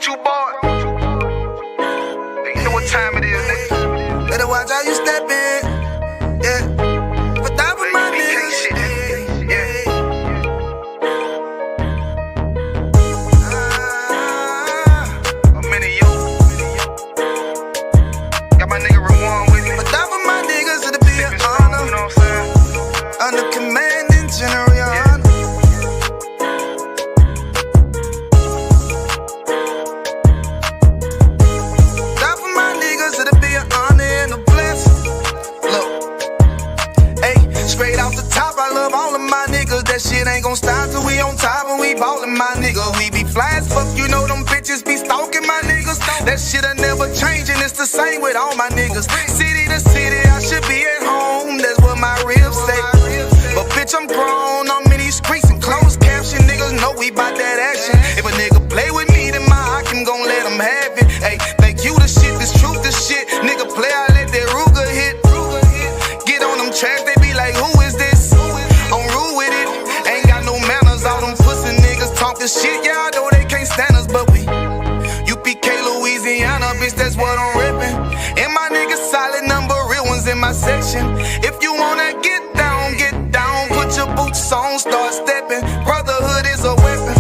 You boy, you know what time it is, nigga. Better watch how you step in, yeah. But that was my nigga, yeah. A minute, yo. Got my nigga Rewan with me. But that was my niggas, it'll be an honor. You know what I'm saying? Under commanding general, your honor. Straight off the top, I love all of my niggas. That shit ain't gon' stop till we on top and we ballin', my nigga. We be fly as fuck, you know them bitches be stalking my niggas. That shit'll never change and it's the same with all my niggas. City to city, I should be at home, that's what my ribs say. But bitch, I'm grown, I'm in these streets and closed caption. Niggas know we bout that action. If a nigga play with me, then my Hakim gon' let him have it. Hey, think you the shit, this truth the shit. Nigga play, I let that Ruger hit. Get on them tracks, they be like, who is this? I'm rude with it, ain't got no manners. All them pussy niggas talking shit, yeah, I know they can't stand us, but we UPK, Louisiana, bitch, that's what I'm reppin'. And my niggas solid, number real ones in my section. If you wanna get down, put your boots on, start steppin'. Brotherhood is a weapon.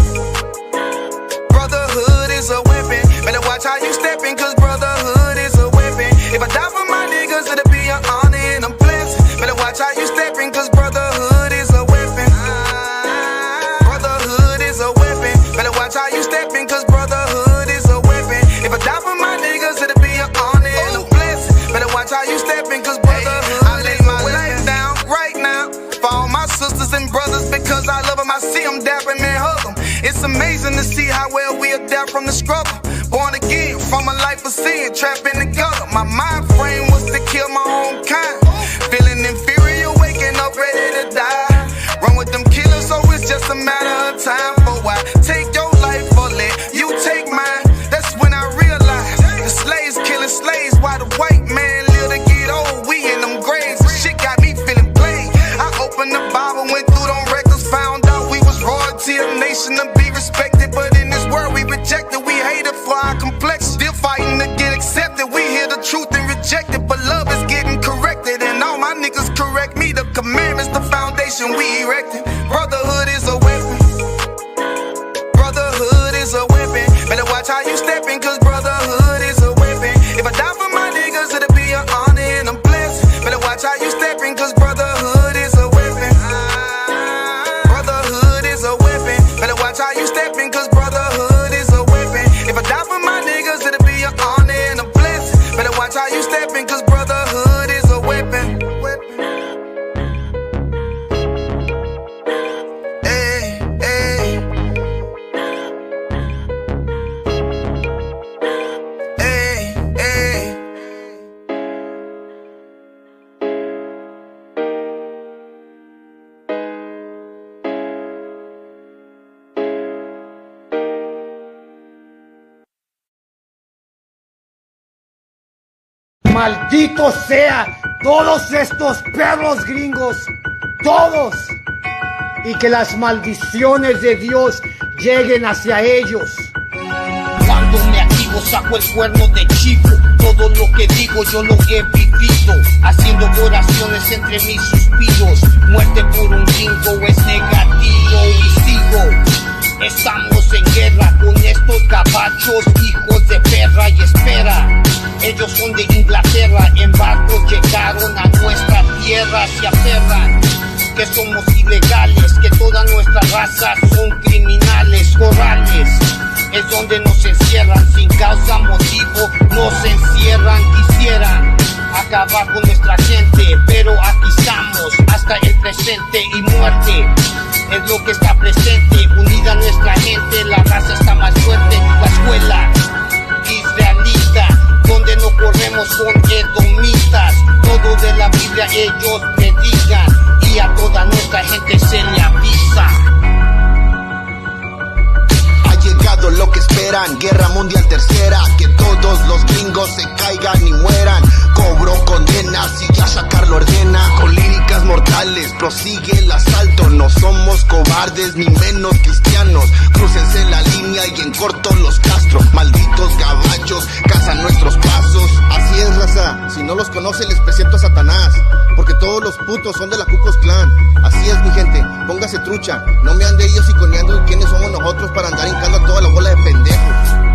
Brotherhood is a weapon. Better watch how you steppin', cause brotherhood is a weapon. If I die for my niggas, it'll be an honor and a blessing. Better watch how you steppin', cause brotherhood is a weapon. Brotherhood is a weapon. Better watch how you steppin', cause brotherhood is a weapon. If I die for my niggas, it'll be an honor and a blessing. Better watch how you steppin', cause brotherhood. I lay my life down right now for all my sisters and brothers, because I love them. I see them dapping and hug them. It's amazing to see how well we adapt from the struggle. Born again from a life of sin, trapped in the gutter. My mind frame was to kill my own kind. Feeling inferior, waking up ready to die. Run with them killers, so it's just a matter of time. For I take your life or let you take mine. That's when I realized the slaves killing slaves while the white man live to get old. We in them graves, the shit got me feeling played. I opened the Bible, went through them records, found out we was royalty, a nation to be respected. But in this world we rejected, we hated for our complexion. Still fighting to get accepted, we hear the truth and reject it. But love is getting corrected, and all my niggas correct me. The commandments, the foundation we erected. Brotherhood is a weapon. Brotherhood is a weapon. Better watch how you steppin', cause brotherhood is a weapon. If I die for my niggas, it'll be an honor and a blessing. Better watch how you steppin', cause brotherhood is a weapon. Brotherhood is a weapon. Better watch how you steppin', cause brotherhood is a weapon. If I die for my niggas, it'll be an honor and a blessing. Better watch how you steppin', cause brotherhood is a weapon. Hey, hey. Hey, hey. Maldito sea todos estos perros gringos, todos, y que las maldiciones de Dios lleguen hacia ellos. Cuando me activo saco el cuerno de chivo. Todo lo que digo yo lo he vivido, haciendo oraciones entre mis suspiros. Muerte por un gringo es negativo y sigo. Estamos en guerra con estos gabachos, hijos de perra, y espera. Ellos son de Inglaterra, en barcos llegaron a nuestra tierra, se aferran que somos ilegales, que toda nuestra raza son criminales. Corrales es donde nos encierran, sin causa, motivo, nos encierran. Quisieran acabar con nuestra gente, pero aquí estamos hasta el presente, y muerte es lo que está presente. Unida nuestra gente, la raza está más fuerte. La escuela israelita, donde no corremos con edomitas. Todo de la Biblia ellos predican, y a toda nuestra gente se le avisa. Ha llegado lo que esperan, guerra mundial tercera, que todos los gringos se caigan y mueran. lo condena, si ya sacarlo ordena. Con líricas mortales prosigue el asalto. No somos cobardes ni menos cristianos. Crúcense la línea y en corto los castro. Malditos caballos cazan nuestros pasos. Así es, raza, si no los conoce les presento a Satanás, porque todos los putos son de la Ku Klux Klan. Así es, mi gente, póngase trucha. No me ande ellos iconeando quiénes somos nosotros para andar hincando a toda la bola de pendejos.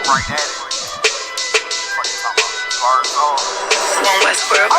Right at it. What you talking about? One Westbrook.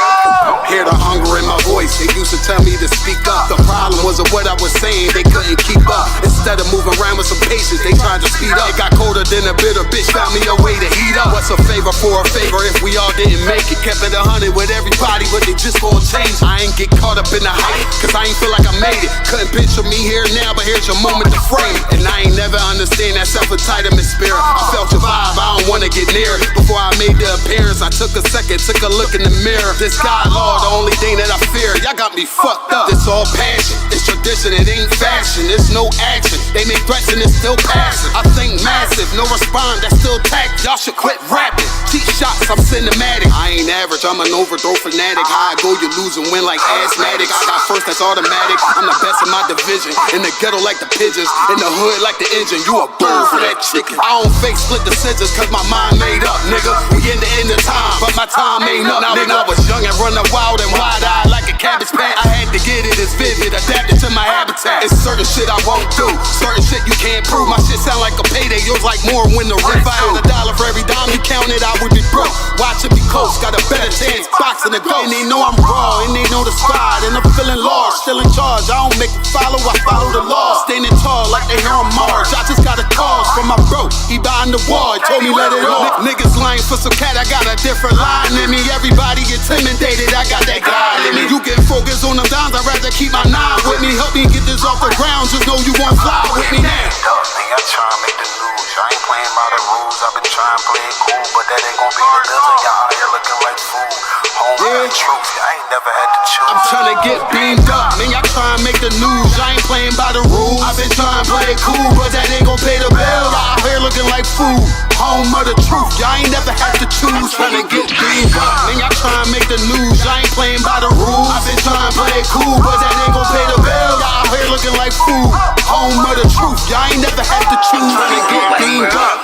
Hear the hunger in my voice, they used to tell me to speak up. The problem wasn't what I was saying, they couldn't keep up. Instead of moving around with some patience, they tried to speed up. It got colder than a bitter bitch, found me a way to heat up. What's a favor for a favor if we all didn't make it? Kept it 100 with everybody, but they just gon' change. I ain't get caught up in the hype, cause I ain't feel like I made it. Couldn't picture me here now, but here's your moment to frame it. And I ain't never understand that self-entitlement spirit. I felt your vibe, I don't wanna get near it. Before I made the appearance, I took a second, took a look in the mirror. This God, Lord, the only thing that I fear. Y'all got me fucked up. It's all passion, it's tradition, it ain't fashion. It's no action, they make threats and it's still passing. I think massive, no respond, that's still tact. Y'all should quit rapping. Cheap shots, I'm cinematic. I ain't average, I'm an overthrow fanatic. How I go, you lose and win like asthmatic. I got first, that's automatic. I'm the best in my division. In the ghetto like the pigeons, in the hood like the engine. You a bird for that chicken. I don't fake split decisions cause my mind made up, nigga. We in the end of time, but my time ain't up, nigga. I was young and running wild and wide-eyed like a cabbage patch. I had to get it as vivid, adapted to my habitat. It's certain shit I won't do, certain shit you can't prove. My shit sound like a payday, yours like more when the rent. If I had $1 for every dime you counted, I would be broke. Watch it be close, got a better chance, boxing the ghost. And they know I'm raw, and they know the spot, and I'm feeling lost, still in charge. I don't make it follow, I follow the law. Standing tall like they here on Mars. I just got a call from my bro, he behind the wall, he told me let it off. Niggas lying for some cat, I got a different line in me. Everybody intimidated, I got that God in me. You get focused on them dimes, I'd rather keep my nine with me. Help me get this off the ground, just know you won't fly with me now. I'm trying to make the news. I ain't playing by the rules. I've been trying to play it cool, but that ain't gonna be the building. Y'all out here looking like fool. Home yeah. Truth, I ain't never had to choose. I'm trying to get beamed up, man. Y'all trying to make the news. I ain't playing by the rules. I've been trying to play it cool, but that ain't gonna pay the bill. Y'all out here looking like fool. Home of the truth, y'all ain't never had to choose. Trying to get beamed up, man. Y'all trying to make the news. I ain't playing by the rules. I've been trying to play it cool, but that ain't gonna pay the bill. Y'all out here looking like fool. Home of the truth, y'all ain't never had to choose. Trying to get beamed up.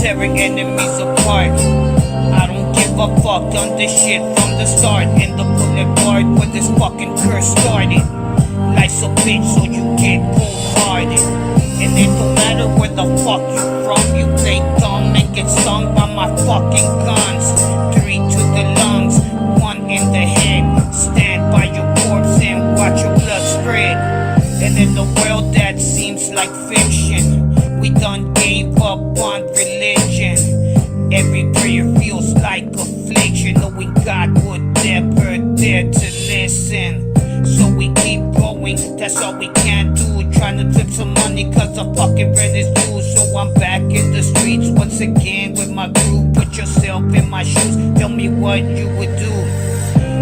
tearing enemies apart. I don't give a fuck, done this shit from the start. In the boulevard where this fucking curse started. Life's a bitch, so you get cold-hearted. And it don't matter where the fuck you from. You play dumb and get stung by my fucking guns. 3 to the lungs, 1 in the head. Stand by your corpse and like fiction. We done gave up on religion. Every prayer feels like affliction, knowing God would never dare to listen. So we keep going, that's all we can do. Trying to flip some money cause the fucking rent is due. So I'm back in the streets once again with my crew. Put yourself in my shoes, tell me what you would do.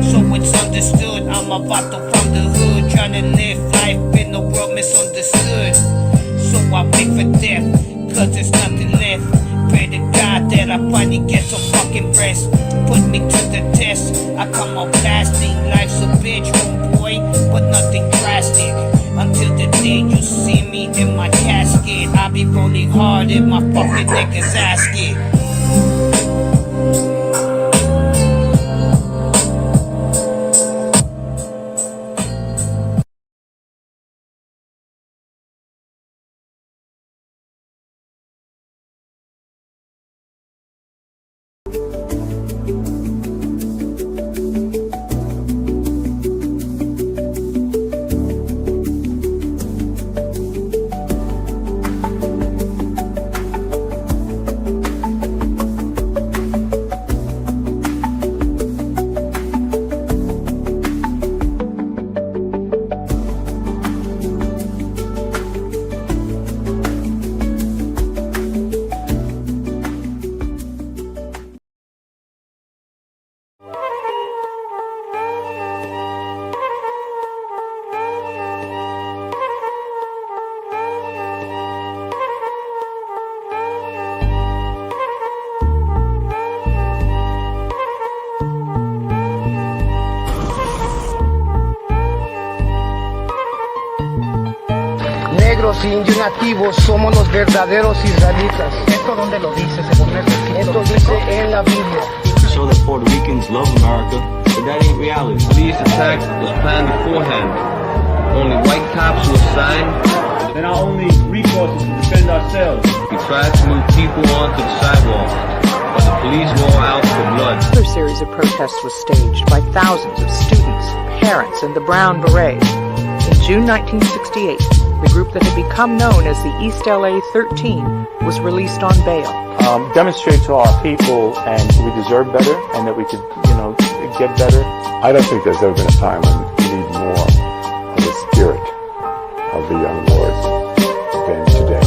So it's understood, I'm about to from the hood, trying to live life in the world misunderstood. So I wait for death, cause there's nothing left. Pray to God that I finally get some fucking rest. Put me to the test, I come up blasting. Life's a bitch, homeboy, but nothing drastic. Until the day you see me in my casket, I'll be rolling hard in my fucking nigga's asket. Negros, indios nativos somos los verdaderos israelitas. ¿Esto dónde lo dice? Esto dice en la Biblia. Show that Puerto Ricans love America, but that ain't reality. These attacks was planned beforehand. Only white cops were assigned. Then our only recourse is to defend ourselves. We tried to move people onto the sidewalk, but the police were all out for blood. Another series of protests was staged by thousands of students, parents, and the Brown Berets. In June 1968, the group that had become known as the East LA 13 was released on bail. Demonstrate to our people and we deserve better and that we could, get better. I don't think there's ever been a time when we need more of the spirit of the young lords than today.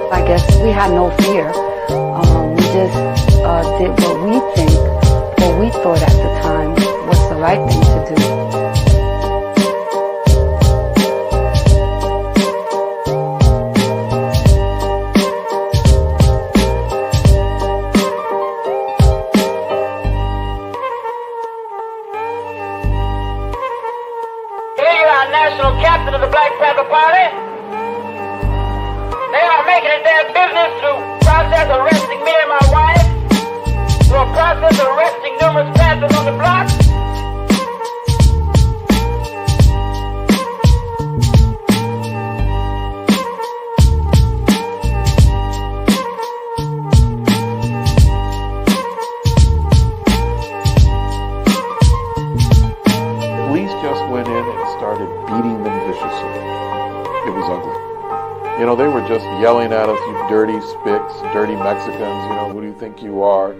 I guess we had no fear. We just did what we think, what we thought at the time was the right thing to do. National captain of the Black Panther Party. They are making it their business to process arresting me and my wife, to a process of arresting numerous Panthers on the block. Police just went in and started beating them viciously. It was ugly. They were just yelling at us, you dirty spicks, dirty Mexicans, who do you think you are?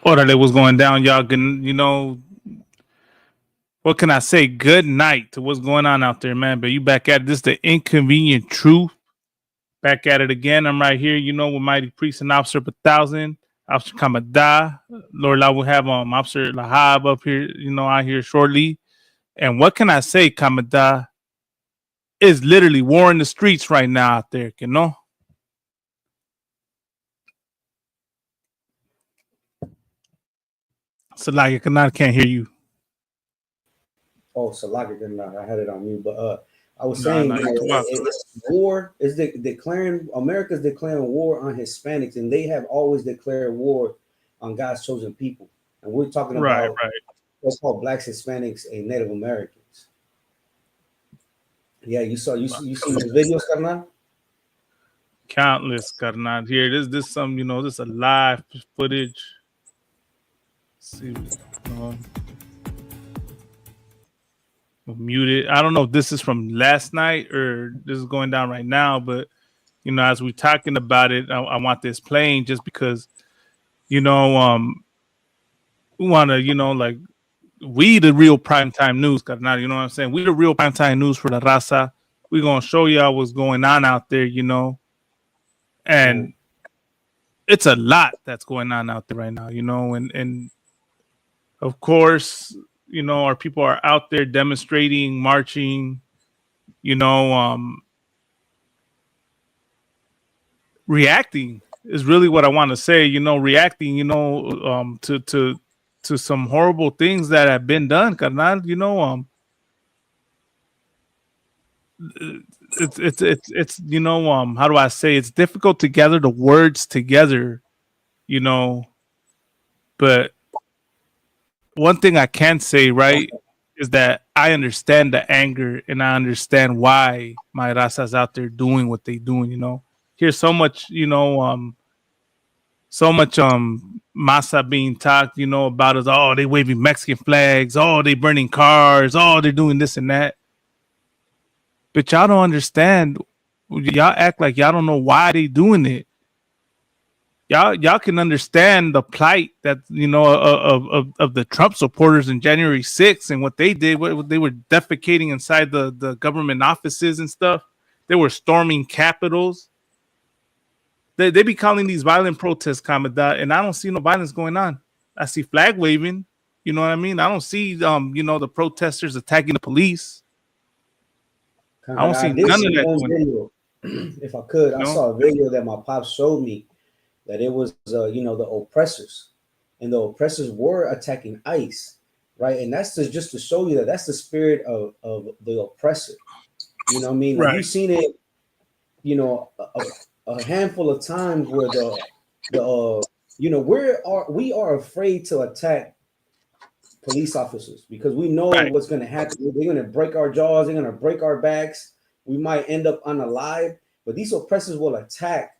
Orderly was going down, y'all. What can I say? Good night to what's going on out there, man. But you back at it. This is the inconvenient truth. Back at it again. I'm right here, with Mighty Priest and Officer 1000, Officer Kamada. Lord, I will have Officer Lahab up here, out here shortly. And what can I say, Kamada? It's literally war in the streets right now out there, Salaki, I can't hear you. Oh, Salaka did not. I had it on mute, but I was saying war is America's declaring war on Hispanics, and they have always declared war on God's chosen people. And we're talking about It's called Blacks, Hispanics, and Native Americans. Yeah, you seen the videos, carnal? Countless, carnal. Here, this some, this a live footage. Let's see, muted. I don't know if this is from last night or this is going down right now, but as we're talking about it, I want this playing just because, we want to, like, we the real primetime news, carnal. You know what I'm saying? We the real primetime news for the raza. We're gonna show y'all what's going on out there, and it's a lot that's going on out there right now, and of course, our people are out there demonstrating, marching, reacting is really what I want to say, reacting, to some horrible things that have been done, carnal. It's how do I say, it's difficult to gather the words together, but one thing I can say, right, is that I understand the anger and I understand why my razas out there doing what they doing, here's so much, masa being talked, about us. Oh, they waving Mexican flags. Oh, they burning cars. Oh, they're doing this and that. But y'all don't understand. Y'all act like y'all don't know why they doing it. Y'all can understand the plight that of the Trump supporters in January 6th and what they did. What they were defecating inside the government offices and stuff. They were storming capitals. They be calling these violent protests, Commandant, and I don't see no violence going on. I see flag waving. You know what I mean? I don't see the protesters attacking the police. I don't see none of that going on. If I could, I saw a video that my pops showed me that it was the oppressors, and the oppressors were attacking ICE, right? And that's just to show you that that's the spirit of the oppressor. You know what I mean? Like, right. You've seen it, a handful of times where we are afraid to attack police officers because we know what's going to happen. They're going to break our jaws. They're going to break our backs. We might end up unalive. But these oppressors will attack,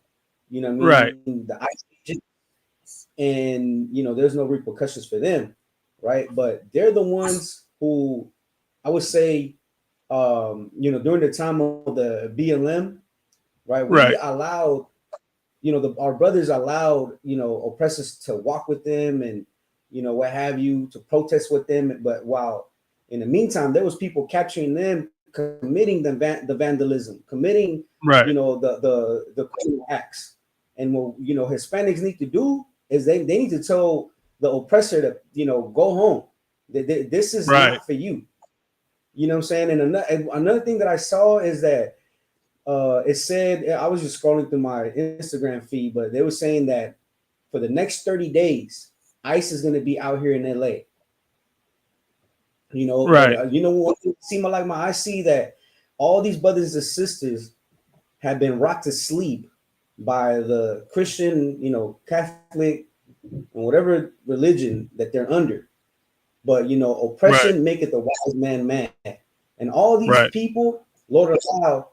right, the ICE agents, and there's no repercussions for them, right? But they're the ones who, I would say, during the time of the BLM, right? We allowed, our brothers allowed, oppressors to walk with them and, what have you, to protest with them. But while in the meantime, there was people capturing them, committing the vandalism, committing, the criminal acts. And what, Hispanics need to do is they need to tell the oppressor to, go home. This is not for you. You know what I'm saying? And another thing that I saw is that it said, I was just scrolling through my Instagram feed, but they were saying that for the next 30 days, ICE is going to be out here in LA. Right. But, what seemed like I see that all these brothers and sisters have been rocked to sleep by the Christian, Catholic, and whatever religion that they're under. But, oppression maketh the wise man mad. And all these people, Lord allow,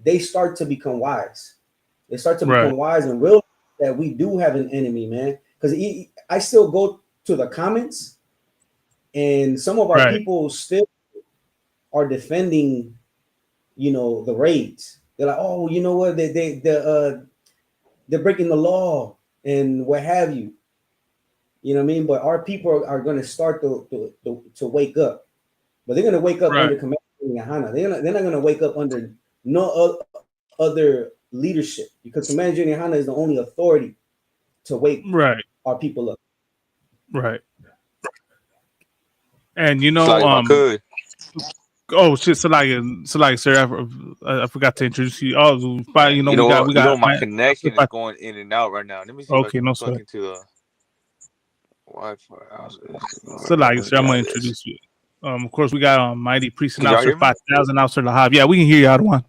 they start to become wise. They start to become wise and realize that we do have an enemy, man. Because I still go to the comments, and some of our people still are defending, the raids. They're like, oh, you know what? They're breaking the law and what have you. You know what I mean? But our people are going to start to wake up. But they're going to wake up under Commander Hana. They're not going to wake up under no other leadership, because Commander Hana is the only authority to wake our people up. Right. And oh shit! So like, sir, I forgot to introduce you. Oh, we got my connection is going in and out right now. Let me see if I can plug into the Wi-Fi. So like, sir, I'm gonna introduce you. Of course, we got Mighty Priest and Officer 5000, Officer Lahab. Yeah, we can hear you out one.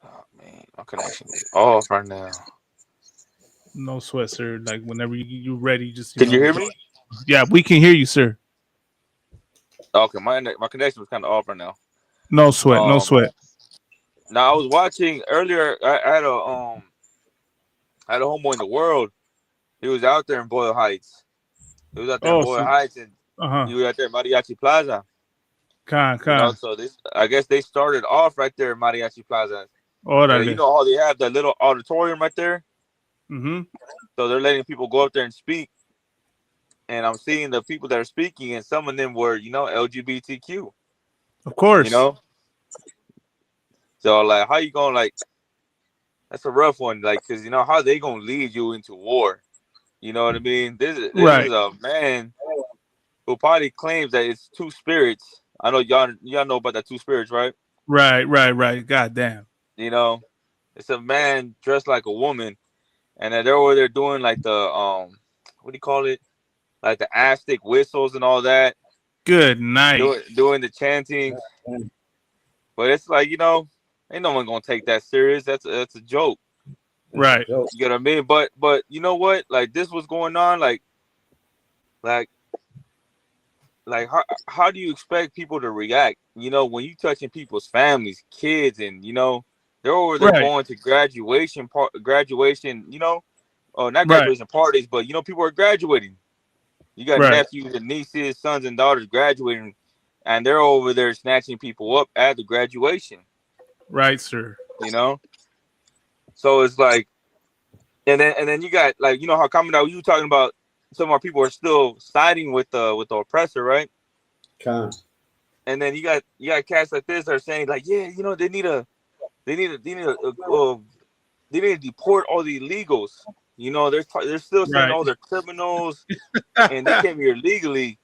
Oh man, my connection is off right now. No sweat, sir. Like, whenever you're ready, just can you hear me? Yeah, we can hear you, sir. Okay, my connection was kind of off right now. No sweat, no sweat. Now I was watching earlier. I had a homeboy in the world. He was out there in Boyle Heights. He was out there in Boyle Heights, and he was out there in Mariachi Plaza. So this, I guess they started off right there in Mariachi Plaza. You know how they have that little auditorium right there? Mm-hmm. So they're letting people go up there and speak. And I'm seeing the people that are speaking, and some of them were, LGBTQ. Of course. So, like, how you going, like, that's a rough one, like, because, how they going to lead you into war? You know what I mean? This is a man who probably claims that it's two spirits. I know y'all know about that two spirits, right? Right. God damn. It's a man dressed like a woman, and they're over there doing like the what do you call it? Like the Aztec whistles and all that. Good night. Doing the chanting. But it's like, ain't no one gonna take that serious. That's a joke. Right. You get what I mean? But you know what? Like this was going on, like how do you expect people to react? When you touching people's families, kids, and they're over there going to graduation, not graduation parties, but people are graduating. You got nephews and nieces, sons and daughters graduating, and they're over there snatching people up at the graduation. Right, sir. So it's like, and then you got like, how coming out, you talking about some of our people are still siding with the oppressor, right? And then you got cats like this that are saying like, yeah, they need to deport all the illegals. They're still saying all they're criminals and they came here legally,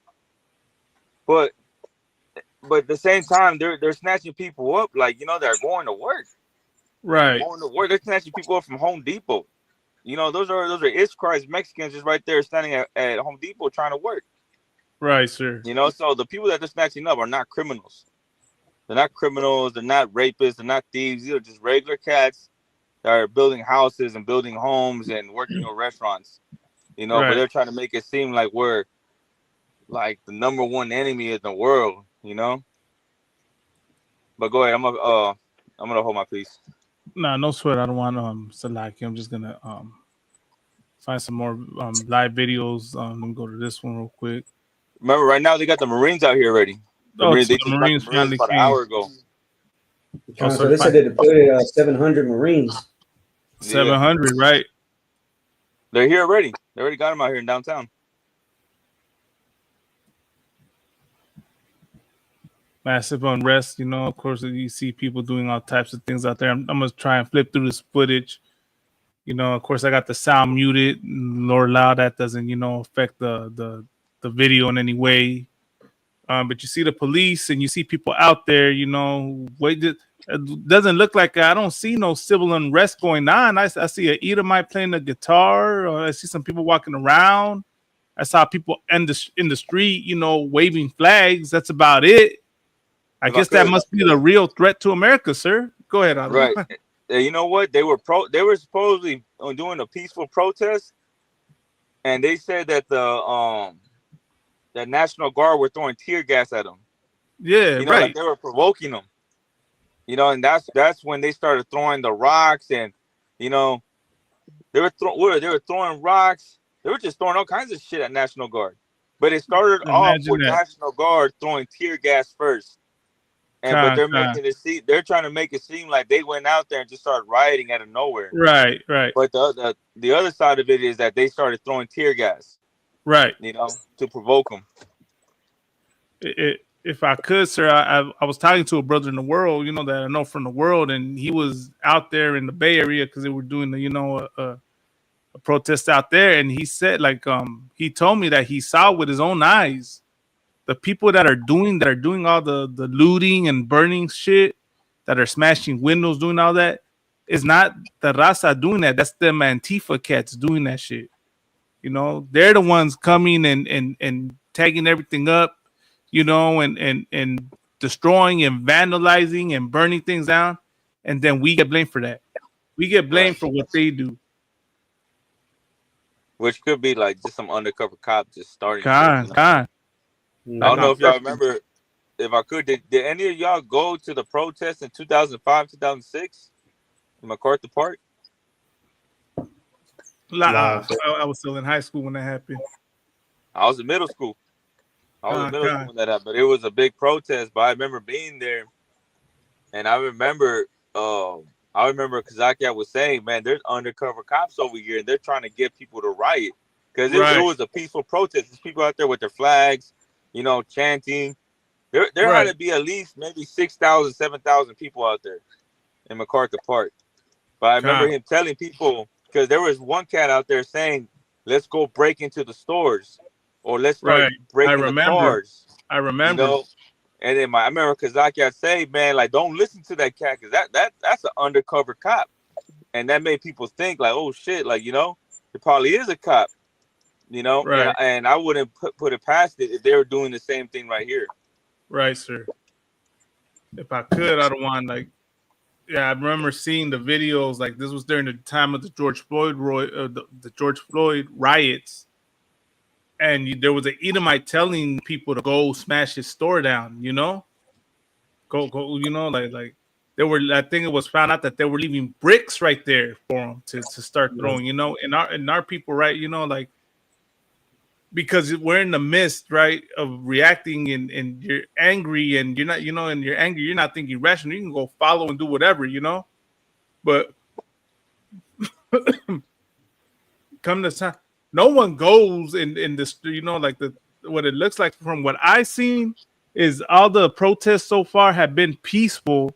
but at the same time they're snatching people up like they're going to work. Right. Going to work. They're snatching people up from Home Depot. Those are Ish Christ Mexicans just right there standing at Home Depot trying to work. Right, sir. So the people that they're snatching up are not criminals. They're not criminals. They're not rapists. They're not thieves. These are just regular cats that are building houses and building homes and working in restaurants. But they're trying to make it seem like we're like the number one enemy in the world. But go ahead. I'm gonna hold my peace. Nah, no sweat. I don't want Salaki. I'm just gonna find some more live videos. Let me go to this one real quick. Remember, right now they got the Marines out here already. The Marines finally about came. an hour ago. So they said they deployed 700 Marines. 700, right? They're here already. They already got them out here in downtown. Massive unrest, of course, you see people doing all types of things out there. I'm gonna try and flip through this footage. Of course, I got the sound muted, or loud. That doesn't, affect the video in any way. But you see the police and you see people out there. It doesn't look like I don't see no civil unrest going on. I see a Edomite playing the guitar, or I see some people walking around. I saw people in the street, waving flags. That's about it. I guess that must be the real threat to America, sir. Go ahead, Adam. Right. You know what? They were supposedly doing a peaceful protest, and they said that the National Guard were throwing tear gas at them. Yeah, right. Like they were provoking them. And that's when they started throwing the rocks, and they were throwing rocks. They were just throwing all kinds of shit at National Guard. But it started off with National Guard throwing tear gas first. But they're trying to make it seem like they went out there and just started rioting out of nowhere. Right. But the other side of it is that they started throwing tear gas. Right. To provoke them. If I could, sir, I was talking to a brother in the world, that I know from the world, and he was out there in the Bay Area because they were doing a protest out there, and he said he told me that he saw with his own eyes the people that are doing all the looting and burning shit, that are smashing windows, doing all that, is not the Raza doing that. That's them Antifa cats doing that shit. They're the ones coming and tagging everything up, and destroying and vandalizing and burning things down, and then we get blamed for that. We get blamed for what they do. which could be like just some undercover cop just starting shit. Con. I don't know if y'all remember. If I could, did any of y'all go to the protest in 2005, 2006 in MacArthur Park? I was still in high school when that happened. I was in middle school. When that happened. But it was a big protest. But I remember being there, and I remember Kazakia was saying, "Man, there's undercover cops over here, and they're trying to get people to riot because it was a peaceful protest. There's people out there with their flags, chanting. There had to be at least maybe 6,000, 7,000 people out there in MacArthur Park. But I remember him telling people, because there was one cat out there saying, let's go break into the stores or let's start breaking the cars. I remember. And then I remember Kazaki say, man, like, don't listen to that cat because that's an undercover cop. And that made people think like, oh, shit, like, it probably is a cop, and I wouldn't put it past it if they were doing the same thing right here. Right, sir. If I could, I don't want I remember seeing the videos. Like this was during the time of the George Floyd the George Floyd riots, and there was an Edomite telling people to go smash his store down. Go. Like they were. I think it was found out that they were leaving bricks right there for them to start throwing. And our people, right? Like. Because we're in the midst, right, of reacting and you're angry and you're not, and you're angry, you're not thinking rational. You can go follow and do whatever, But come to time, no one goes in this, like what it looks like from what I've seen is all the protests so far have been peaceful.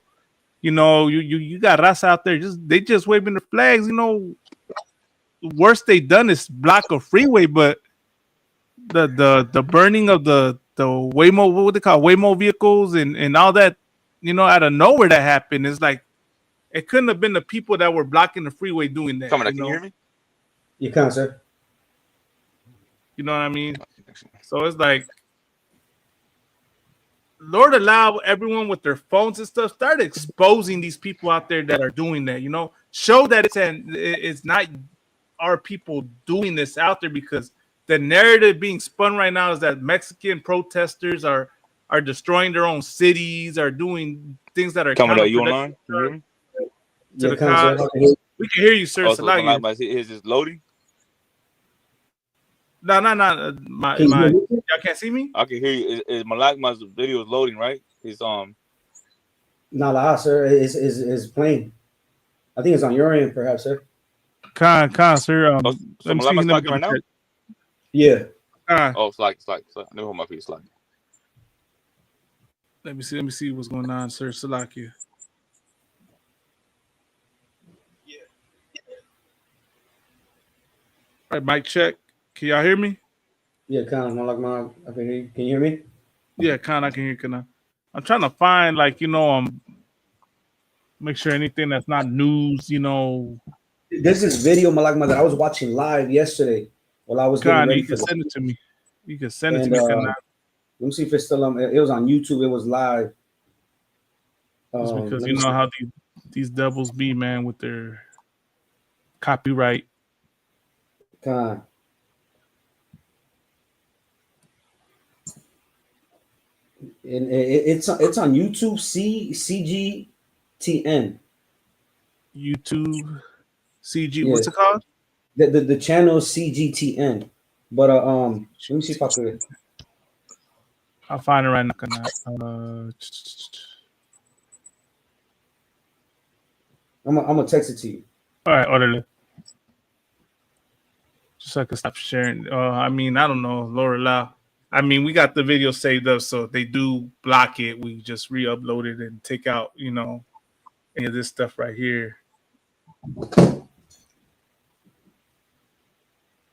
You got us out there, they just waving their flags. The worst they done is block a freeway, but the burning of the Waymo, what they call Waymo vehicles and all that, out of nowhere that happened. It's like it couldn't have been the people that were blocking the freeway doing that. Can you hear me? You can, sir. You know what I mean? So it's like, Lord, allow everyone with their phones and stuff start exposing these people out there that are doing that. Show that it's not our people doing this out there, because the narrative being spun right now is that Mexican protesters are destroying their own cities, are doing things that are coming at you online. Can you hear me? To the cause. We can hear you, sir. Is this loading? No. Y'all can't see me? I can hear you. Is Malakma's video is loading, right? It's sir. It's playing. I think it's on your end, perhaps, sir. Con, sir. So Malakma's talking right now? Yeah. It's like. Let me hold my feet. It's like. Let me see what's going on, sir. Salakia. Yeah. All right, mic check. Can y'all hear me? Yeah, Con. I can hear you. Can you hear me? Yeah, Con, I can hear you. I'm trying to find, make sure anything that's not news, There's this video, Malakma, that I was watching live yesterday while I was getting ready. You can send it to me. You can send it to me. Let me see if it's still on. It was on YouTube. It was live. It's because you know how these devils be, man, with their copyright. God. And it's on YouTube. CGTN. YouTube CG. What's it called? The channel is CGTN. But let me see if I could. I'll find it right now. I'm gonna text it to you. All right, orderly. Just so I can stop sharing. I don't know, Laura Lau. We got the video saved up, so if they do block it, we just re-upload it and take out, any of this stuff right here.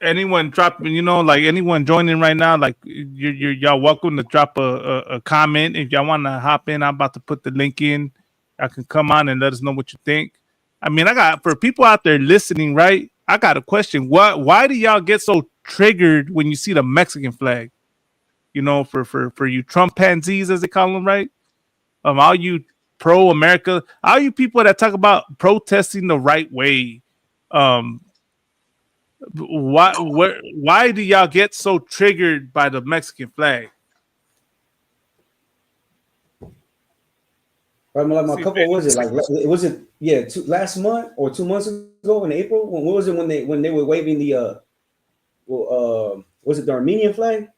Anyone dropping, anyone joining right now, like y'all welcome to drop a comment. If y'all want to hop in, I'm about to put the link in. Y'all can come on and let us know what you think. I got, for people out there listening, right? I got a question. Why do y'all get so triggered when you see the Mexican flag? For you Trump pansies, as they call them, right? All you pro-America, all you people that talk about protesting the right way, Why do y'all get so triggered by the Mexican flag? Right, like my couple, what was it like? Was it last month or 2 months ago in April? When what was it when they were waving the was it the Armenian flag?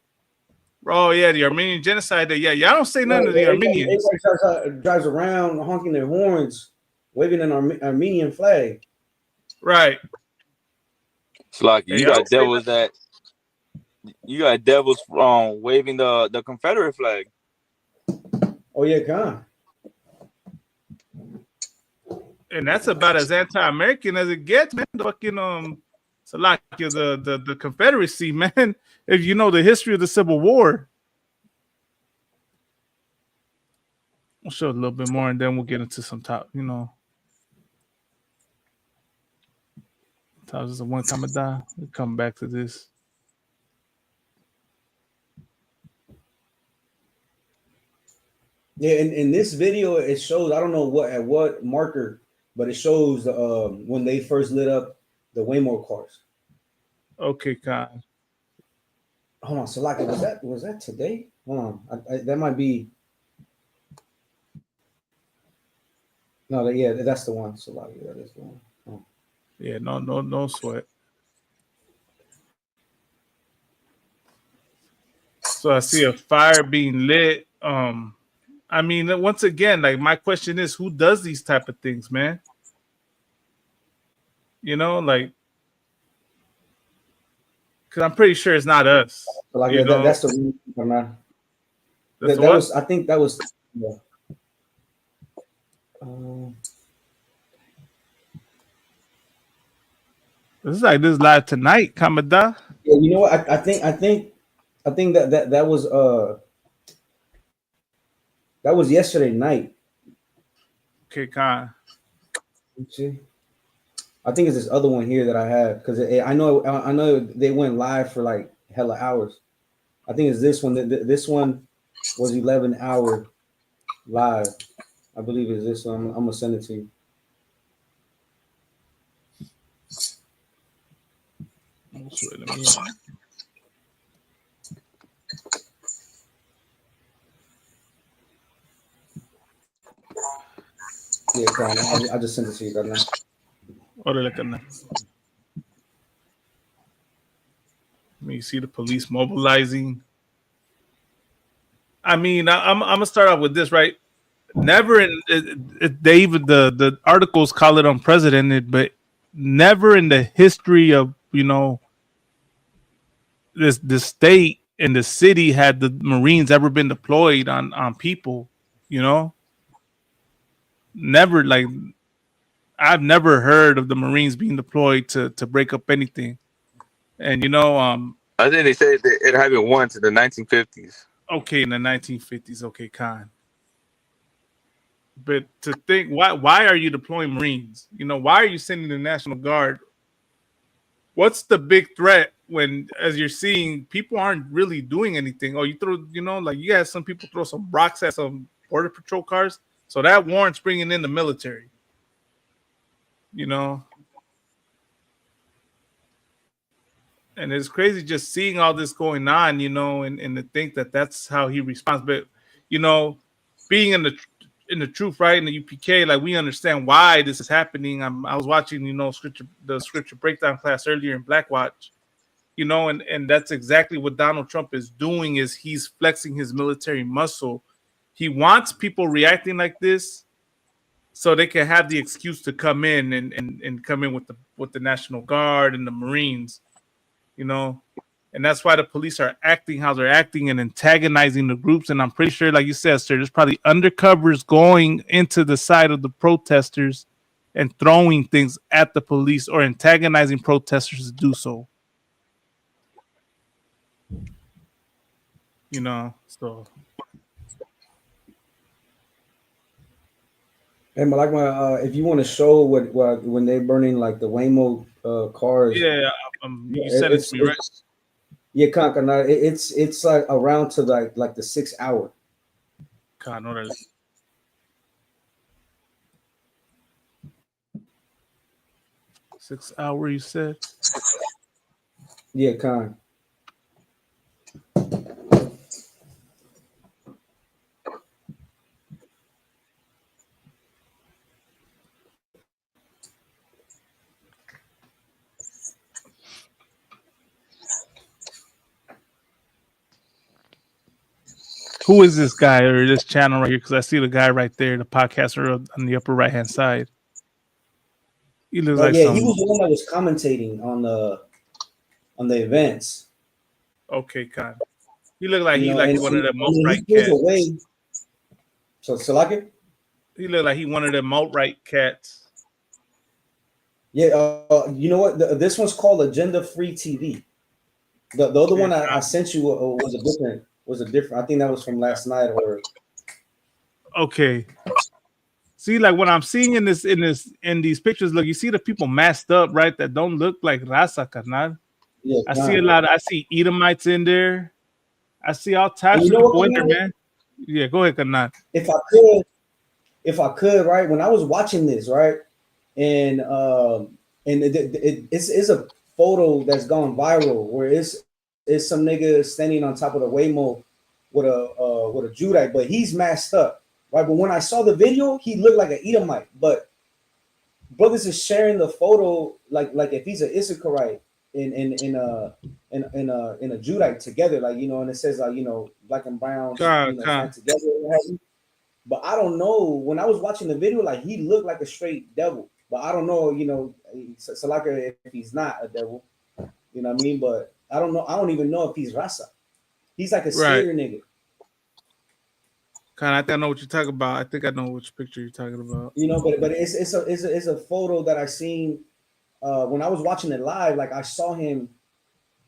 Oh yeah, the Armenian genocide day. Yeah, y'all don't say nothing to the Armenians. Everybody drives around honking their horns, waving an Armenian flag. Right. It's like you got devils waving the Confederate flag. Oh yeah, God. And that's about as anti-American as it gets, man. The fucking Salakia, the Confederacy, man. If you know the history of the Civil War. We'll show a little bit more and then we'll get into some top, This is a one time a die. We'll come back to this. Yeah, in this video, it shows, I don't know at what marker, but it shows when they first lit up the Waymo cars. Okay, Khan. Hold on, Salaki, was that today? Hold on, that might be. No, yeah, that's the one, Salaki. That is the one. Oh. Yeah, no sweat. So I see a fire being lit. I mean, once again, like my question is, who does these type of things, man? Like, because I'm pretty sure it's not us. Like that's the one. That what? was, I think that was. Yeah. This is like this live tonight, Kamada. Yeah, you know what? I think that was yesterday night. Okay, Khan. See, I think it's this other one here that I have because I know they went live for like hella hours. I think it's this one. This one was 11-hour live. I believe it's this one. I'm gonna send it to you. Yeah, I just sent it to you right now. You see the police mobilizing. I mean, I'm gonna start off with this, right? Never they even the articles call it unprecedented, but never in the history of this state and the city had the Marines ever been deployed on people. Never, like, I've never heard of the Marines being deployed to break up anything. And I think they said it happened once in the 1950s. Okay, in the 1950s. Okay, Khan. But to think, why are you deploying Marines? Why are you sending the National Guard? What's the big threat when, as you're seeing, people aren't really doing anything? Oh, you throw, like you had some people throw some rocks at some border patrol cars. So that warrants bringing in the military. And it's crazy just seeing all this going on, and to think that that's how he responds. But, being in the truth, right, in the UPK, like, we understand why this is happening. I was watching, the scripture breakdown class earlier in Blackwatch, and that's exactly what Donald Trump is doing, is he's flexing his military muscle. He wants people reacting like this so they can have the excuse to come in and come in with the National Guard and the Marines. And that's why the police are acting how they're acting and antagonizing the groups. And I'm pretty sure, like you said, sir, there's probably undercovers going into the side of the protesters and throwing things at the police or antagonizing protesters to do so. So. And like if you want to show what when they're burning like the Waymo cars. Yeah, you said it to me, right? Yeah, Kankana, it's like around to like the 6 hour. God, 6 hour, you said? Yeah, Khan. Who is this guy or this channel right here? Because I see the guy right there, the podcaster on the upper right hand side. He looks like Yeah, he some. was the one that was commentating on the events. Okay, Khan. He looked like You he know, like and, one of them and then alt-right he goes cats. away. So like it? He looked like he one of them alt-right cats. Yeah, you know what? This one's called Agenda Free TV. The other one I sent you was a different. I think that was from last night or. Okay. See, like what I'm seeing in these pictures, look, you see the people masked up, right? That don't look like Raza, carnal. Yeah, I see a lot. I see Edomites in there. I see all types you of know people what, in there, man. Yeah, go ahead, carnal. If I could, right? When I was watching this, right, and it's a photo that's gone viral where it's some nigga standing on top of the Waymo with a Judite, but he's masked up, right? But when I saw the video, he looked like an Edomite. But brothers is sharing the photo like if he's an Issacharite in a Judite together, like, you know, and it says like, you know, black and brown, stand together. But I don't know. When I was watching the video, like he looked like a straight devil. But I don't know, you know, Salaka, if he's not a devil, you know what I mean? But I don't know. I don't even know if he's Rasa. He's like a scary nigga. I think I know what you're talking about. I think I know which picture you're talking about. You know, but it's a photo that I seen when I was watching it live. Like I saw him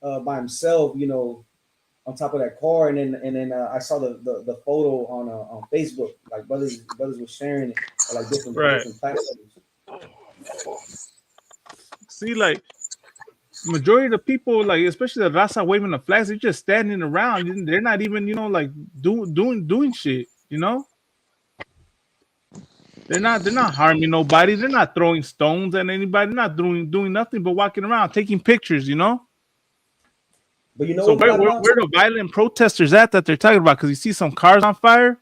by himself, you know, on top of that car, and then I saw the photo on Facebook. Like brothers were sharing it on like different platforms. See, like majority of the people, like especially the Raza waving the flags, they're just standing around. They're not even, you know, like doing shit. You know, they're not harming nobody. They're not throwing stones at anybody. They're not doing nothing but walking around taking pictures. You know. But you know, so where the violent protesters at that they're talking about? Because you see some cars on fire.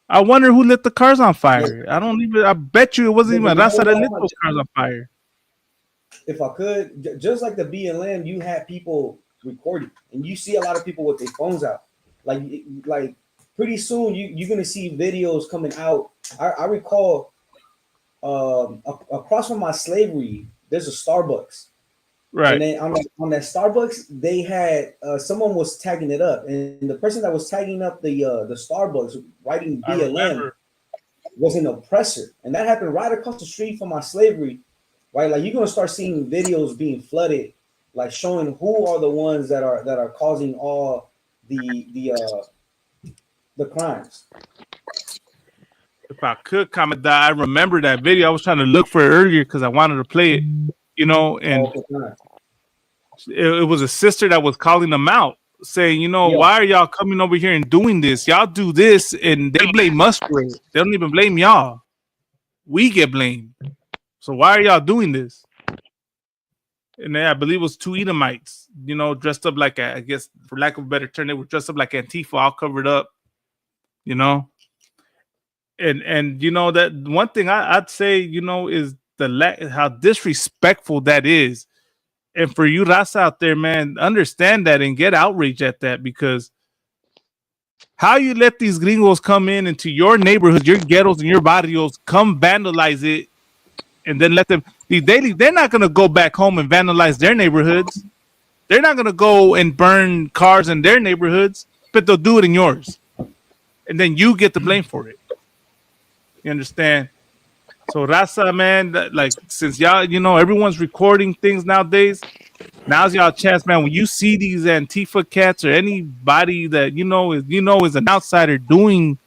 I wonder who lit the cars on fire. Yeah. I bet you it wasn't even Raza that lit those cars on fire. If I could, just like the BLM, you had people recording, and you see a lot of people with their phones out. Like pretty soon, you're gonna see videos coming out. I recall across from my slavery, there's a Starbucks. Right. And then on that Starbucks, they had someone was tagging it up, and the person that was tagging up the Starbucks writing BLM was an oppressor, and that happened right across the street from my slavery, right? Like you're gonna start seeing videos being flooded, like showing who are the ones that are causing all the crimes. If I could comment that, I remember that video. I was trying to look for it earlier because I wanted to play it, you know, and it was a sister that was calling them out, saying, you know, why are y'all coming over here and doing this? Y'all do this, and they blame us for it. They don't even blame y'all. We get blamed. So why are y'all doing this? And then I believe it was two Edomites, you know, dressed up like, I guess, for lack of a better term, they were dressed up like Antifa, all covered up, you know. And you know, that one thing I'd say, you know, is how disrespectful that is. And for you Raza out there, man, understand that and get outraged at that, because how you let these gringos come into your neighborhood, your ghettos and your barrios, come vandalize it, and then let them they're not gonna go back home and vandalize their neighborhoods. They're not gonna go and burn cars in their neighborhoods, but they'll do it in yours. And then you get the blame for it. You understand? So Raza, man, like, since y'all, you know, everyone's recording things nowadays, now's y'all chance, man. When you see these Antifa cats or anybody that you know is an outsider doing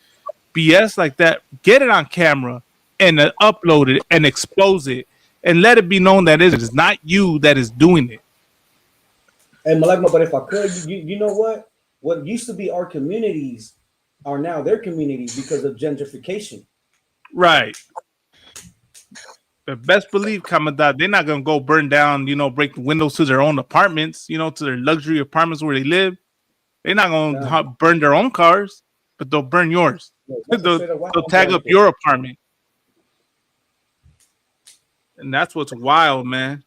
BS like that, get it on camera and upload it and expose it and let it be known that it is not you that is doing it. And Malagma, but if I could, you know what used to be our communities are now their communities because of gentrification. Right. But best believe, Commandant, they're not gonna go burn down, break the windows to their own apartments, to their luxury apartments where they live. They're not gonna burn their own cars, but they'll burn yours. They'll tag up your apartment, and that's what's wild, man.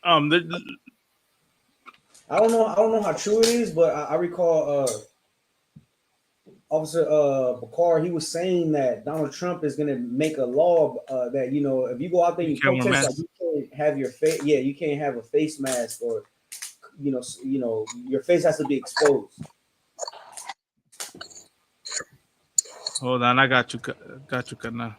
I don't know how true it is, but I recall Officer Bakar, he was saying that Donald Trump is going to make a law that if you go out there and you protest, like, you can't have your face. Yeah, you can't have a face mask, or your face has to be exposed. Hold on, I got you, Kana.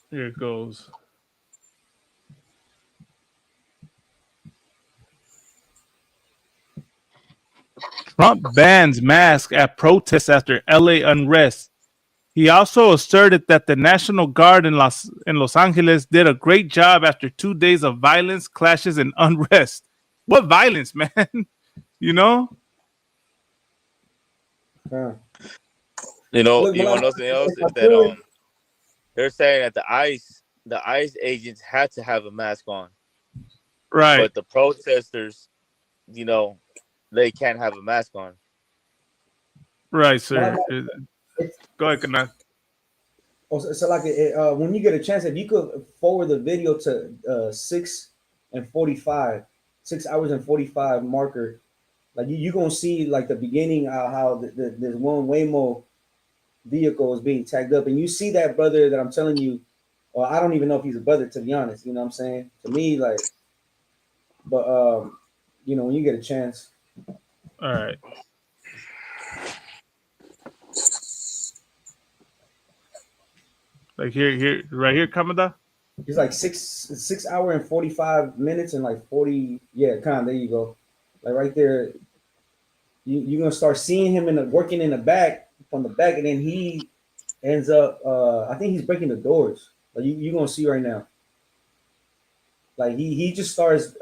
Here it goes. Trump bans mask at protests after LA unrest. He also asserted that the National Guard in Los Angeles did a great job after 2 days of violence, clashes, and unrest. What violence, man? You want to know something else? Is that they're saying that the ICE agents had to have a mask on. Right. But the protesters, they can't have a mask on. Right, sir. Go ahead, Kana. So like when you get a chance, if you could forward the video to 6 and 45, 6 hours and 45 marker, like you gonna see like the beginning how there's one Waymo vehicle is being tagged up, and you see that brother that I'm telling you, or I don't even know if he's a brother, to be honest. You know what I'm saying? To me, like, but when you get a chance. All right. Like here, right here, Kamada. It's like 6 hour and 45 minutes and like 40. Yeah, there you go. Like right there, you're gonna start seeing him working in the back, from the back, and then he ends up. I think he's breaking the doors. Like you're gonna see right now. Like he just starts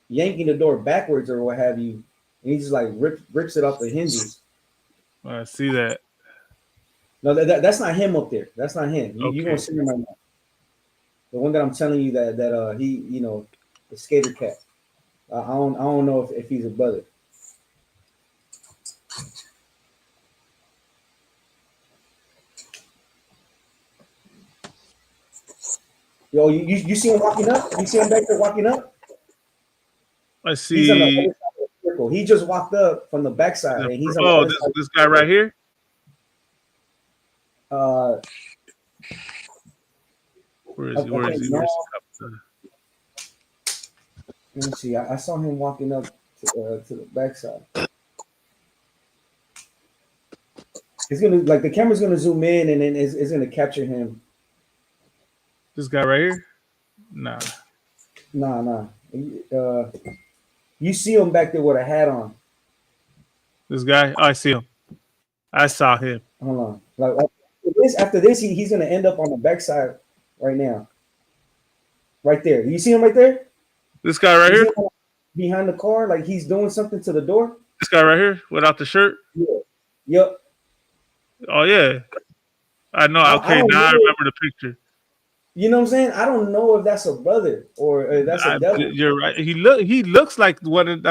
yanking the door backwards or what have you, and he just like rips it off the hinges. I see that. No, that's not him up there. That's not him. Okay. You're gonna see him right now. The one that I'm telling you that he, the skater cat. I don't know if he's a brother. Yo, you see him walking up? You see him back there walking up? I see. He's on the other side of the circle. He just walked up from the backside, and he's on this guy right here. Where is he? Where is he? Let me see. I saw him walking up to the backside. It's gonna the camera's gonna zoom in, and then it's gonna capture him. This guy right here? Nah. You see him back there with a hat on. This guy? Oh, I see him. I saw him. Hold on. After this, he's gonna end up on the backside right now. Right there. You see him right there? This guy right here? Behind the car, like he's doing something to the door. This guy right here without the shirt? Yeah. Yep. Oh yeah. I know. Okay, now I remember the picture. You know what I'm saying? I don't know if that's a brother or that's a devil. You're right. He looks like one of,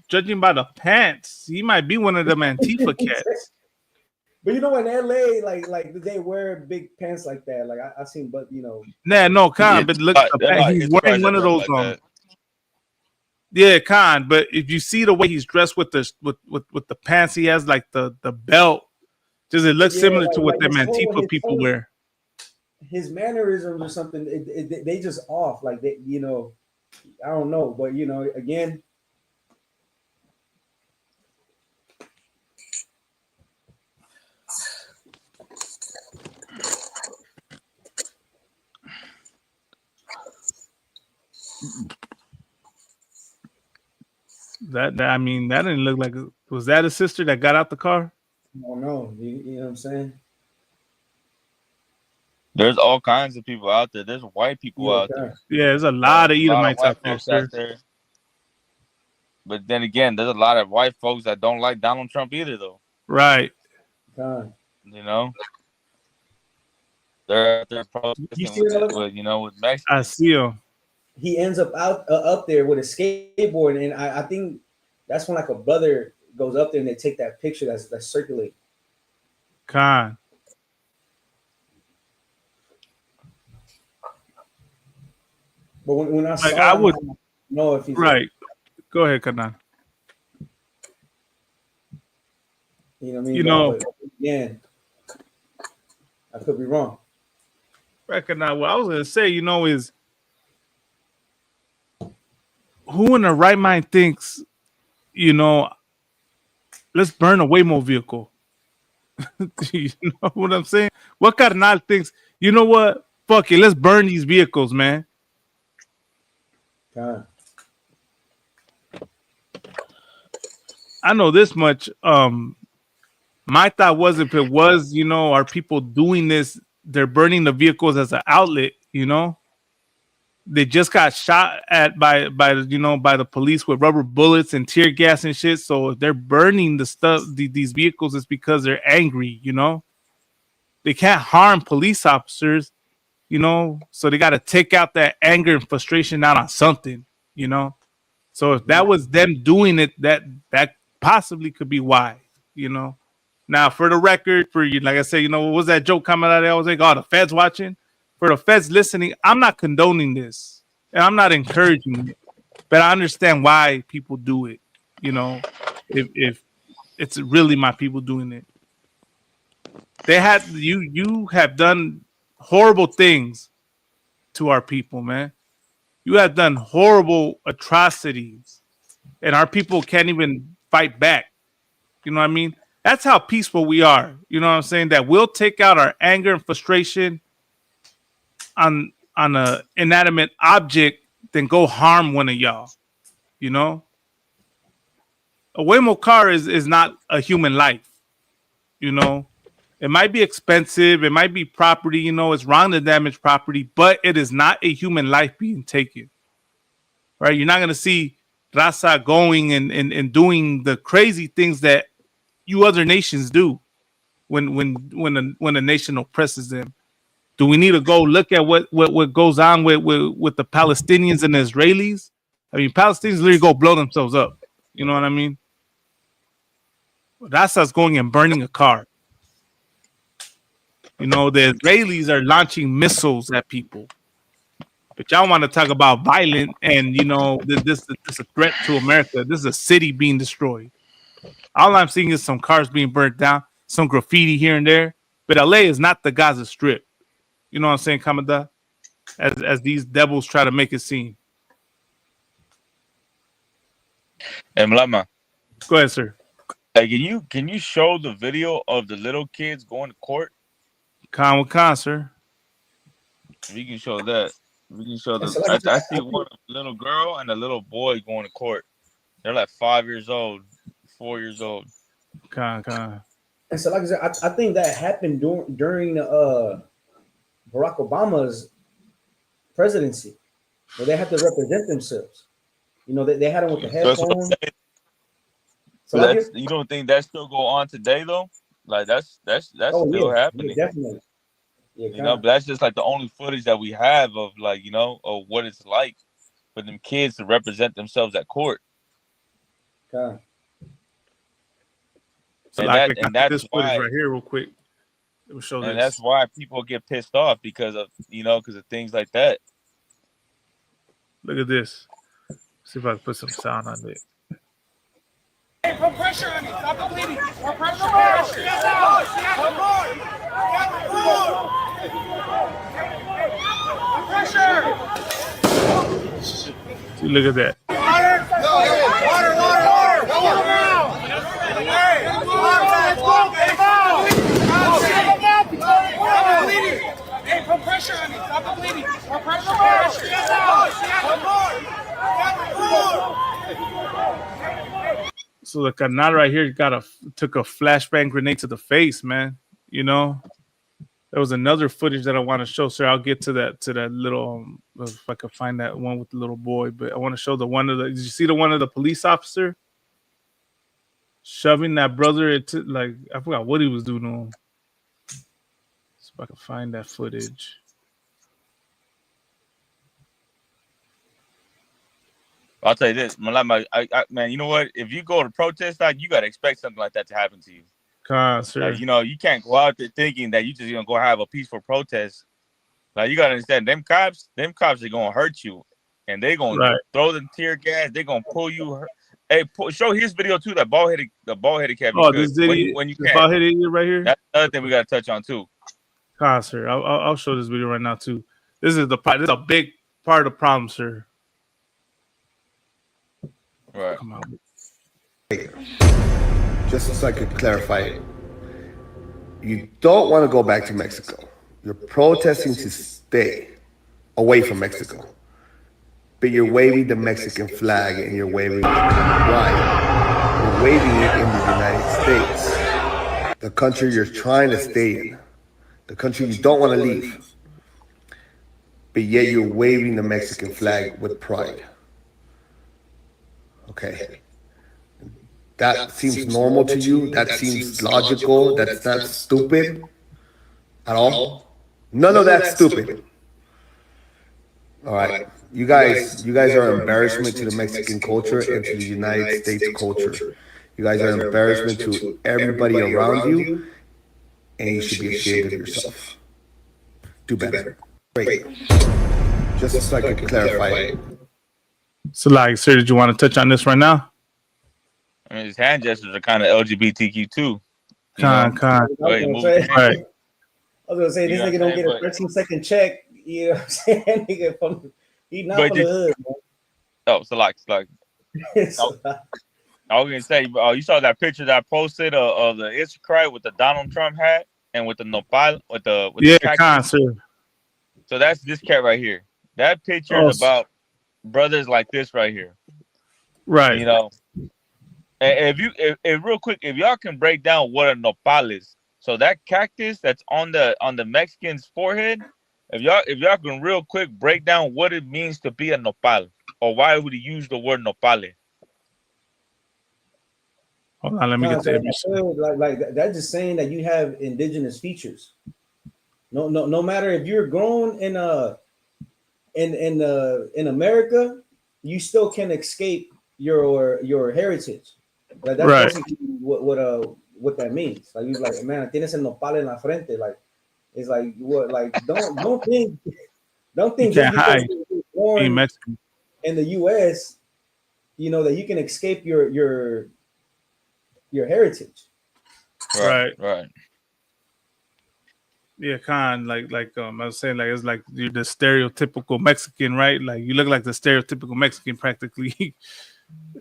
judging by the pants, he might be one of them Antifa cats. But in LA, like they wear big pants like that. Like I seen, but Nah, no, Khan, but look, he's wearing one of those. Yeah, Khan. But if you see the way he's dressed with the pants, he has like the belt. Just it looks similar to what them Antifa people wear. His mannerisms or something, they just off. Like they, I don't know, but again. That I mean, that didn't look like. Was that a sister that got out the car? Oh no, you know what I'm saying? There's all kinds of people out there. There's white people out there. Yeah, there's a lot of A lot of Edomites white out there, folks out sir. there. But then again, there's a lot of white folks that don't like Donald Trump either, though. Right. You know, they're protesting with Mexicans. I see him. He ends up up there with a skateboard, and I think that's when like a brother goes up there and they take that picture that's circulating. Con. But when I saw Like, I him, would I don't know if he's right. Go ahead, Kanan. You know what I mean? You know, but again, I could be wrong. Recognize what I was gonna say, is who in their right mind thinks, let's burn a Waymo vehicle. You know what I'm saying? What carnal thinks, you know what? Fuck it, let's burn these vehicles, man. God. I know this much. My thought was if it was, are people doing this, they're burning the vehicles as an outlet, They just got shot at by the police with rubber bullets and tear gas and shit. So if they're burning the stuff, these vehicles, it's because they're angry, They can't harm police officers, so they got to take out that anger and frustration out on something, So if that was them doing it, that possibly could be why, Now, for the record, for you, like I said, what was that joke coming out of there? I was like, oh, the feds watching. For the feds listening, I'm not condoning this, and I'm not encouraging it, but I understand why people do it. If it's really my people doing it, they had you have done horrible things to our people, man. You have done horrible atrocities, and our people can't even fight back. You know what I mean? That's how peaceful we are. You know what I'm saying? That we'll take out our anger and frustration on a inanimate object than go harm one of y'all. A Waymo car is not a human life. It might be expensive, it might be property, it's wrong to damage property, but it is not a human life being taken. Right? You're not gonna see Raza going and doing the crazy things that you other nations do when a nation oppresses them. Do we need to go look at what goes on with the Palestinians and the Israelis? I mean, Palestinians literally go blow themselves up. You know what I mean? That's us going and burning a car. The Israelis are launching missiles at people. But y'all want to talk about violent and, this is a threat to America. This is a city being destroyed. All I'm seeing is some cars being burnt down, some graffiti here and there. But LA is not the Gaza Strip. You know what I'm saying, Kamada? As these devils try to make it seem. And Mlama, go ahead, sir. Hey, can you show the video of the little kids going to court? Con, sir. We can show that. We can show the. I see one little girl and a little boy going to court. They're like 5 years old, 4 years old. Con. And so, like I said, I think that happened during Barack Obama's presidency, where they had to represent themselves. They had them with the headphones. So you don't think that still go on today though? Like that's still happening. Yeah, definitely. Yeah, but that's just like the only footage that we have of of what it's like for them kids to represent themselves at court. God. So and that's this why footage right here, real quick. It will show and this. That's why people get pissed off because of things like that. Look at this. See if I can put some sound on it. Hey, put pressure on me. Stop bleeding. Put pressure on me. Pressure. See, look at that. Hey, put pressure on me. Stop bleeding. Put pressure on me. So the canal right here took a flashbang grenade to the face, man. You know, there was another footage that I want to show, sir. I'll get to that little if I could find that one with the little boy. But I want to show the one of the. Did you see the one of the police officer shoving that brother into, like, I forgot what he was doing to him. See if I can find that footage. I'll tell you this, man, you know what? If you go to protest, like, you gotta expect something like that to happen to you. Sir. Like, you know, you can't go out there thinking that you just gonna go have a peaceful protest. Like, you gotta understand, them cops are gonna hurt you, and they gonna throw the tear gas. They gonna pull you. Hey, show his video too. The bald headed cat. Oh, this video, when you the can. bald headed idiot right here. That's another thing we gotta touch on too. Sir, I'll show this video right now too. This is a big part of the problem, sir. Right. Come on. Just so I could clarify it. You don't want to go back to Mexico. You're protesting to stay away from Mexico. But you're waving the Mexican flag and you're waving it. Why? You're waving it in the United States, the country you're trying to stay in, the country you don't want to leave. But yet you're waving the Mexican flag with pride. Okay. That seems normal to you? That seems logical? That's not stupid at all? None of that's stupid. All right. You guys are an embarrassment to the Mexican culture and to the United States culture. You guys are an embarrassment to everybody around you, and you should be ashamed of yourself. Do better. Great. Just so I could clarify it. So, like, sir, did you want to touch on this right now? I mean, his hand gestures are kind of LGBTQ too. Right. I was gonna say this nigga don't get a 13-second check. You know what I'm saying? Nigga he not from the hood, man. Oh, so like I was gonna say, you saw that picture that I posted of the Instacry with the Donald Trump hat and with the nopal with the sir. So that's this cat right here. That picture is about brothers like this right here. Right. You know. And if real quick, if y'all can break down what a nopal is, so that cactus that's on the Mexican's forehead, if y'all can real quick break down what it means to be a nopal, or why would he use the word nopale? Hold on, let me get the like that's just saying that you have indigenous features. No matter if you're grown in America, you still can escape your heritage. Like that's basically what that means. Like you're like, man, tienes el nopal en la frente. Like it's like what? Like don't think just because you're born in the U.S., you know that you can escape your heritage. Right. Right. Yeah, like I was saying, like it's like you're the stereotypical Mexican, right? Like you look like the stereotypical Mexican practically.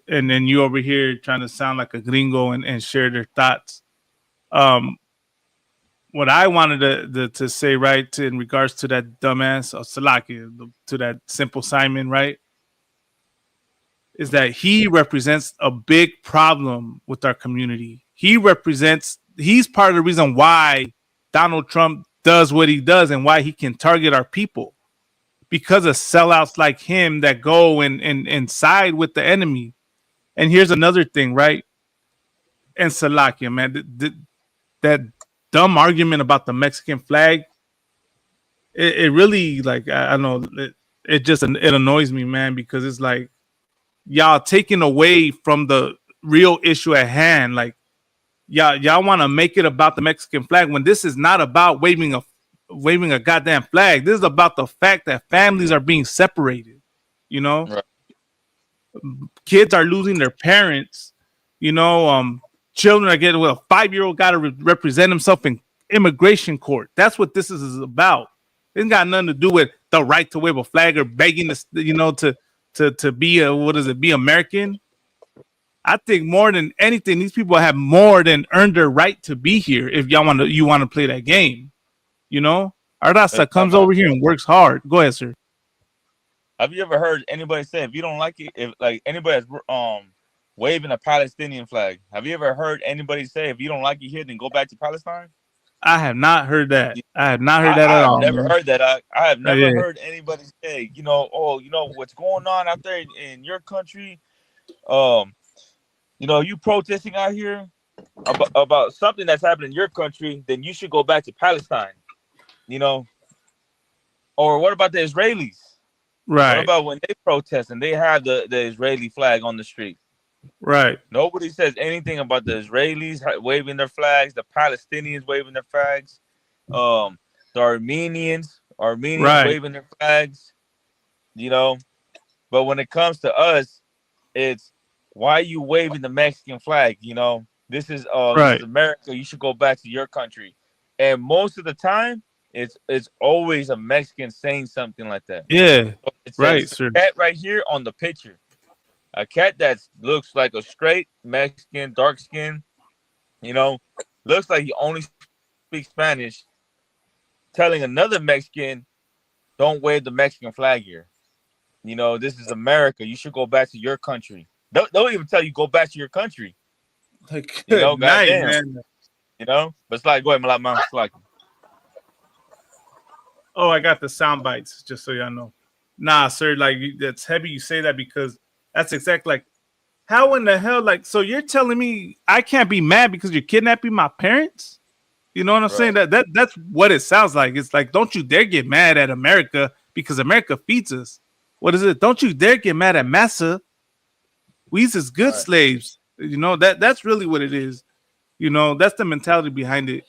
And then you over here trying to sound like a gringo and share their thoughts. What I wanted to say, right, in regards to that dumbass Salaki, to that Simple Simon, right, is that he represents a big problem with our community. He's part of the reason why Donald Trump does what he does and why he can target our people, because of sellouts like him that go and side with the enemy. And here's another thing, right? And Salakia, man, that dumb argument about the Mexican flag, it really, like, I know, it annoys me, man, because it's like y'all taking away from the real issue at hand. Like, y'all want to make it about the Mexican flag when this is not about waving a goddamn flag. This is about the fact that families are being separated, you know? Right. Kids are losing their parents, you know. Children are getting, a 5-year-old got to represent himself in immigration court. That's what this is about. It's got nothing to do with the right to wave a flag or begging to be American. I think more than anything, these people have more than earned their right to be here. If you want to play that game, you know, Ardaza comes over here and works hard. Go ahead, sir. Have you ever heard anybody say, if you don't like it, if like anybody has waving a Palestinian flag. Have you ever heard anybody say, if you don't like it here, then go back to Palestine? I have not heard that. I have not heard that I at have all, never man. heard that. I have never Yeah. heard anybody say, what's going on out there in your country. You protesting out here about something that's happening in your country, then you should go back to Palestine. Or what about the Israelis? Right. What about when they protest and they have the Israeli flag on the street? Right. Nobody says anything about the Israelis waving their flags, the Palestinians waving their flags, the Armenians Right. waving their flags, But when it comes to us, it's, why are you waving the Mexican flag? This is America. You should go back to your country. And most of the time, it's always a Mexican saying something like that. Yeah. So it Right, says sir. cat right here on the picture. A cat that looks like a straight Mexican, dark skin, looks like he only speaks Spanish, telling another Mexican, don't wave the Mexican flag here. This is America. You should go back to your country. They'll even tell you go back to your country. Like, Goddamn. man. But it's like, go ahead, Malak. It's like, Oh, I got the sound bites, just so y'all know. Nah, sir, like, that's heavy you say that, because that's exactly like, how in the hell, like, so you're telling me I can't be mad because you're kidnapping my parents? You know what I'm saying? That's what it sounds like. It's like, don't you dare get mad at America because America feeds us. What is it? Don't you dare get mad at massa. We's is good slaves. That's really what it is. That's the mentality behind it.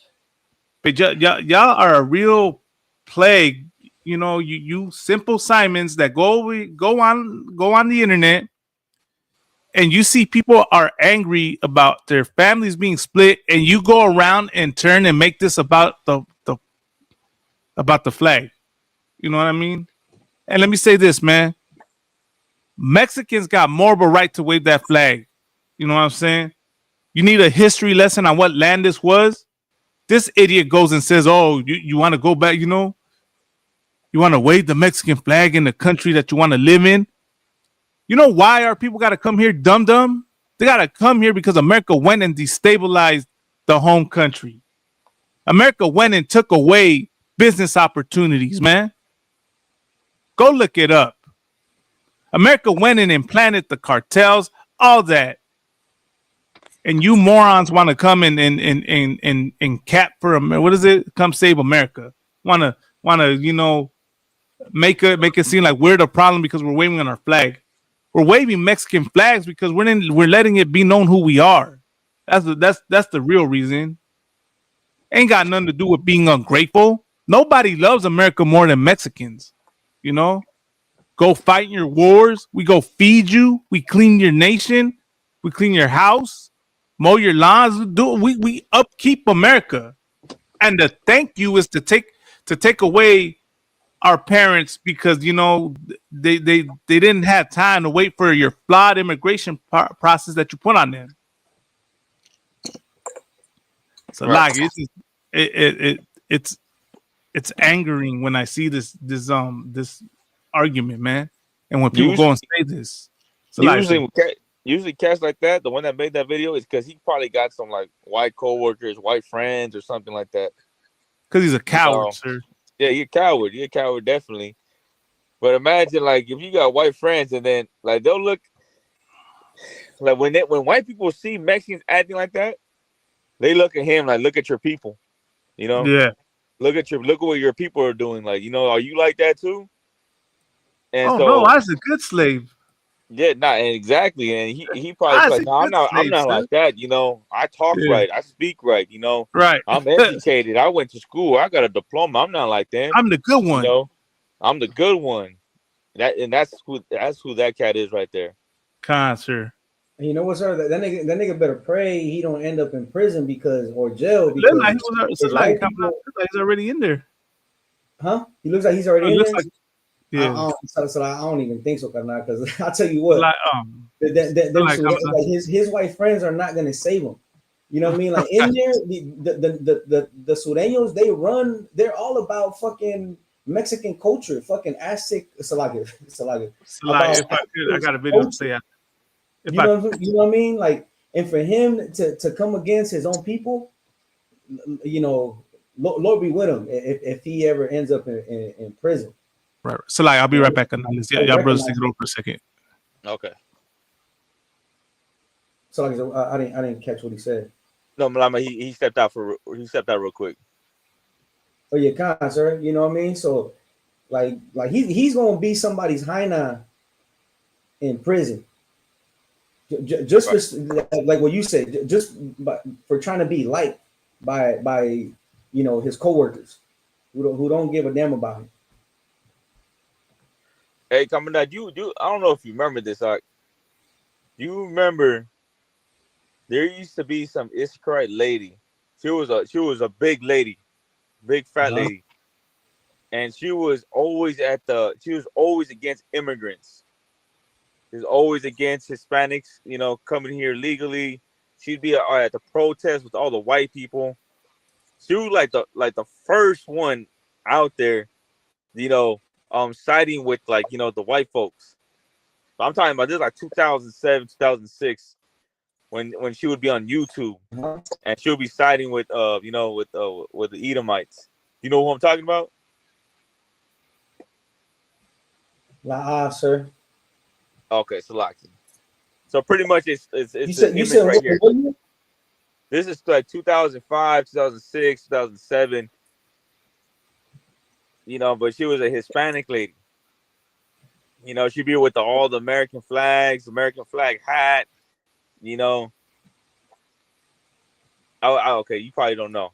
But y'all are a real plague. You simple Simons that go on the internet, and you see people are angry about their families being split, and you go around and turn and make this about the flag. You know what I mean? And let me say this, man. Mexicans got more of a right to wave that flag. You know what I'm saying? You need a history lesson on what land this was. This idiot goes and says, oh, you want to go back, you want to wave the Mexican flag in the country that you want to live in. You know why our people got to come here, dumb? They got to come here because America went and destabilized the home country. America went and took away business opportunities, man. Go look it up. America went and implanted the cartels, all that. And you morons want to come and cap for America. What is it? Come save America. Want to make it seem like we're the problem because we're waving on our flag. We're waving Mexican flags because we're letting it be known who we are. That's the real reason. Ain't got nothing to do with being ungrateful. Nobody loves America more than Mexicans. Go fight your wars. We go feed you. We clean your nation. We clean your house. Mow your lawns. We upkeep America. And the thank you is to take away our parents because they didn't have time to wait for your flawed immigration process that you put on them. So like it's angering when I see this argument, man, and when people go and say this. So usually cats like that, the one that made that video, is because he probably got some like white coworkers, white friends, or something like that. Because he's a coward, sir. Yeah, you're a coward. You're a coward, definitely. But imagine, like, if you got white friends and then, like, they'll look like when white people see Mexicans acting like that, they look at him like, look at your people, Yeah. Look at what your people are doing. Like, are you like that too? And no, I was a good slave. Yeah, not exactly. And he probably like, no, I'm not like that. I talk right, I speak right. Right. I'm educated. I went to school. I got a diploma. I'm not like them. I'm the good one. I'm the good one. That's who that cat is right there. Sir. And you know what, sir? That nigga better pray he don't end up in prison or jail because he's already in there. Huh? He looks like he's already in there. Like, yeah. So I don't even think so, carnal. Because I'll tell you what, his white friends are not gonna save him. You know what I mean? Like in there, the Sureños, they're all about fucking Mexican culture, fucking Aztec. I got a video to say after. You know what I mean? Like, and for him to come against his own people, you know, Lord be with him if he ever ends up in prison. Right. So like, I'll be right back on this. Yeah, y'all brothers take it over for a second. Okay. So like, I didn't catch what he said. No, Malama, he stepped out real quick. Oh yeah, kind sir. You know what I mean? So like he's gonna be somebody's hyena in prison. Just for like what you said, just for trying to be liked by you know his coworkers who don't give a damn about him. Hey, coming out, you I don't know if you remember this. You remember there used to be some Israelite lady. She was a big lady, big fat lady, and she was always against immigrants. She was always against Hispanics, you know, coming here legally. She'd be at the protest with all the white people. She was like the first one out there, you know, siding with like, you know, the white folks. I'm talking about this like 2007, 2006, when she would be on YouTube and she'll be siding with you know, with the Edomites. You know who I'm talking about? Sir. Okay, Salaki. So pretty much it's you said right here. What year? This is like 2005, 2006, 2007. You know, but she was a Hispanic lady. You know, she'd be with all the American flags, American flag hat. You know. Okay, you probably don't know.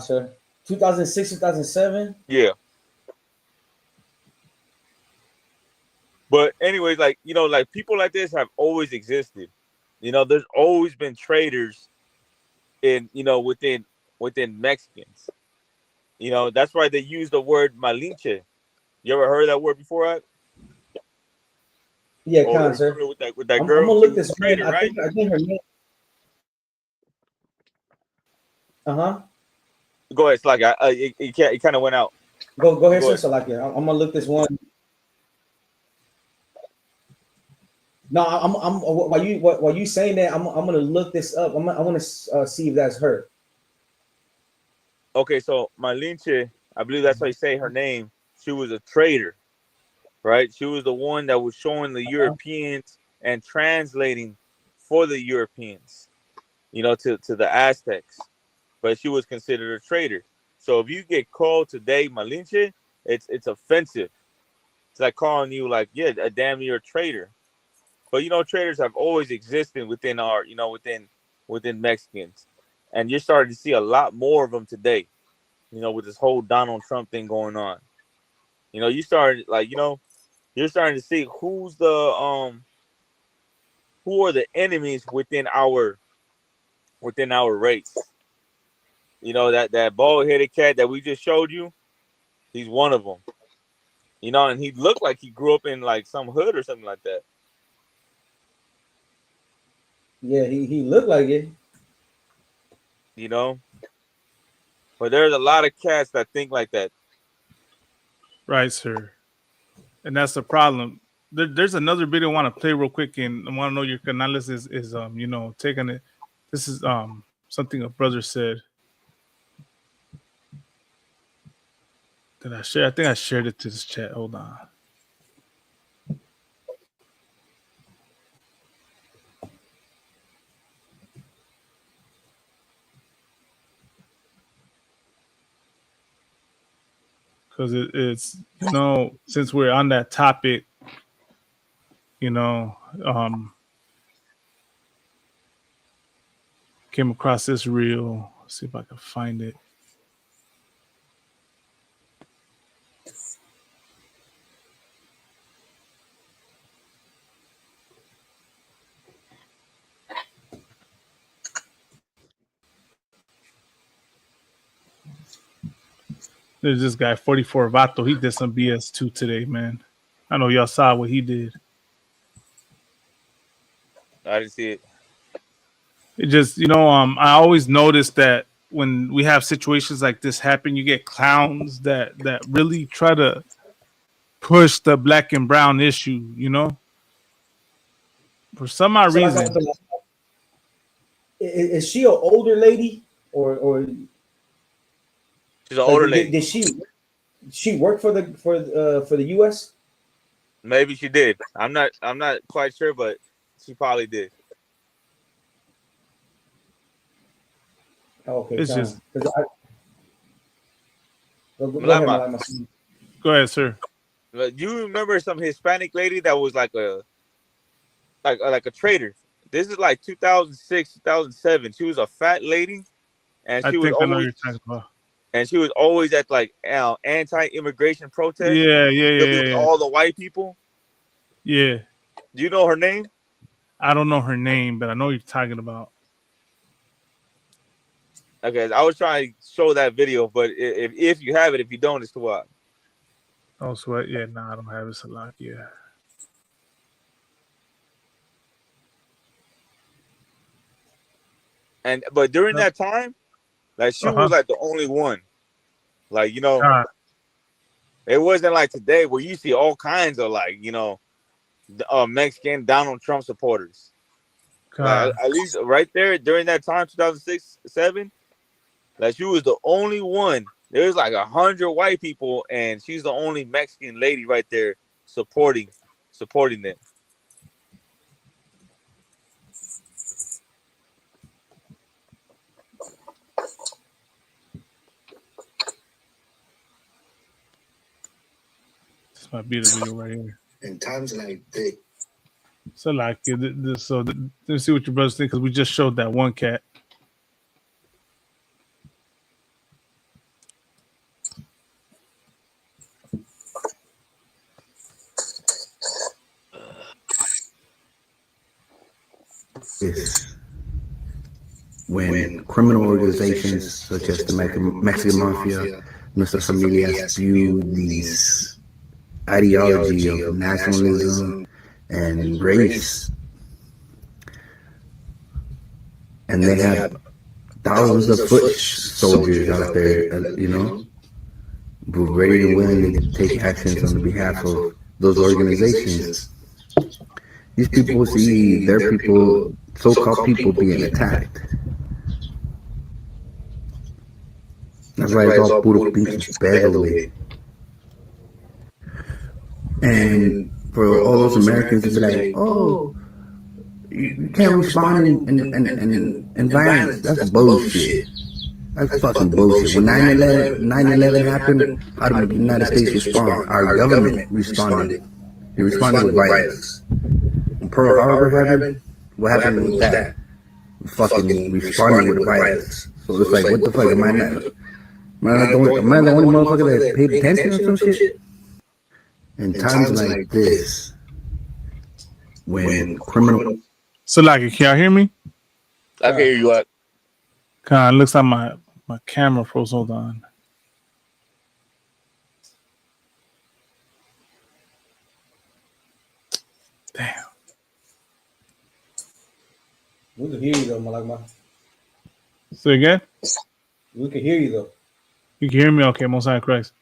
Sir. 2006, 2007. Yeah. But anyways, like, you know, like people like this have always existed. You know, there's always been traitors in, you know, within Mexicans. You know, that's why they use the word malinche. You ever heard that word before? Right? Yeah, kind sir. With that I'm girl, gonna look this traitor, right? I think her name. Go ahead, it's like it kind of went out. Go ahead, sir. So like, I'm gonna look this one. No, I'm while you saying that, I'm gonna look this up. I want to see if that's her. Okay, so Malinche, I believe that's how you say her name. She was a traitor, right? She was the one that was showing the Europeans and translating for the Europeans, you know, to the Aztecs. But she was considered a traitor. So if you get called today Malinche, it's offensive. It's like calling you like, yeah, damn, you're a traitor. But you know, traitors have always existed within our, you know, within Mexicans, and you're starting to see a lot more of them today. You know, with this whole Donald Trump thing going on. You know, you're starting to see who are the enemies within our race. You know, that bald-headed cat that we just showed you, he's one of them. You know, and he looked like he grew up in like some hood or something like that. Yeah, he looked like it. You know, but there's a lot of cats that think like that. Right, sir. And that's the problem. There's another video I want to play real quick, and I want to know your analysis is you know, taking it. This is something a brother said. Did I share? I think I shared it to this chat. Hold on. Because it's, you know, since we're on that topic, you know, came across this reel. Let's see if I can find it. There's this guy, 44 Vato. He did some BS too today, man. I know y'all saw what he did. I didn't see it. It just, you know, I always notice that when we have situations like this happen, you get clowns that really try to push the black and brown issue, you know? For some odd So reason. Is she an older lady or She's an older lady. Did she work for the U.S.? Maybe she did. I'm not quite sure, but she probably did. Okay, It's just go ahead, Malama, Malama. go ahead, sir. do you remember some Hispanic lady that was like a trader? This is like 2006, 2007. She was a fat lady, and I think I know what you're talking about. and she was always at like anti-immigration protests. Yeah. With all the white people. Yeah. Do you know her name? I don't know her name, but I know what you're talking about. Okay, I was trying to show that video, but if you have it, if you don't, it's to what? Oh, sweat. Yeah, no, I don't have it. Salak. Yeah. But during that time, like she was like the only one. Like, it wasn't like today where you see all kinds of like, Mexican Donald Trump supporters. Like, at least right there during that time, 2006, 2007, like she was the only one. There was like 100 white people, and she's the only Mexican lady right there supporting them. This might be the video right here. In times like this. So like, let's see what your brothers think, because we just showed that one cat. When criminal organizations such as the Mexican Mafia, Nuestras Familias view these ideology of nationalism and race, and they have thousands of foot soldiers out there, who are ready and willing to take actions on behalf of those organizations. These people see their people, so-called people, being attacked. That's right, it's all puro pinche pedo, güey. And for all those Americans to be like, oh, you can't respond in violence. That's bullshit. That's fucking bullshit. When 9/11 happened, how did the United States respond? Our government responded. They responded with violence. When Pearl Harbor happened, what happened with that? Fucking responding with violence. So it's like, what the fuck? Am I the only motherfucker that paid attention or some shit? In times like this, when criminal... So like, can y'all hear me? I can hear you. What? It looks like my camera froze. Hold on. Damn. We can hear you though, Malagma. Say again? We can hear you though. You can hear me? Okay, Most High Christ.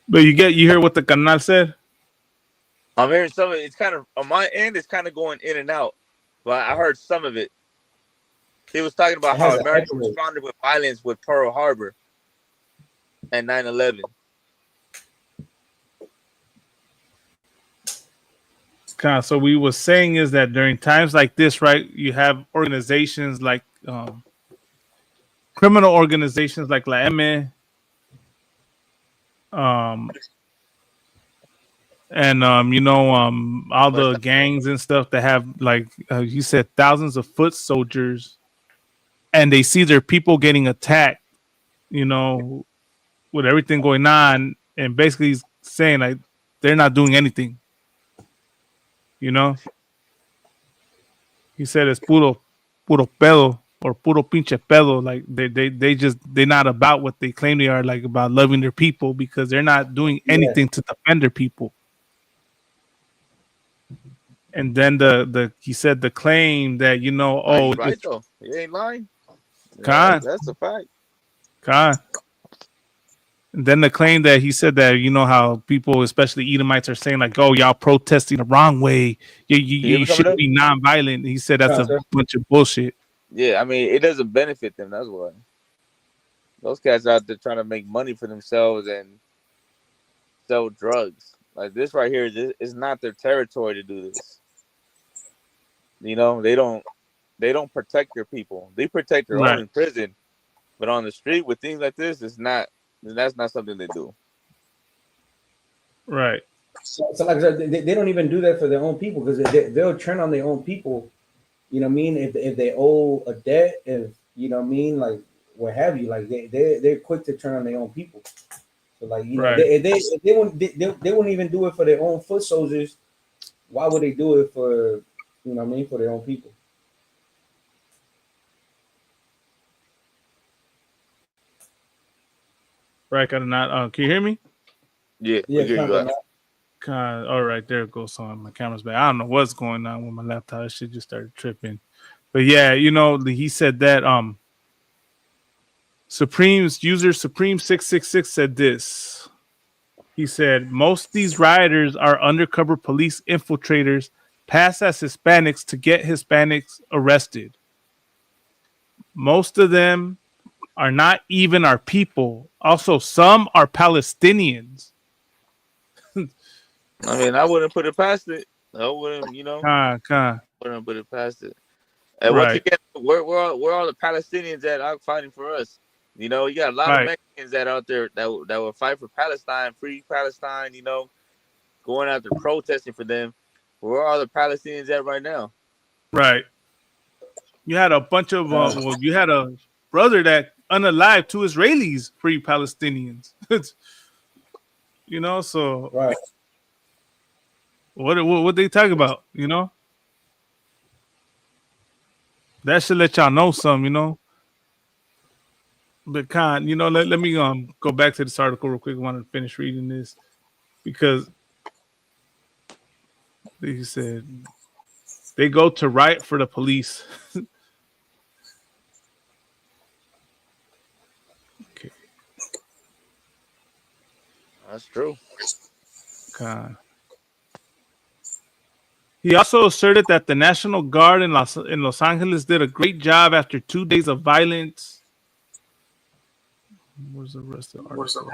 But you hear what the canal said? I'm hearing some of it. It's kind of, on my end, it's kind of going in and out. But I heard some of it. He was talking about how America responded with violence with Pearl Harbor and 9/11. So we was saying is that during times like this, right, you have organizations like criminal organizations like La M, and all the gangs and stuff that have, like you said, thousands of foot soldiers, and they see their people getting attacked, with everything going on, and basically he's saying like they're not doing anything. He said it's puro pedo, or puro pinche pedo. Like they're not about what they claim they are, like about loving their people, because they're not doing anything to defend their people. And then he said the claim that He's right though. He ain't lying. That's a fact. And then the claim that he said that, you know, how people, especially Edomites, are saying like, "Oh, y'all protesting the wrong way. You coming should up? be non-violent." He said that's No, a sir. bunch of bullshit. Yeah, I mean, it doesn't benefit them. That's why those cats out there trying to make money for themselves and sell drugs. Like this right here, this is not their territory to do this. You know, they don't protect their people. They protect their own Right, in prison, but on the street with things like this, it's not. That's not something they do. right, So like I said, they don't even do that for their own people because they'll turn on their own people. You know what I mean? If they owe a debt, if you know what I mean, like what have you, like they're quick to turn on their own people. So like you know right. they won't even do it for their own foot soldiers. Why would they do it for you know what I mean for their own people? Right. Got not. Can you hear me? Yeah, we Yeah, hear you out. All right, there it goes. On my camera's back. I don't know what's going on with my laptop. That shit just started tripping. But yeah, you know, he said that Supreme's user Supreme 666 said this. He said most of these rioters are undercover police infiltrators passed as Hispanics to get Hispanics arrested. Most of them are not even our people. Also, some are Palestinians. I mean, I wouldn't put it past it. I wouldn't, you know, wouldn't put it past it. And once Right, again, where all the Palestinians that are fighting for us? You know, you got a lot of right, Mexicans that out there that will fight for Palestine, free Palestine. You know, going out there protesting for them. Where are all the Palestinians at right now? right. You had a bunch of well, you had a brother that unalived two Israelis, free Palestinians. You know, so Right. what they talk about? You know, that should let y'all know something. You know, but you know, let me go back to this article real quick. I wanted to finish reading this because he said they go to riot for the police. Okay, That's true. He also asserted that the National Guard in Los Angeles did a great job after 2 days of violence. Where's the rest of the article?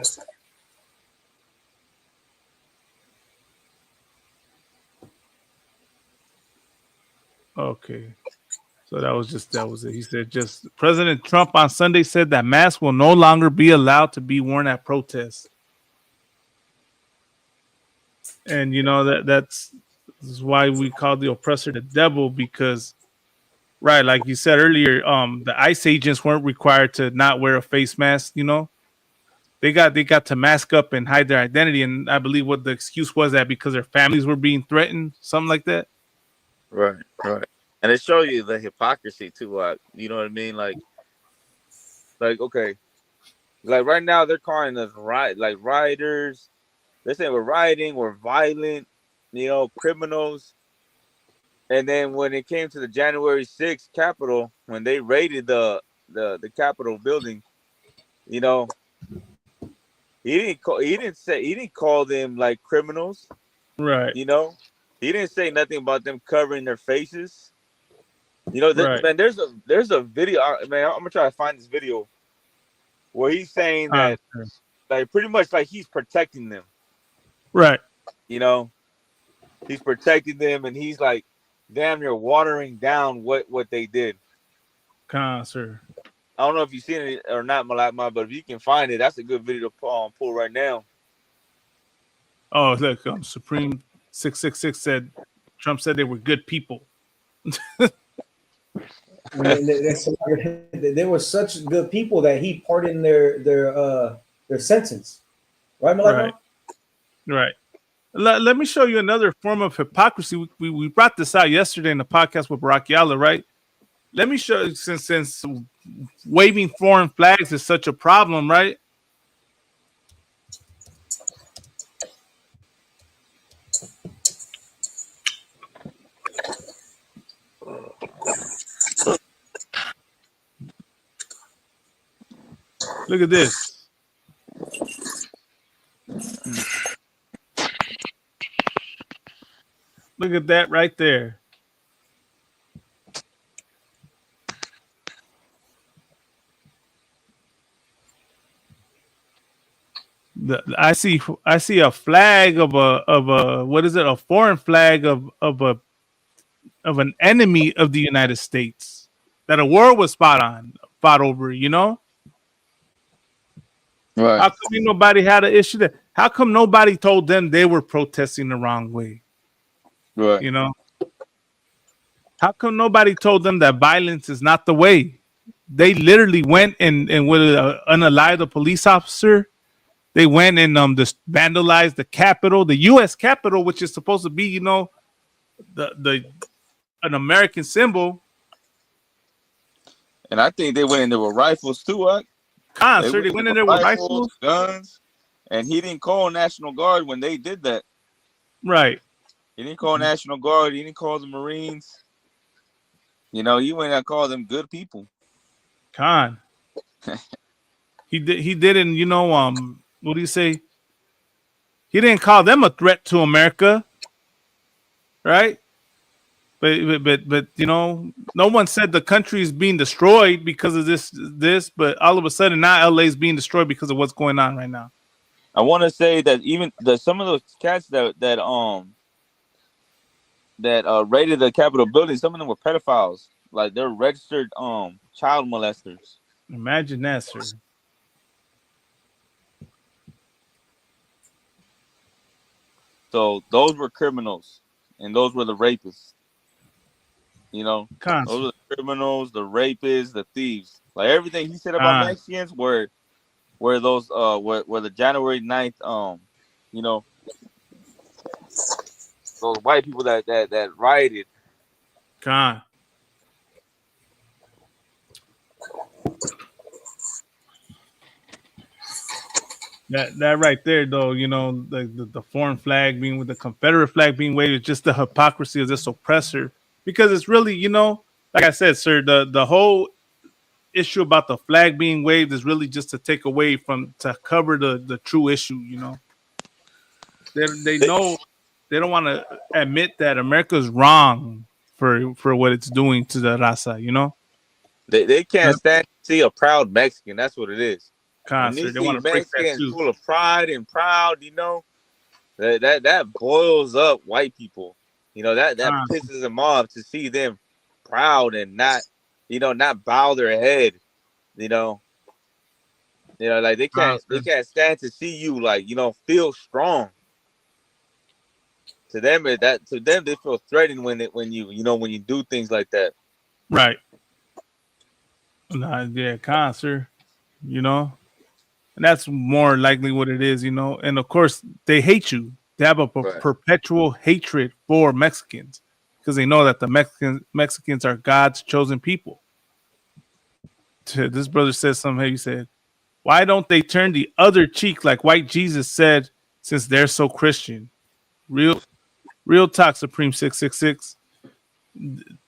Okay. So that was it. He said just President Trump on Sunday said that masks will no longer be allowed to be worn at protests. And you know this is why we call the oppressor the devil, because right, like you said earlier, the ICE agents weren't required to not wear a face mask, you know. They got to mask up and hide their identity, and I believe what the excuse was that because their families were being threatened, something like that. Right, right. And it shows you the hypocrisy too. Like, you know what I mean? Like okay, like right now they're calling us rioters. They're saying we're rioting, we're violent, you know, criminals. And then when it came to the January 6th Capitol, when they raided the Capitol building, you know, he didn't call them like criminals. Right. You know, he didn't say nothing about them covering their faces. You know, Right. man, there's a video. Man, I'm gonna try to find this video where he's saying that, like, pretty much like he's protecting them. Right. You know, he's protecting them, and he's like damn near watering down what they did. Sir. I don't know if you've seen it or not, Malakma, but if you can find it, that's a good video to pull right now. Oh, look, Supreme 666 said Trump said they were good people. They were such good people that he pardoned their sentence, right, Malakma? Right. Let me show you another form of hypocrisy. We brought this out yesterday in the podcast with Barack Yala, right? Let me show you, since waving foreign flags is such a problem, right? Look at this. Look at that right there. I see a flag of a what is it? A foreign flag of an enemy of the United States that a war was fought over. You know, Right. how come nobody had an issue there? How come nobody told them they were protesting the wrong way? Right. You know, how come nobody told them that violence is not the way? They literally went and with unalived a police officer. They went and just vandalized the Capitol, the U.S. Capitol, which is supposed to be, you know, the an American symbol. And I think they went in there with rifles too, right? They went in there with rifles, guns, and he didn't call National Guard when they did that. Right. He didn't call National Guard. He didn't call the Marines. You know, he went and called them good people. Khan. He didn't, you know, what do you say? He didn't call them a threat to America, right? But you know, no one said the country is being destroyed because of this. But all of a sudden now LA is being destroyed because of what's going on right now. I want to say that even some of those cats that raided the Capitol building, some of them were pedophiles. Like they're registered child molesters. Imagine that, sir. So those were criminals, and those were the rapists. You know, Constant. Those are the criminals, the rapists, the thieves. Like everything he said about Mexicans were those were the January 9th, you know, those white people that rioted. God. That right there, though, you know, the foreign flag being with the Confederate flag being waved is just the hypocrisy of this oppressor. Because it's really, you know, like I said, sir, the whole issue about the flag being waved is really just to take away to cover the true issue. You know, they know they don't want to admit that America's wrong for what it's doing to the raza. You know, they can't stand to see a proud Mexican. That's what it is. When they want to break that too. Full of pride and proud, you know, that boils up white people. You know, that pisses them off to see them proud and not bow their head. You know, like they can't stand to see you, like, you know, feel strong. To them, they feel threatened when you do things like that. Right. Yeah, sir. You know, and that's more likely what it is. You know, and of course they hate you. They have a perpetual hatred for Mexicans because they know that the Mexicans are God's chosen people. This brother says something. He said, "Why don't they turn the other cheek like white Jesus said? Since they're so Christian, real talk, Supreme 666.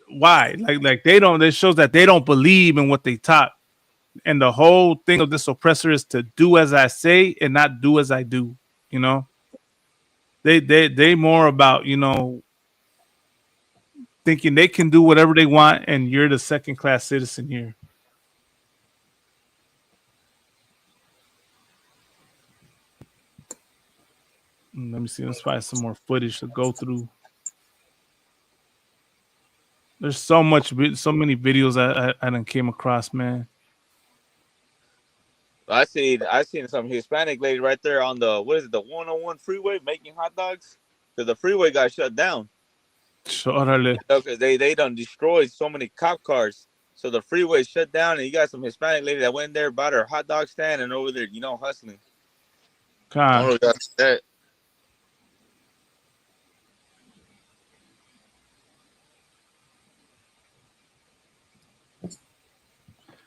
Why? Like they don't. This shows that they don't believe in what they taught. And the whole thing of this oppressor is to do as I say and not do as I do. You know." They more about, you know, thinking they can do whatever they want and you're the second class citizen here. Let me see. Let's find some more footage to go through. There's so many videos I done came across, man. I seen some Hispanic lady right there on the 101 freeway making hot dogs because the freeway got shut down. Because they done destroyed so many cop cars, so the freeway shut down, and you got some Hispanic lady that went in there, bought her hot dog stand, and over there, you know, hustling. That.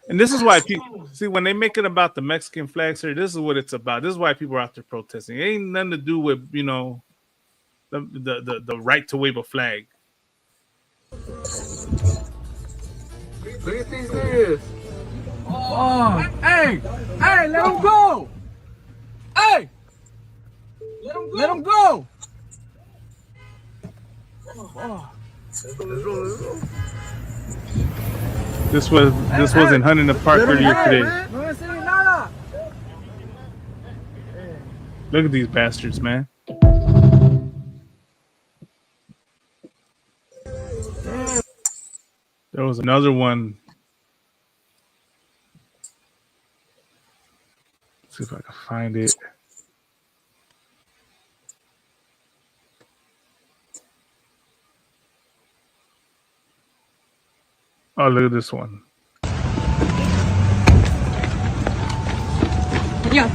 And this is why people see when they make it about the Mexican flag, sir. This is what it's about. This is why people are out there protesting. It ain't nothing to do with, you know, the right to wave a flag. Look at these niggas. Oh, hey, let him go. Hey, let him go. This was in Hunting the Park earlier today. No me enseñes nada. Look at these bastards, man. There was another one. Let's see if I can find it. Oh, look at this one. Yeah.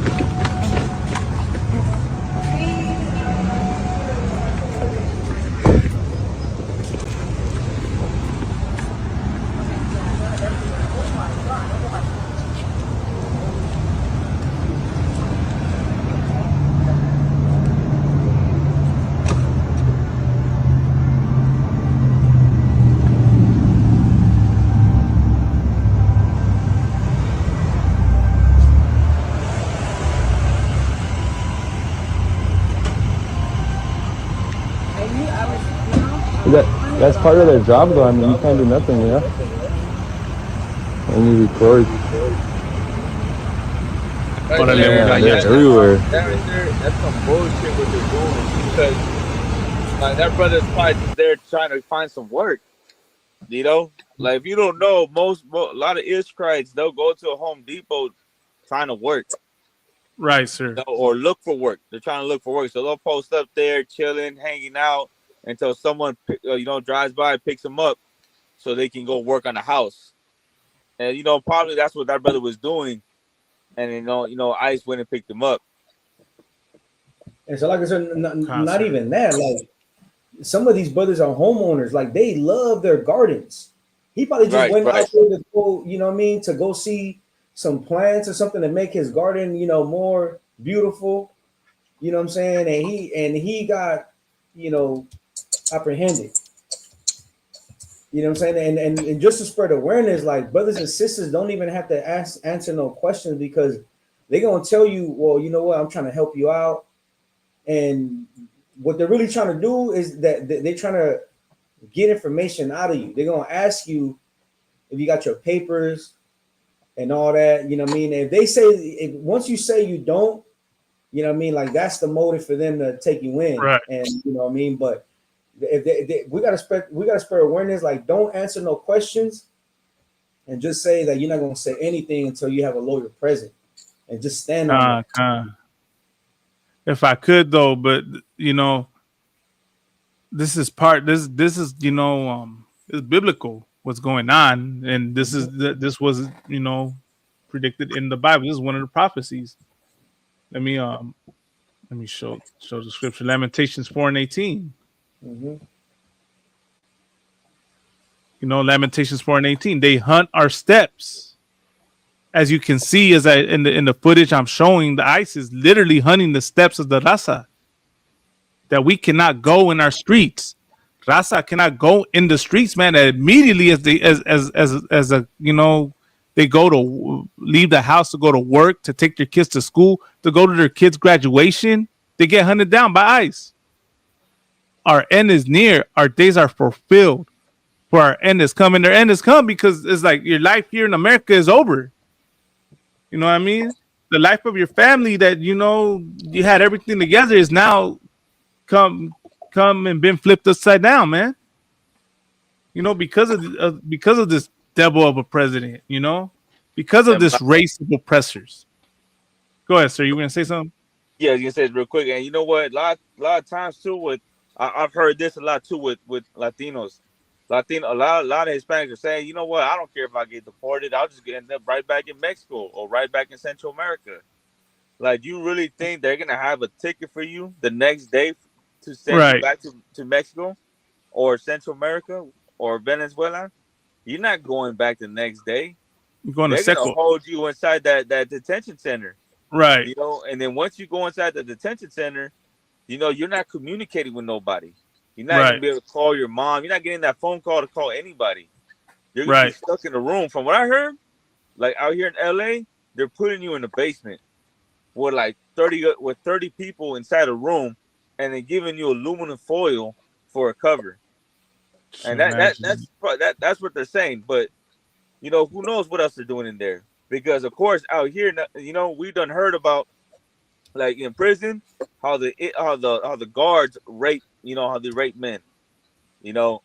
That's part of their job, though. I mean, you can't do nothing, you know? When you record. Right there, they're everywhere. That right there, that's some bullshit what they're doing, because like that brother's probably just there trying to find some work. You know, like if you don't know, a lot of Israelites, they'll go to a Home Depot trying to work. Right, sir. You know, or look for work. They're trying to look for work, so they'll post up there, chilling, hanging out until someone drives by, picks them up, so they can go work on the house. And probably that's what that brother was doing. And ICE went and picked him up. And so, like I said, not even that. Like some of these brothers are homeowners. Like they love their gardens. He probably just went out there to go, to go see some plants or something to make his garden, more beautiful. You know what I'm saying? And he got, apprehended. You know what I'm saying? And just to spread awareness, like brothers and sisters don't even have to answer no questions, because they're gonna tell you, well, you know what, I'm trying to help you out. And what they're really trying to do is that they're trying to get information out of you. They're gonna ask you if you got your papers and all that. You know what I mean? If they say, once you say you don't, you know what I mean, like that's the motive for them to take you in. Right. And you know what I mean? But if we gotta spread awareness. Like, don't answer no questions, and just say that you're not gonna say anything until you have a lawyer present, and just stand on that. If I could though, but this is part. This is it's biblical what's going on, and this was predicted in the Bible. This is one of the prophecies. Let me show the scripture. Lamentations 4:18. Mm-hmm. Lamentations 4:18. They hunt our steps. As you can see, in the footage I'm showing, the ICE is literally hunting the steps of the Raza. That we cannot go in our streets. Raza cannot go in the streets, man. Immediately as they go to leave the house to go to work, to take their kids to school, to go to their kids' graduation, they get hunted down by ICE. Our end is near. Our days are fulfilled. For our end is coming. Their end is come, because it's like your life here in America is over. You know what I mean? The life of your family that you had everything together is now come and been flipped upside down, man. Because of this devil of a president. Because of this race of oppressors. Go ahead, sir. You were gonna say something? Yeah, I was gonna say it real quick. And you know what? A lot of times too, I've heard this a lot too with Latinos. A lot of Hispanics are saying, you know what? I don't care if I get deported. I'll just end up right back in Mexico or right back in Central America. Like, you really think they're gonna have a ticket for you the next day to send you back to Mexico or Central America or Venezuela? You're not going back the next day. You're going They're to gonna hold you inside that detention center. Right. And then once you go inside the detention center, you're not communicating with nobody. You're not gonna be able to call your mom. You're not getting that phone call to call anybody. You're gonna be stuck in a room. From what I heard, like out here in LA, they're putting you in the basement with like 30 people inside a room, and then giving you aluminum foil for a cover. And Imagine. that's what they're saying. But you know, who knows what else they're doing in there? Because of course, out here, you know, we done heard about like in prison how the guards rape, you know, how they rape men, you know,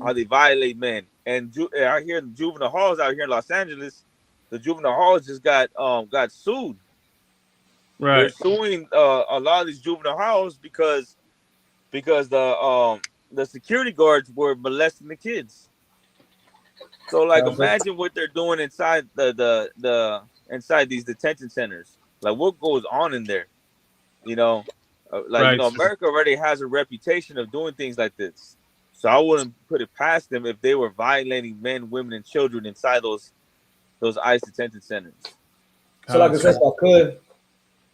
how they violate men. And out here in the juvenile halls out here in Los Angeles, the juvenile halls just got sued. They're Right. suing a lot of these juvenile halls because the security guards were molesting the kids. So like imagine what they're doing inside the inside these detention centers. Like what goes on in there, you know? Like you Right. know, America already has a reputation of doing things like this. So I wouldn't put it past them if they were violating men, women, and children inside those ICE detention centers. So, like I said, if I could,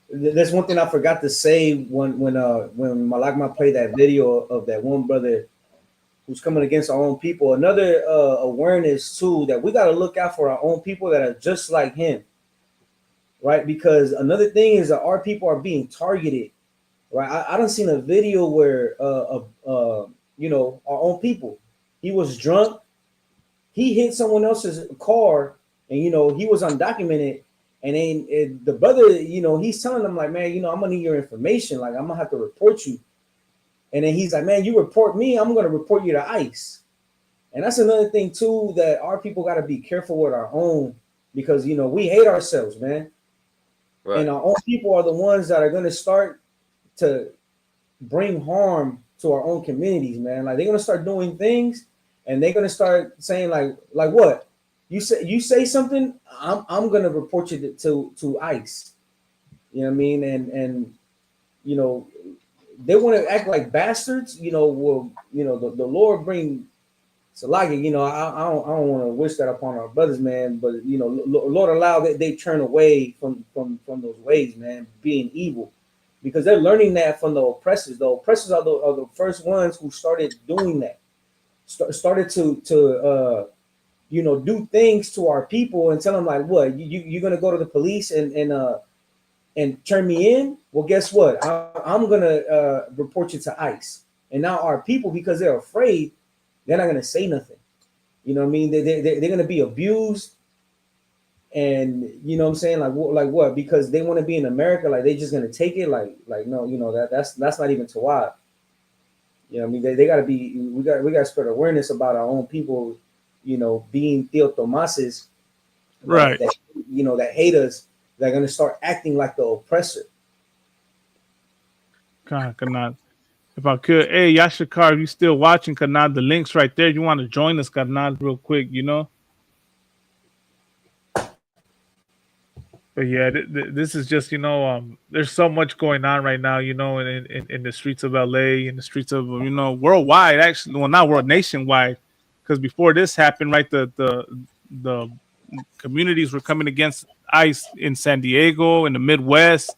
there's one thing I forgot to say when Malagma played that video of that one brother who's coming against our own people. Another awareness too that we got to look out for our own people that are just like him, right? Because another thing is that our people are being targeted, right? I done seen a video where you know, our own people. He was drunk. He hit someone else's car, and you know he was undocumented. And then the brother, you know, he's telling them like, man, you know, I'm gonna need your information. Like, I'm gonna have to report you. And then he's like, man, you report me, I'm gonna report you to ICE. And that's another thing too that our people got to be careful with our own, because you know we hate ourselves, man. Right. And our own people are the ones that are gonna start to bring harm to our own communities, man. Like they're gonna start doing things, and they're gonna start saying like what you say something, I'm gonna report you to ICE. You know what I mean? And you know they want to act like bastards. You know, well, you know the Lord bring. So like you know, I don't want to wish that upon our brothers, man. But you know, Lord allow that they turn away from those ways, man, being evil, because they're learning that from the oppressors. The oppressors are the first ones who started doing that, started to you know do things to our people and tell them like, what you're gonna go to the police and turn me in? Well, guess what? I'm gonna report you to ICE. And now our people, because they're afraid, they're not gonna say nothing. You know what I mean? They're gonna be abused, and you know what I'm saying? Like what? Because they want to be in America, like they just gonna take it? Like no, you know that's not even to why. You know what I mean? They gotta be. We gotta spread awareness about our own people. You know, being Theo Tomases Right. that you know that hate us. They're gonna start acting like the oppressor. Kanad. If I could, hey Yashikar, if you still watching, Kanad, the link's right there. You want to join us, Kanad, real quick, you know? But yeah, this is just, you know, there's so much going on right now, you know, in the streets of LA, in the streets of, you know, worldwide, actually, well, not world, nationwide, because before this happened, right, the communities were coming against ICE in San Diego, in the Midwest.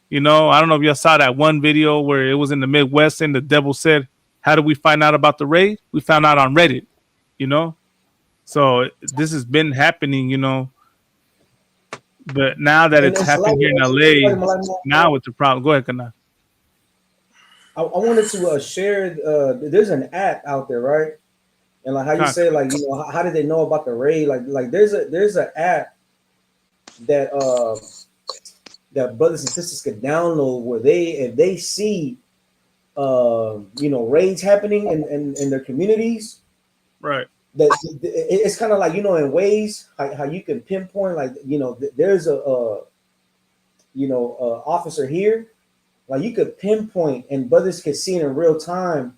You know, I don't know if y'all saw that one video where it was in the Midwest and the devil said, "How did we find out about the raid? We found out on Reddit." You know, so this has been happening, you know, but now that And it's happened here in LA, now it's a problem. Go ahead, Kana. I wanted to share. There's an app out there, right? And like how you say, like you know, how did they know about the raid? Like there's an app that that brothers and sisters can download where if they see you know raids happening in their communities, right? That it's kind of like you know in ways how you can pinpoint like you know there's a you know officer here, like you could pinpoint and brothers can see it in real time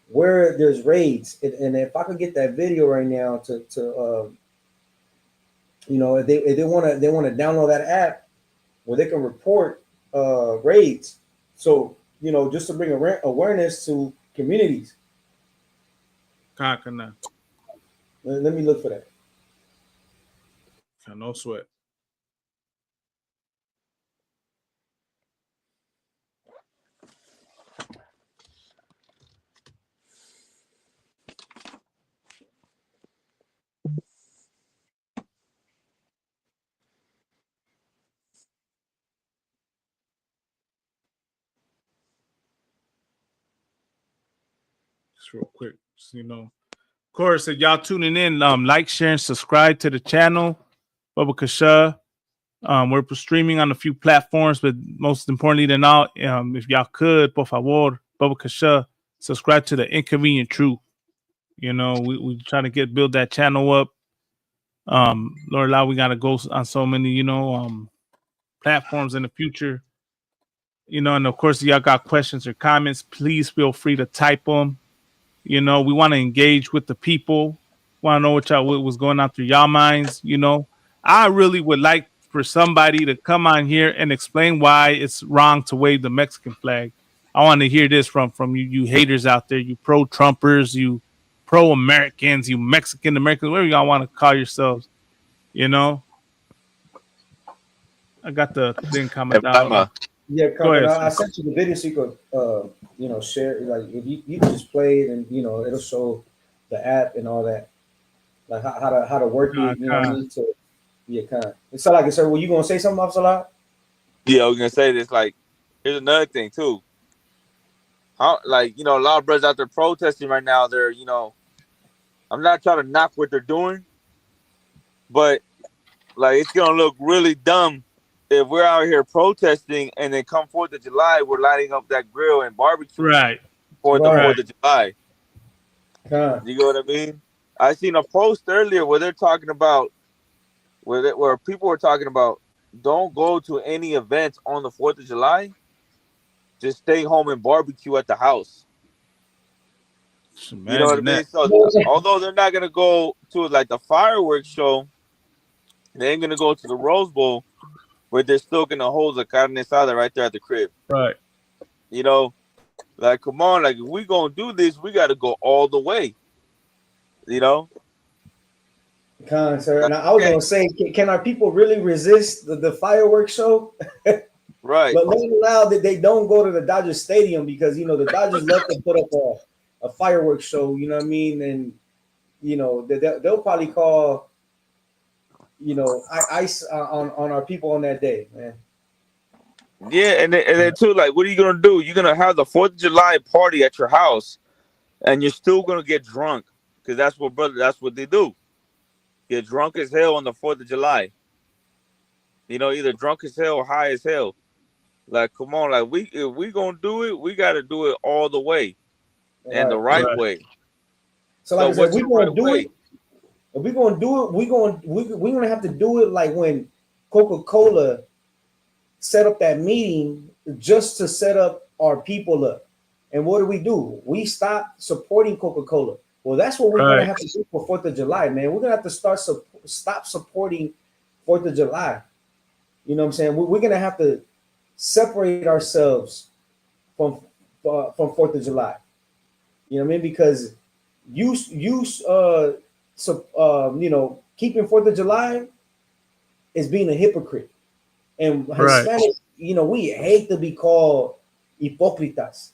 where there's raids. And if I could get that video right now to you know if they want to download that app where they can report raids, so you know just to bring awareness to communities. Kana. Let me look for that. No sweat. Just real quick, so you know. Of course, if y'all tuning in, like, share, and subscribe to the channel. Bubba Kasha. We're streaming on a few platforms, but most importantly than all, if y'all could, por favor, Bubba Kasha, subscribe to the Inconvenient Truth. You know, we try to build that channel up. Lord allow, we gotta go on so many, platforms in the future. You know, and of course, if y'all got questions or comments, please feel free to type them. You know, we want to engage with the people. Want to know what was going on through y'all minds. You know, I really would like for somebody to come on here and explain why it's wrong to wave the Mexican flag. I want to hear this from you haters out there, you pro-Trumpers, you pro-Americans, you Mexican Americans, whatever y'all want to call yourselves. You know, I got the thing coming down. Yeah, Go ahead. I sent you the video so you could, share. Like, if you can just play it, and it'll show the app and all that, like how to work it. You know what I mean? So yeah, kind of. It's like I said. Were you gonna say something, Absalah? Yeah, I was gonna say this. Like, here's another thing too. How, like, a lot of brothers out there protesting right now. They're, I'm not trying to knock what they're doing, but like, it's gonna look really dumb if we're out here protesting and then come 4th of July, we're lighting up that grill and barbecue. Right. For the 4th of July. You know what I mean? I seen a post earlier where they're talking about where people were talking about, don't go to any events on the 4th of July. Just stay home and barbecue at the house. You know what I mean? So although they're not gonna go to like the fireworks show, they ain't gonna go to the Rose Bowl, but they're still gonna hold the carne asada right there at the crib. Right. You know, like, come on, like, if we gonna do this, we gotta go all the way. You know? Sir. Now, I was gonna say, can our people really resist the fireworks show? Right. But not allowed that they don't go to the Dodgers Stadium because the Dodgers love to put up a fireworks show. You know what I mean? And they'll probably call ICE on our people on that day, man. Yeah, and then too, like, what are you gonna do? You're gonna have the 4th of July party at your house, and you're still gonna get drunk because that's what they do. Get drunk as hell on the 4th of July. Either drunk as hell or high as hell. Like, come on, like, if we gonna do it, we gotta do it all the way, and the right way. So like I said, we're gonna do it. If we're gonna do it, we're gonna have to do it like when Coca-Cola set up that meeting just to set up our people up. And what do? We stop supporting Coca-Cola. Well, that's what we're gonna have to do for 4th of July, man. We're gonna have to stop supporting 4th of July. You know what I'm saying? We're gonna have to separate ourselves from 4th of July. You know what I mean? Because keeping 4th of July is being a hypocrite. And Hispanic, we hate to be called hipócritas.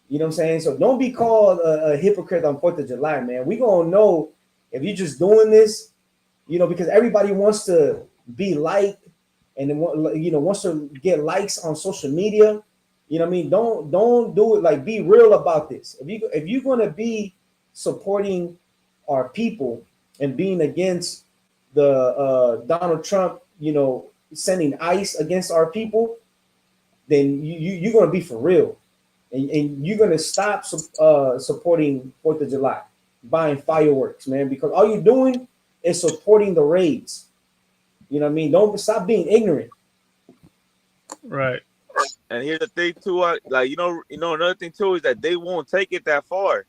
You know what I'm saying? So don't be called a hypocrite on 4th of July, man. We gonna know if you're just doing this, because everybody wants to be liked and then wants to get likes on social media. You know what I mean? Don't do it. Like, be real about this. If you're gonna be supporting our people and being against the Donald Trump, sending ICE against our people, then you're gonna be for real, and you're gonna stop supporting 4th of July, buying fireworks, man, because all you're doing is supporting the raids. You know what I mean? Don't stop being ignorant. Right. And here's the thing too, like, another thing too is that they won't take it that far,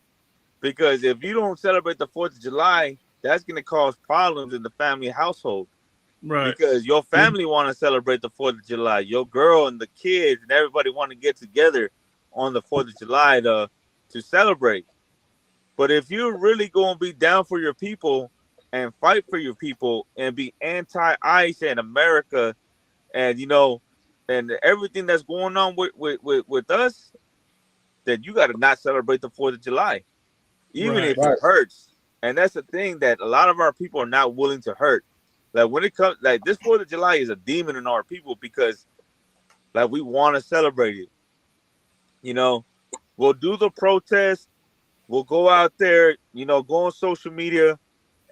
because if you don't celebrate the 4th of July, that's gonna cause problems in the family household. Right. Because your family want to celebrate the 4th of July, your girl and the kids and everybody want to get together on the 4th of July to celebrate. But if you're really going to be down for your people and fight for your people and be anti-ICE and America and, and everything that's going on with us, then you got to not celebrate the 4th of July, even if it hurts. And that's the thing that a lot of our people are not willing to hurt. Like, when it comes, like, this 4th of July is a demon in our people because, like, we want to celebrate it. We'll do the protest. we'll go out there, go on social media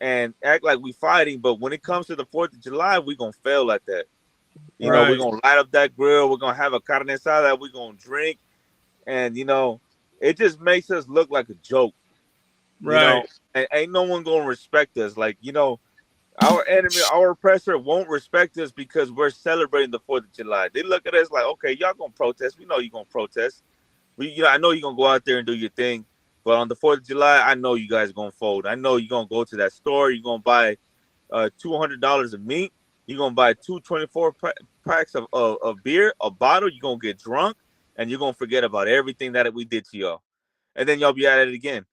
and act like we fighting. But when it comes to the 4th of July, we're going to fail at that. We're going to light up that grill. We're going to have a carne asada. We're going to drink. And, it just makes us look like a joke. Right. And ain't no one going to respect us. Like, our enemy, our oppressor won't respect us because we're celebrating the 4th of July. They look at us like, okay, y'all going to protest. We know you're going to protest. I know you're going to go out there and do your thing. But on the 4th of July, I know you guys are going to fold. I know you're going to go to that store. You're going to buy $200 of meat. You're going to buy 24 packs of beer, a bottle. You're going to get drunk, and you're going to forget about everything that we did to y'all. And then y'all be at it again.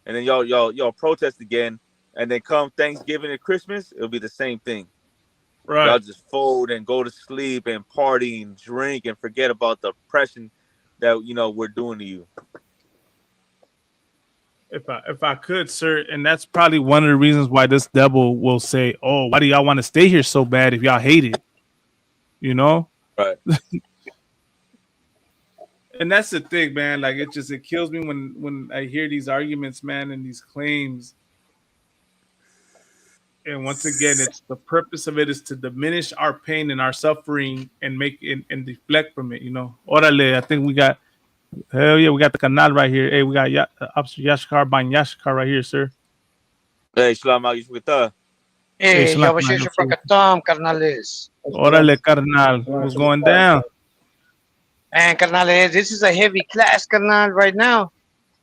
And then y'all protest again. And then come Thanksgiving and Christmas, it'll be the same thing. Right. Y'all just fold and go to sleep and party and drink and forget about the oppression that, we're doing to you. If I could, sir, and that's probably one of the reasons why this devil will say, "Oh, why do y'all want to stay here so bad if y'all hate it?" Right. And that's the thing, man. Like it kills me when I hear these arguments, man, and these claims. And once again, it's the purpose of it is to diminish our pain and our suffering and make it and deflect from it. Orale, I think we got. Hell yeah, we got the canal right here. Hey, we got Officer Yashkar Ban Yashkar right here, sir. Hey, Shalom Agishwita. Hey, Yabashir Prakatam, carnales. Orale, carnal. What's going down? And carnales, this is a heavy class, carnal, right now.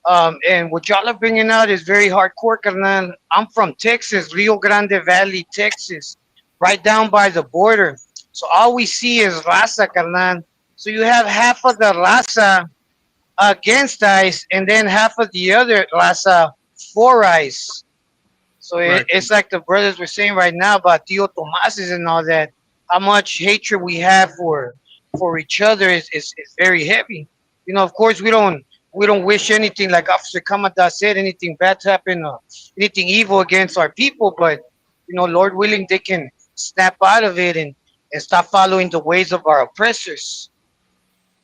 And what y'all are bringing out is very hardcore, carnal. I'm from Texas, Rio Grande Valley, Texas, right down by the border. So all we see is raza, carnal. So you have half of the raza against ICE, and then half of the other raza for ICE. So it's like the brothers were saying right now about Tio Tomases and all that. How much hatred we have for each other is very heavy. Of course we don't wish anything, like Officer Kamada said, anything bad to happen, or anything evil against our people. But Lord willing, they can snap out of it and stop following the ways of our oppressors.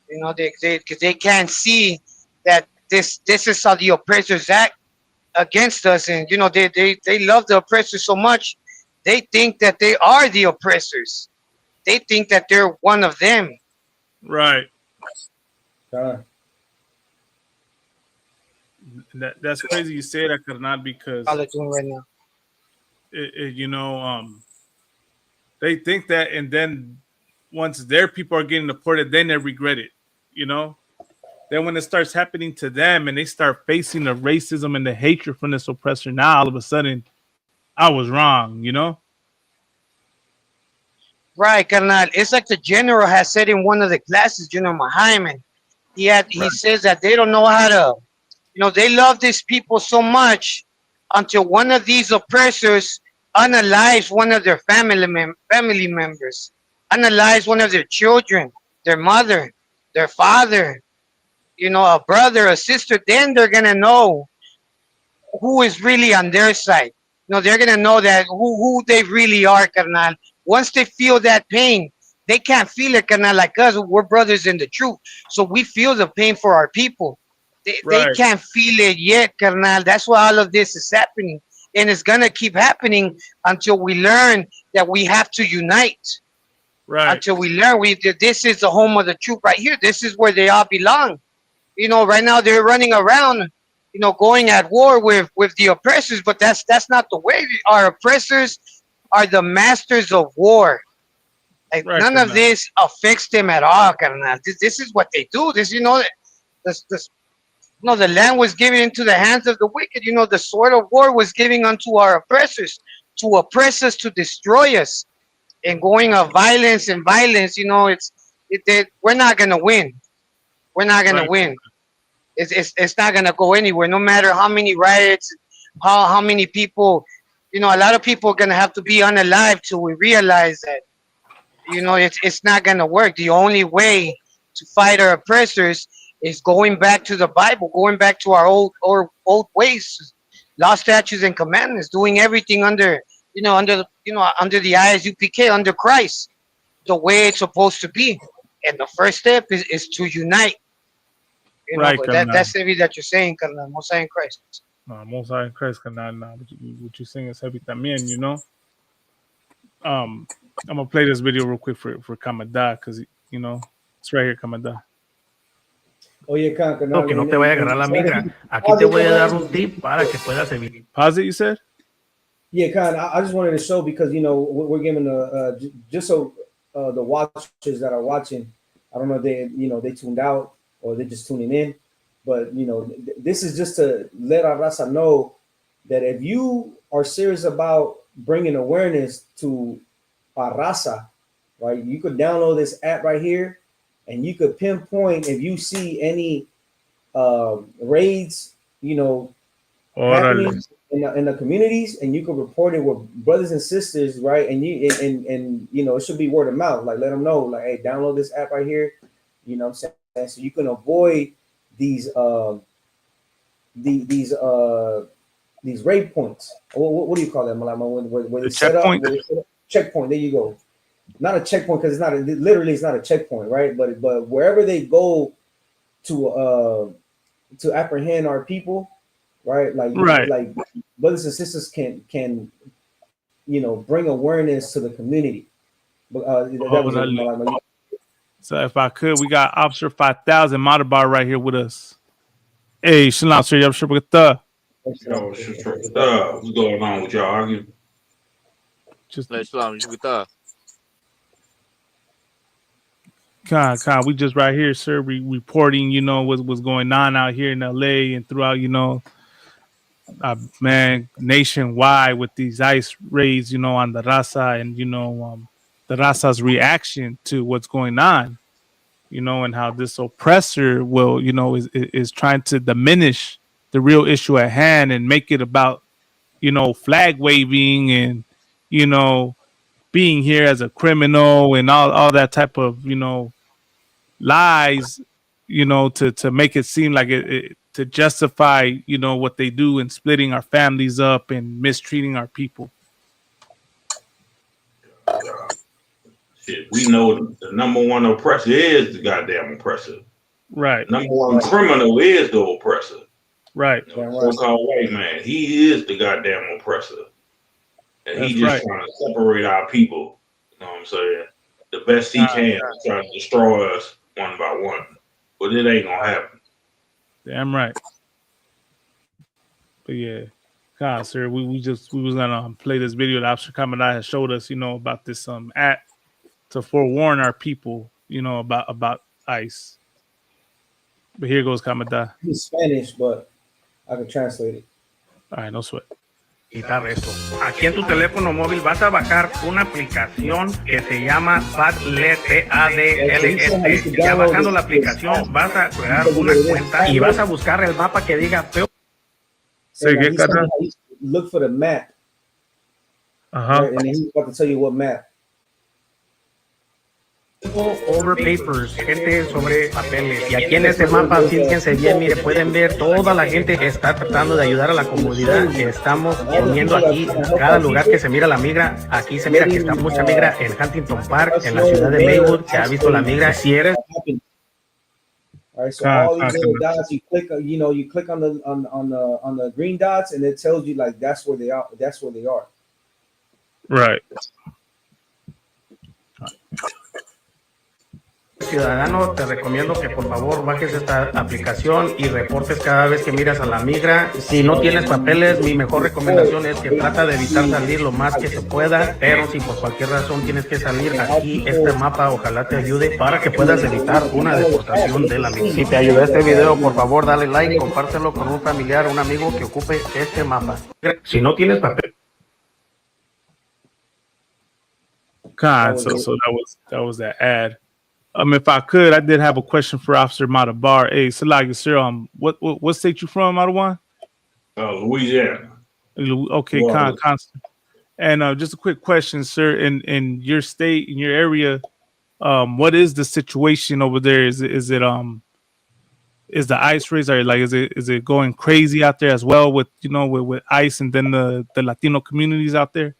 They can't see that this is how the oppressors act against us, and they love the oppressors so much, they think that they are the oppressors. They think that they're one of them. Right. That's crazy you say that, Carnal, because all they're doing right now. They think that, and then once their people are getting deported, then they regret it. Then when it starts happening to them and they start facing the racism and the hatred from this oppressor, now all of a sudden, I was wrong, Right, carnal. It's like the general has said in one of the classes, Mahaiman. He says that they don't know how to, they love these people so much until one of these oppressors unalives one of their family members, unalives one of their children, their mother, their father, a brother, a sister. Then they're gonna know who is really on their side. They're gonna know that who they really are, carnal. Once they feel that pain, they can't feel it, carnal, like us. We're brothers in the truth, so we feel the pain for our people. They can't feel it yet, carnal. That's why all of this is happening, and it's gonna keep happening until we learn that we have to unite. Right. Until we learn this is the home of the truth right here. This is where they all belong. Right now they're running around, going at war with the oppressors, but that's not the way. Our oppressors are the masters of war. Like, none of this affects them at all, carnal. This is what they do. The land was given into the hands of the wicked. The sword of war was given unto our oppressors to oppress us, to destroy us, and going of violence and violence. We're not gonna win. We're not gonna win. It's not gonna go anywhere. No matter how many riots, how many people, a lot of people are gonna have to be unalive till we realize that, it's not gonna work. The only way to fight our oppressors is going back to the Bible, going back to our old ways, law, statutes, and commandments, doing everything under the ISUPK, under Christ, the way it's supposed to be. And the first step is to unite. You know, but that's heavy that you're saying, carnal. Most High in Christ. No, Most High in Christ, carnal. Nah, what you saying is heavy también, you know. I'm gonna play this video real quick for Kamada, because you know it's right here, Kamada. Oye, carnal, que no te vaya a agarrar la migra. Aquí te voy a dar un tip para que puedas evitar. Pause it, you said? Yeah, kind of. I just wanted to show because you know we're giving just so the watchers that are watching, I don't know if they tuned out or they're just tuning in, but you know this is just to let our raza know that if you are serious about bringing awareness to our raza, right, you could download this app right here, and you could pinpoint if you see any raids, you know, happening in the communities, and you can report it with brothers and sisters, right? And you know, it should be word of mouth. Like, let them know, like, hey, download this app right here. You know what I'm saying? So you can avoid these raid points. What do you call them? Where they set up checkpoint. There you go. Not a checkpoint because it's not literally it's not a checkpoint, right? But wherever they go to apprehend our people, right? Like brothers and sisters can you know bring awareness to the community. But so if I could, we got Officer 5000 Madabar right here with us. Hey, Shalom, sir. Yo, what's going on with y'all arguing? Just Shalom, we just right here, sir, reporting, you know, what's going on out here in LA and throughout, you know, man, nationwide with these ICE raids, you know, on the Raza and, you know, the Raza's reaction to what's going on, you know, and how this oppressor will, you know, is trying to diminish the real issue at hand and make it about, you know, flag waving and, you know, being here as a criminal and all that type of, you know, lies, you know, to make it seem like it to justify, you know, what they do in splitting our families up and mistreating our people. Shit, we know the number one oppressor is the goddamn oppressor. Right. Number one criminal is the oppressor. Right. You know, so-called white man, he is the goddamn oppressor. And he's just trying to separate our people. You know what I'm saying? The best he can, trying to destroy us one by one. But it ain't gonna happen. Damn right. But yeah, God, sir, we was gonna play this video that Officer Kamada has showed us, you know, about this app to forewarn our people, you know, about ICE. But here goes Kamada. It's Spanish, but I can translate it. All right, no sweat. Quitar eso. Aquí en tu teléfono móvil vas a bajar una aplicación que se llama Padlet, Padlet. Ya bajando la aplicación vas a crear una cuenta y vas a buscar el mapa que diga peor. Look for the map. Right? And he's about to tell you what map. Over papers, gente sobre papeles. Y aquí en este mapa, fíjense bien, mire, pueden ver toda la gente que está tratando de ayudar a la comunidad. Estamos poniendo aquí cada lugar que se mira la migra. Aquí se mira que está mucha migra en Huntington Park, en la ciudad de Maywood. Se ha visto la migra. Si eres All right, so all these little dots, you click on the green dots, and it tells you like that's where they are. That's where they are. Right. Ciudadano, te recomiendo que por favor bajes esta aplicación y reportes cada vez que miras a la migra. Si no tienes papeles, mi mejor recomendación es que trata de evitar salir lo más que se pueda, pero si por cualquier razón tienes que salir, aquí este mapa ojalá te ayude para que puedas evitar una deportación de la migra. Si te ayudó este video, por favor dale like, compártelo con un familiar, un amigo que ocupe este mapa. Si no tienes papeles. God, so that was that ad. If I could, I did have a question for Officer Madabar. Hey, Salagi, sir, what state you from, Madawan? Louisiana. Okay, constant. And just a quick question, sir. In your state, in your area, what is the situation over there? Is the ICE raids is it going crazy out there as well with ICE and then the Latino communities out there?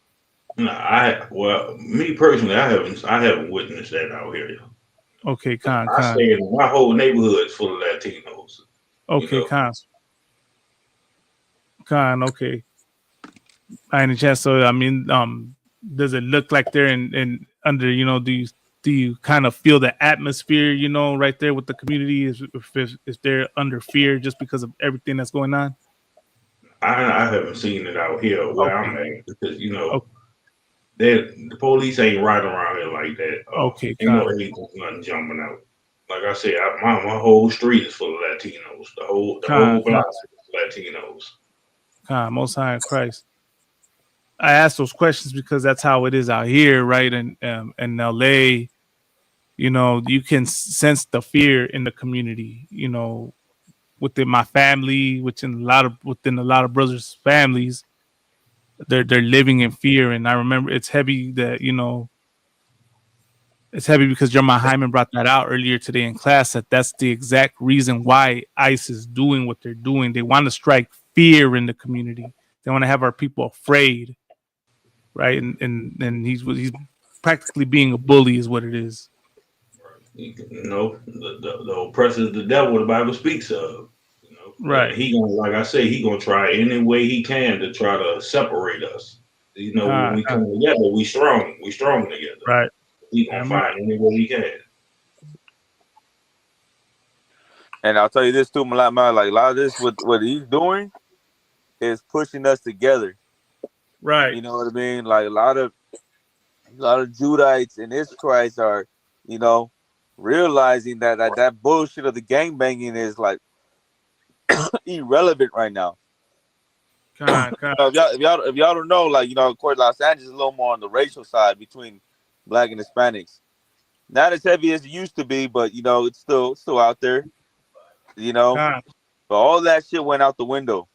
No, me personally, I haven't witnessed that out here. Okay, Con. I say my whole neighborhood is full of Latinos. Okay, Con. Okay. By any chance, so I mean, does it look like they're in under, do you kind of feel the atmosphere, right there with the community, is if they're under fear just because of everything that's going on? I haven't seen it out here where Okay. I'm at because the police ain't riding around here like that. Okay, Ain't no Con. agents, nothing jumping out. Like I said, my whole street is full of Latinos. The whole block is Latinos. Con, Most High in Christ. I ask those questions because that's how it is out here, right? And in LA, you can sense the fear in the community, within my family, within a lot of brothers' families, they're living in fear. And I remember it's heavy that, it's heavy because Jeremiah Hyman brought that out earlier today in class, that's the exact reason why ICE is doing what they're doing. They want to strike fear in the community. They want to have our people afraid, right? And he's practically being a bully is what it is. The oppressor is the devil the Bible speaks of. Right. And he gonna, like I say, he gonna try any way he can to try to separate us. When we come together, we strong. We strong together. Right. He gonna find any way he can. And I'll tell you this too, like a lot of this, what he's doing is pushing us together. Right. You know what I mean? Like a lot of Judites and Israelites are, realizing that bullshit of the gangbanging is like irrelevant right now. If y'all don't know, of course, Los Angeles is a little more on the racial side between Black and Hispanics. Not as heavy as it used to be, but it's still out there. But all that shit went out the window.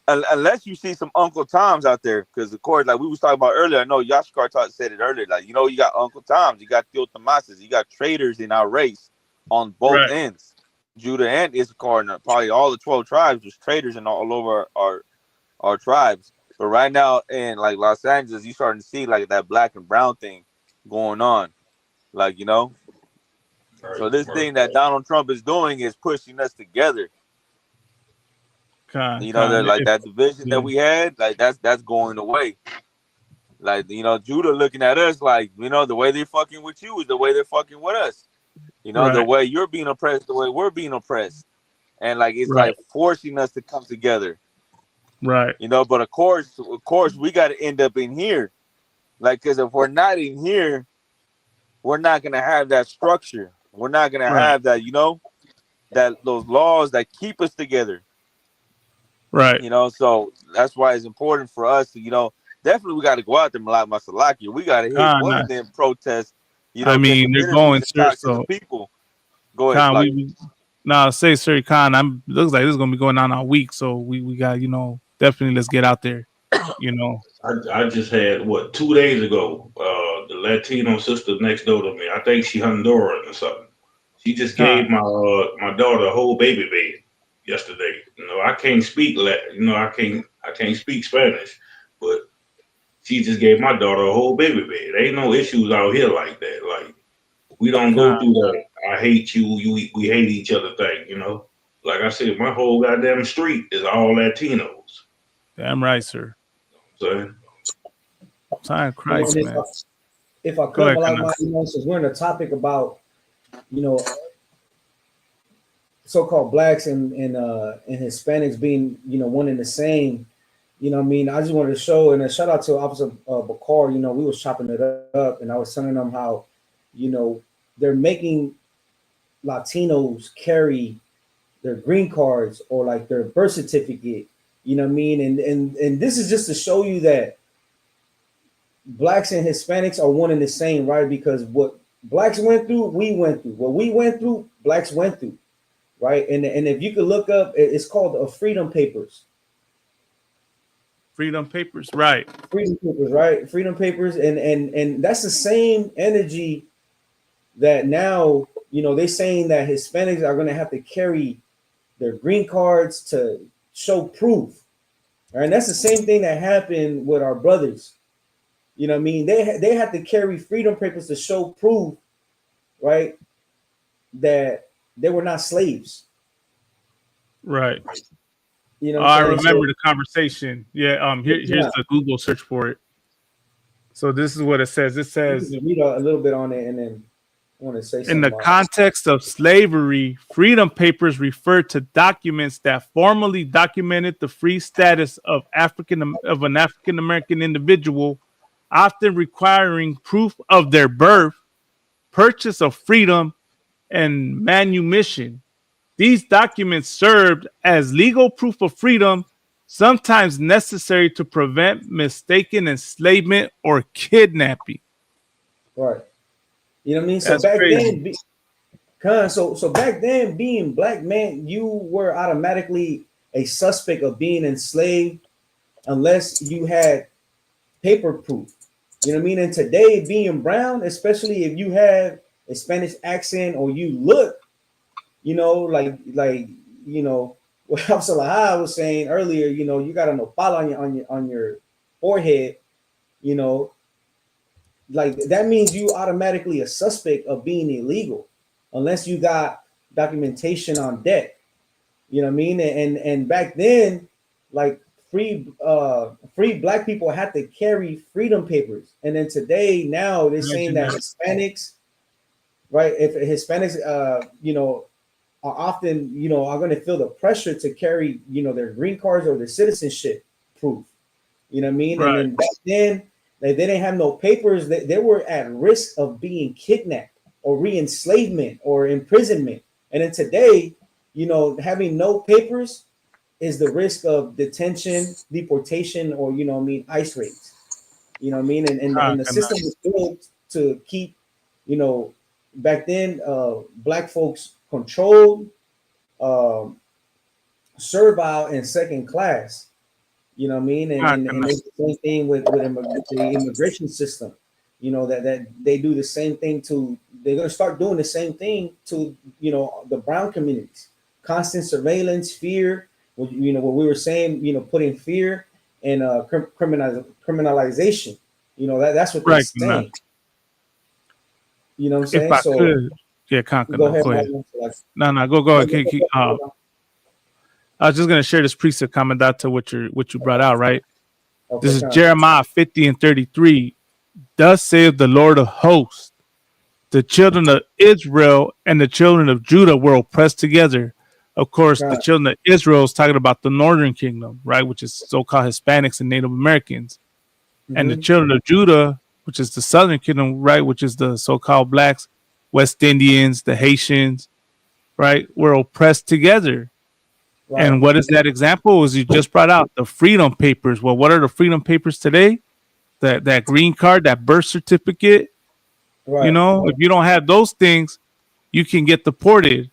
Unless you see some Uncle Toms out there, because of course, like we was talking about earlier, I know Yashkar said it earlier. Like you got Uncle Toms, you got Theo Tomases, you got traitors in our race on both ends. Judah and Issachar, and probably all the 12 tribes, there's traitors in all over our tribes. But right now in like Los Angeles, you starting to see like that black and brown thing going on, So this thing that Donald Trump is doing is pushing us together. Like that division that we had, like that's going away. Like Judah looking at us like the way they're fucking with you is the way they're fucking with us. The way you're being oppressed, the way we're being oppressed, and like it's like forcing us to come together. Right. But of course, we got to end up in here, like because if we're not in here, we're not gonna have that structure. We're not gonna have that, that those laws that keep us together. Right. So that's why it's important for us to, definitely we got to go out there, like Masalaki. We got to hit one of them protests. I mean, they're going, sir. So people. Go ahead. Say, sir, Khan. Looks like this is gonna be going on all week. So we got, definitely let's get out there. I just had 2 days ago. The Latino sister next door to me. I think she Honduran or something. She just gave my daughter a whole baby bed yesterday. I can't speak I can't speak Spanish, but she just gave my daughter a whole baby bed. Ain't no issues out here like that. Like we don't go through that I hate you, we hate each other thing, Like I said, my whole goddamn street is all Latinos. Damn right, sir. So time Christ, man. If I could, since we're in a topic about, so-called blacks and Hispanics being, one and the same, I just wanted to show, and a shout out to Officer Bakar, we was chopping it up, and I was telling them how, they're making Latinos carry their green cards or like their birth certificate, and this is just to show you that blacks and Hispanics are one and the same, right? Because what blacks went through, we went through. What we went through, blacks went through, right? And if you could look up, it's called Freedom Papers. Freedom Papers, right? Freedom Papers, right? Freedom Papers, and that's the same energy that now they're saying that Hispanics are going to have to carry their green cards to show proof, right? And that's the same thing that happened with our brothers. You know what I mean? They had to carry freedom papers to show proof, right, that they were not slaves. Right. You know Oh, what I I'm saying? remember So, the conversation. Yeah. Here's yeah. the Google search for it. So this is what it says. It You says, can read a little bit on it, and then I want to say in the something about it. context of slavery, freedom papers refer to documents that formally documented the free status of an African American individual, often requiring proof of their birth, purchase of freedom, and manumission. These documents served as legal proof of freedom, sometimes necessary to prevent mistaken enslavement or kidnapping. Right. You know what I mean? So That's back crazy. then, so back then, being black man, you were automatically a suspect of being enslaved unless you had paper proof. You know what I mean? And today, being brown, especially if you have a Spanish accent or you look, you know, like you know, what Salah was saying earlier, you know, you got a nopal on your forehead, you know, like that means you automatically a suspect of being illegal unless you got documentation on deck. You know what I mean? And back then, like free black people had to carry freedom papers. And then today, now they're saying that Hispanics, right? If Hispanics you know, are often, you know, are going to feel the pressure to carry, you know, their green cards or their citizenship proof. You know what I mean? And Right. then back then, they didn't have no papers. They were at risk of being kidnapped or re-enslavement or imprisonment. And then today, you know, having no papers is the risk of detention, deportation, or, you know what I mean, ICE raids. You know what I mean? And the system was built to keep, you know, back then, black folks controlled, um, servile, and second class. You know what I mean? And it's the same thing with the immigration system. You know, that they do the same thing to, they're going to start doing the same thing to, you know, the brown communities. Constant surveillance, fear, you know, what we were saying, you know, putting fear and criminalization. You know, that's what they're Right. saying. You know what I'm If saying? I So could, yeah, go ahead. go ahead. Like, No, go ahead. I was just gonna share this precept comment out to what you brought out, right? Okay, This is fine. Jeremiah 50 and 33. Thus saith the Lord of hosts, the children of Israel and the children of Judah were oppressed together. Of course, the children of Israel is talking about the northern kingdom, right? Which is so-called Hispanics and Native Americans. And the children of Judah, which is the southern kingdom, right? Which is the so-called blacks, West Indians, the Haitians, right? Were oppressed together. Right. And what is that example? As you just brought out, the freedom papers. Well, what are the freedom papers today? That green card, that birth certificate. Right. You know, if you don't have those things, you can get deported.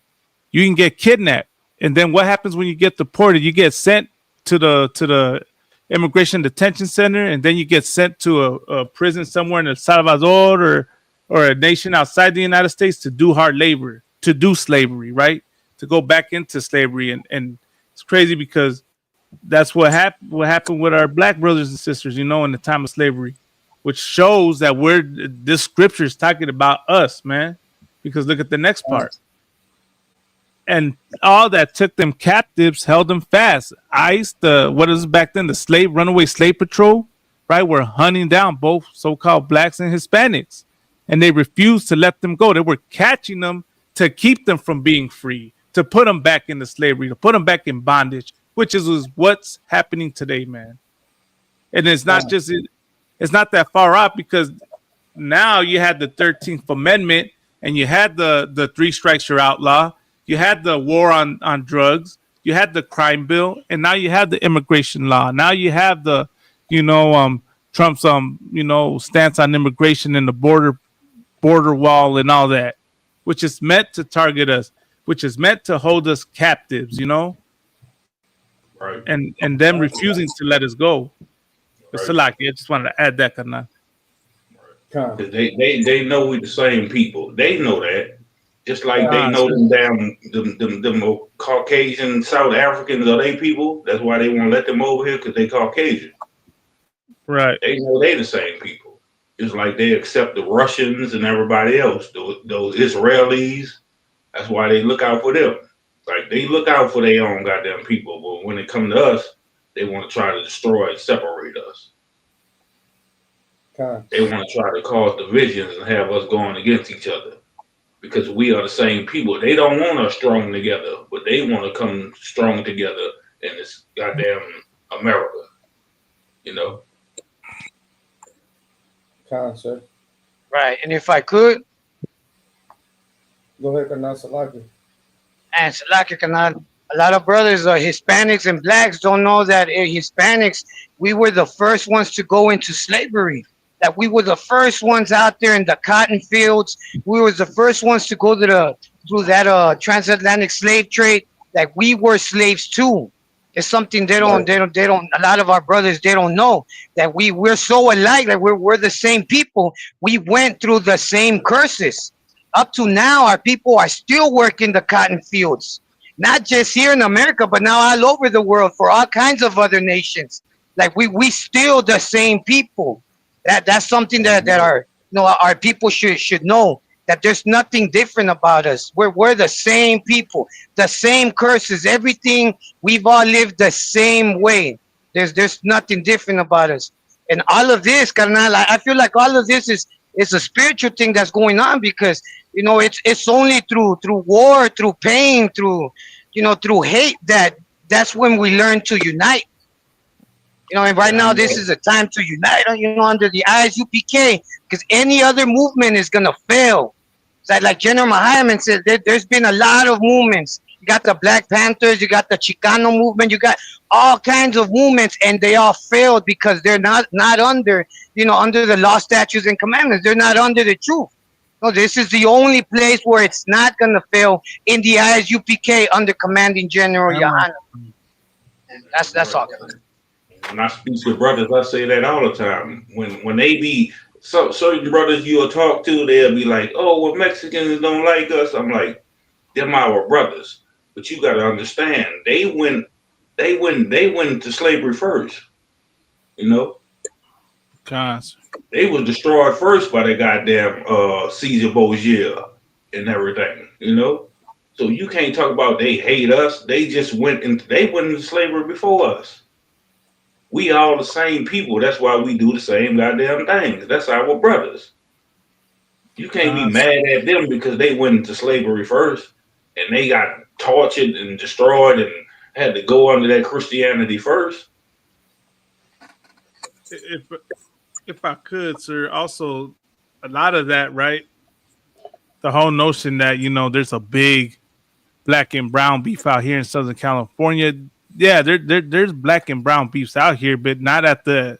You can get kidnapped. And then what happens when you get deported? You get sent to the immigration detention center, and then you get sent to a prison somewhere in El Salvador or a nation outside the United States to do hard labor, to do slavery, right? To go back into slavery. And it's crazy because that's what happened with our black brothers and sisters, you know, in the time of slavery, which shows that this scripture is talking about us, man. Because look at the next part. And all that took them captives held them fast. ICE, what is back then, the runaway slave patrol, right? Were hunting down both so-called blacks and Hispanics. And they refused to let them go. They were catching them to keep them from being free, to put them back into slavery, to put them back in bondage, which is what's happening today, man. And it's not it's not that far out, because now you had the 13th Amendment and you had the three strikes you're outlaw. You had the war on drugs. You had the crime bill, and now you have the immigration law. Now you have the, Trump's stance on immigration and the border wall and all that, which is meant to target us, which is meant to hold us captives, you know. Right. And them refusing to let us go. But Salaki, I just wanted to add that, Kana. Because they know we're the same people. They know that. Just like they know them Caucasian South Africans are they people. That's why they won't let them over here, because they Caucasian. Right. They know they the same people. It's like they accept the Russians and everybody else, those Israelis. That's why they look out for them. Like they look out for their own goddamn people, but when it comes to us, they want to try to destroy and separate us. They want to try to cause divisions and have us going against each other because we are the same people. They don't want us strong together, but they want to come strong together in this goddamn America. You know. Sir. Right. And if I could, go ahead, Kanal Salaki. And Salaki Kanal, a lot of brothers, Hispanics and blacks, don't know that Hispanics, we were the first ones to go into slavery. That we were the first ones out there in the cotton fields. We were the first ones to go to through that transatlantic slave trade. That we were slaves too. It's something they don't. A lot of our brothers, they don't know that we're so alike. That we're the same people. We went through the same curses. Up to now, our people are still working the cotton fields, not just here in America, but now all over the world for all kinds of other nations. Like we still the same people. That's something that our people should know, that there's nothing different about us. We're the same people, the same curses, everything. We've all lived the same way. There's nothing different about us. And all of this, carnal, I feel like all of this is a spiritual thing that's going on, because it's only through war, through pain, through hate, that's when we learn to unite. And right now, this is a time to unite, under the ISUPK, because any other movement is going to fail. Like General Muhammad said, there's been a lot of movements. You got the Black Panthers, you got the Chicano movement, you got all kinds of movements, and they all failed because they're not under, under the law, statutes, and commandments. They're not under the truth. No, this is the only place where it's not going to fail, in the ISUPK under Commanding General Yohana. That's all. When I speak to brothers, I say that all the time. When they be certain brothers you'll talk to, they'll be like, "Oh, well, Mexicans don't like us." I'm like, "Them our brothers," but you got to understand, they went to slavery first. They was destroyed first by the goddamn Caesar Borgia and everything. So you can't talk about they hate us. They just went into slavery before us. We all the same people. That's why we do the same goddamn things. That's our brothers. You can't be mad at them because they went into slavery first and they got tortured and destroyed and had to go under that Christianity first. If I could, sir, also a lot of that, right? The whole notion that, there's a big black and brown beef out here in Southern California. Yeah, there's black and brown beefs out here, but not at the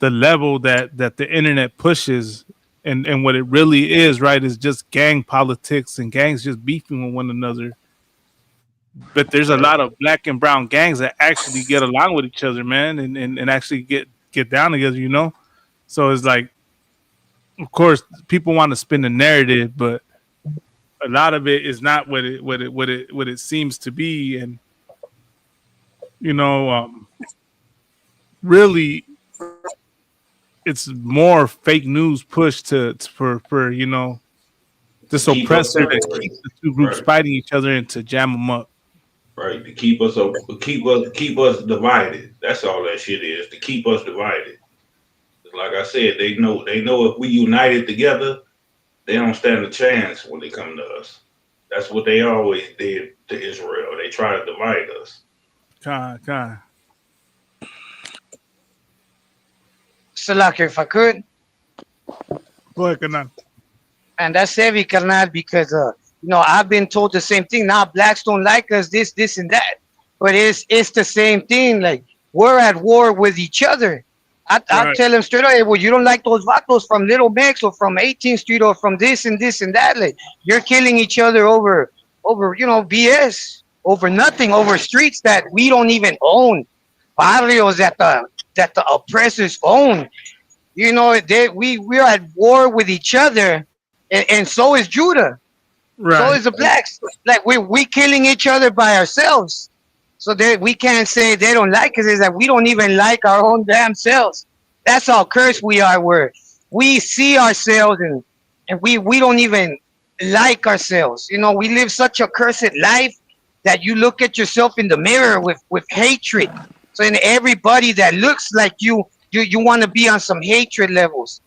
level that the internet pushes, and what it really is, right, is just gang politics and gangs just beefing with one another. But there's a lot of black and brown gangs that actually get along with each other, man, and actually get down together, So it's like, of course, people want to spin the narrative, but a lot of it is not what it seems to be, and really, it's more fake news pushed for this oppressor that keeps the two groups fighting each other and to jam them up. Right, to keep us divided. That's all that shit is, to keep us divided. Like I said, they know if we united together, they don't stand a chance when they come to us. That's what they always did to Israel. They try to divide us. God. Salaki, if I could. Go ahead, Kanan. And that's heavy, carnal, because I've been told the same thing. Now blacks don't like us, this and that. But it's the same thing. Like, we're at war with each other. I tell them straight away, well, you don't like those vatos from Little Mex or from 18th Street or from this and this and that. Like, you're killing each other over BS, over nothing, over streets that we don't even own, barrios that the oppressors own. We're at war with each other, and so is Judah. Right. So is the blacks. Like, we killing each other by ourselves. So we can't say they don't like us. It's that we don't even like our own damn selves. That's how cursed we are. We're we see ourselves and we don't even like ourselves. You know, we live such a cursed life that you look at yourself in the mirror with hatred. So in everybody that looks like you want to be on some hatred levels.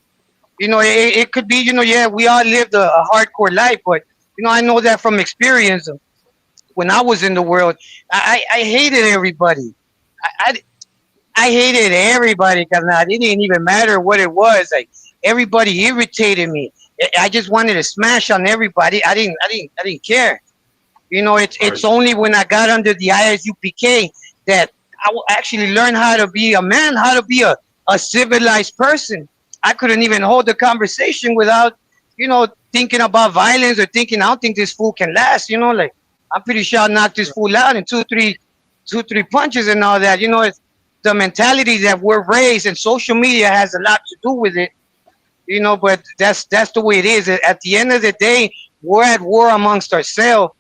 You know, it could be, you know, yeah, we all lived a hardcore life, but you know, I know that from experience. When I was in the world, I hated everybody. I, I hated everybody because it didn't even matter what it was. Like everybody irritated me. I just wanted to smash on everybody. I didn't care. You know, it's only when I got under the ISUPK that actually learned how to be a man, how to be a civilized person. I couldn't even hold the conversation without, you know, thinking about violence or thinking I don't think this fool can last. You know, like I'm pretty sure I'll knock this fool out in two, three punches and all that. You know, it's the mentality that we're raised, and social media has a lot to do with it. You know, but that's the way it is. At the end of the day, we're at war amongst ourselves,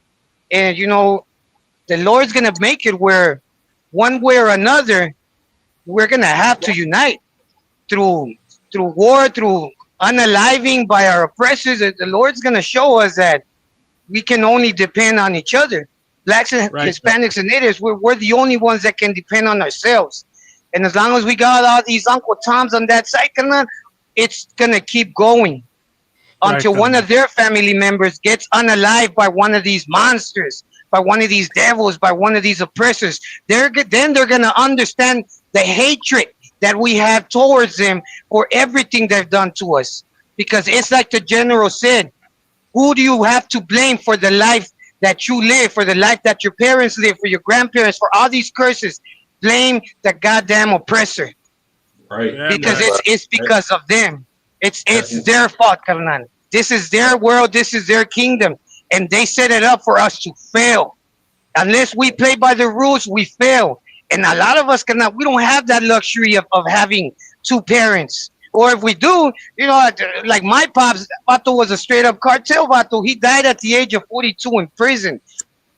and you know, the Lord's gonna make it where, one way or another, we're gonna have to unite through war, through unaliving by our oppressors. The Lord's gonna show us that we can only depend on each other. Blacks and Hispanics and natives, we're the only ones that can depend on ourselves. And as long as we got all these Uncle Toms on that side, it's gonna keep going until one of their family members gets unalived by one of these monsters, by one of these devils, by one of these oppressors. Then they're gonna understand the hatred that we have towards them for everything they've done to us. Because it's like the general said, who do you have to blame for the life that you live, for the life that your parents live, for your grandparents, for all these curses? Blame the goddamn oppressor. Right. Because it's because of them. It's their fault, carnal. This is their world. This is their kingdom, and they set it up for us to fail. Unless we play by the rules, we fail. And a lot of us cannot. We don't have that luxury of having two parents. Or if we do, you know, like my pops, Vato was a straight up cartel Vato. He died at the age of 42 in prison.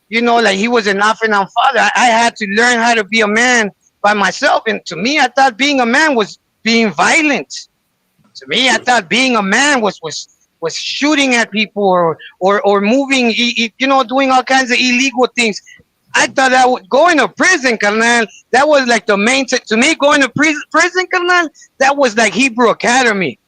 You know, like he was an off and on father. I had to learn how to be a man by myself. And to me, I thought being a man was being violent. To me, I thought being a man was shooting at people or moving, you know, doing all kinds of illegal things. I thought that going to prison, carnal, that was like the main to me, going to prison, carnal, that was like Hebrew Academy.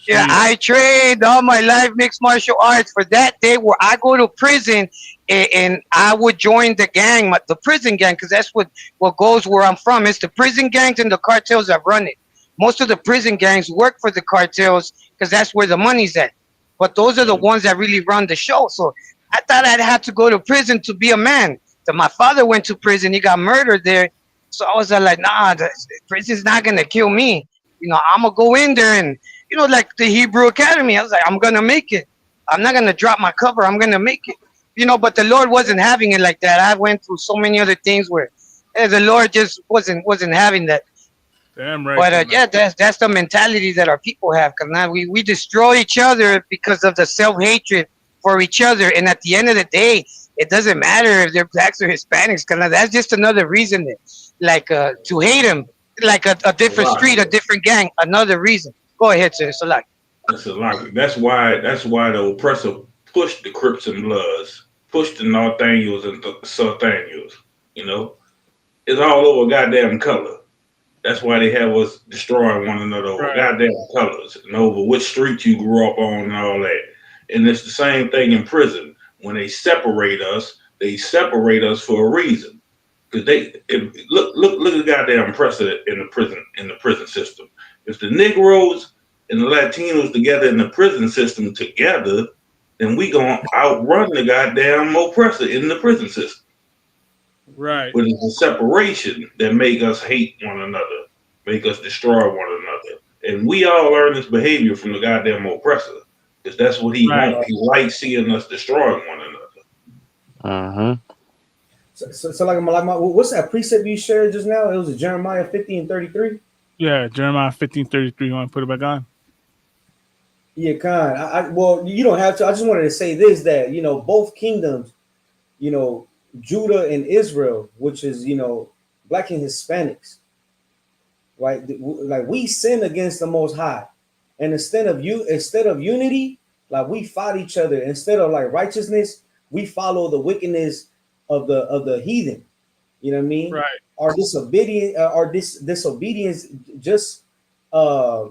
Yeah, I trained all my life mixed martial arts for that day where I go to prison and I would join the gang, the prison gang, because that's what goes where I'm from. It's the prison gangs and the cartels that run it. Most of the prison gangs work for the cartels because that's where the money's at. But those are the ones that really run the show. So I thought I'd have to go to prison to be a man. So my father went to prison. He got murdered there. So I was like, nah, the prison's not going to kill me. You know, I'm going to go in there and, you know, like the Hebrew Academy. I was like, I'm going to make it. I'm not going to drop my cover. I'm going to make it. You know, but the Lord wasn't having it like that. I went through so many other things where the Lord just wasn't having that. Damn right. But yeah, that's the mentality that our people have. Because now we destroy each other because of the self-hatred for each other. And at the end of the day, it doesn't matter if they're blacks or Hispanics. Because that's just another reason to hate them. Like a different street, a different gang, another reason. Go ahead, sir. Salak. That's a lot. That's why the oppressor pushed the Crips and Bloods, pushed the Nathaniels and the Sarthaniels. You know, it's all over goddamn color. That's why they have us destroying one another over goddamn colors and over which street you grew up on and all that. And it's the same thing in prison. When they separate us for a reason. Because look at the goddamn precedent in the prison system. If the Negroes and the Latinos together in the prison system together, then we gonna outrun the goddamn oppressor in the prison system. Right. But it's the separation that make us hate one another, make us destroy one another. And we all learn this behavior from the goddamn oppressor. Because that's what he wants. He likes seeing us destroying one another. So like what's that precept you shared just now? It was Jeremiah 50:33. Yeah, Jeremiah 15:33. You want to put it back on? Yeah, Khan. Well, you don't have to. I just wanted to say this, that, you know, both kingdoms, you know, Judah and Israel, which is, you know, black and Hispanics, right? Like we sin against the Most High. And instead of unity, like we fight each other. Instead of like righteousness, we follow the wickedness of the heathen. You know what I mean? Right. Our disobedience just uh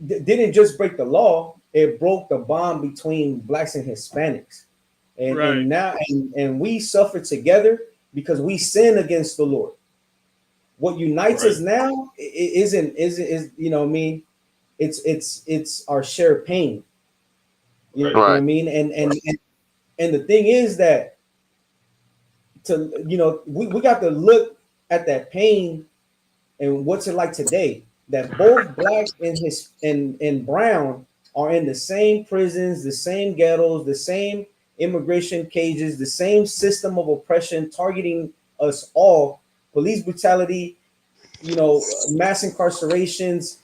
didn't just break the law, it broke the bond between blacks and Hispanics. And Right. and now and we suffer together because we sin against the Lord. What unites us now isn't you know what I mean? It's our shared pain. You know what I mean? And the thing is that we got to look at that pain and what's it like today that both black and brown are in the same prisons, the same ghettos, the same immigration cages, the same system of oppression targeting us all, police brutality, mass incarcerations,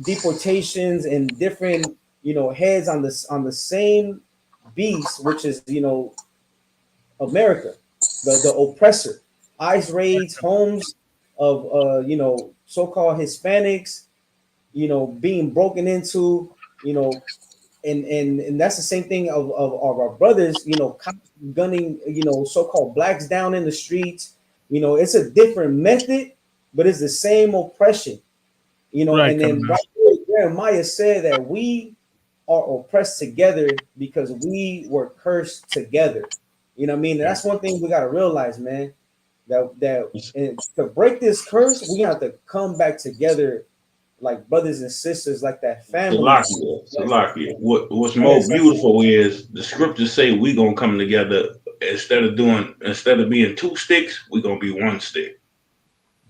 deportations, and different heads on the same beast, which is America, the oppressor. ICE raids homes of so-called Hispanics, being broken into, and that's the same thing of our brothers, gunning, so-called blacks down in the streets. It's a different method, but it's the same oppression. Right, And then right there, Jeremiah said that we are oppressed together because we were cursed together. You know what I mean? And that's one thing we got to realize, man. And to break this curse, we have to come back together like brothers and sisters, like that family. Salakia. What's more beautiful is the scriptures say we gonna come together instead of being two sticks, we gonna be one stick.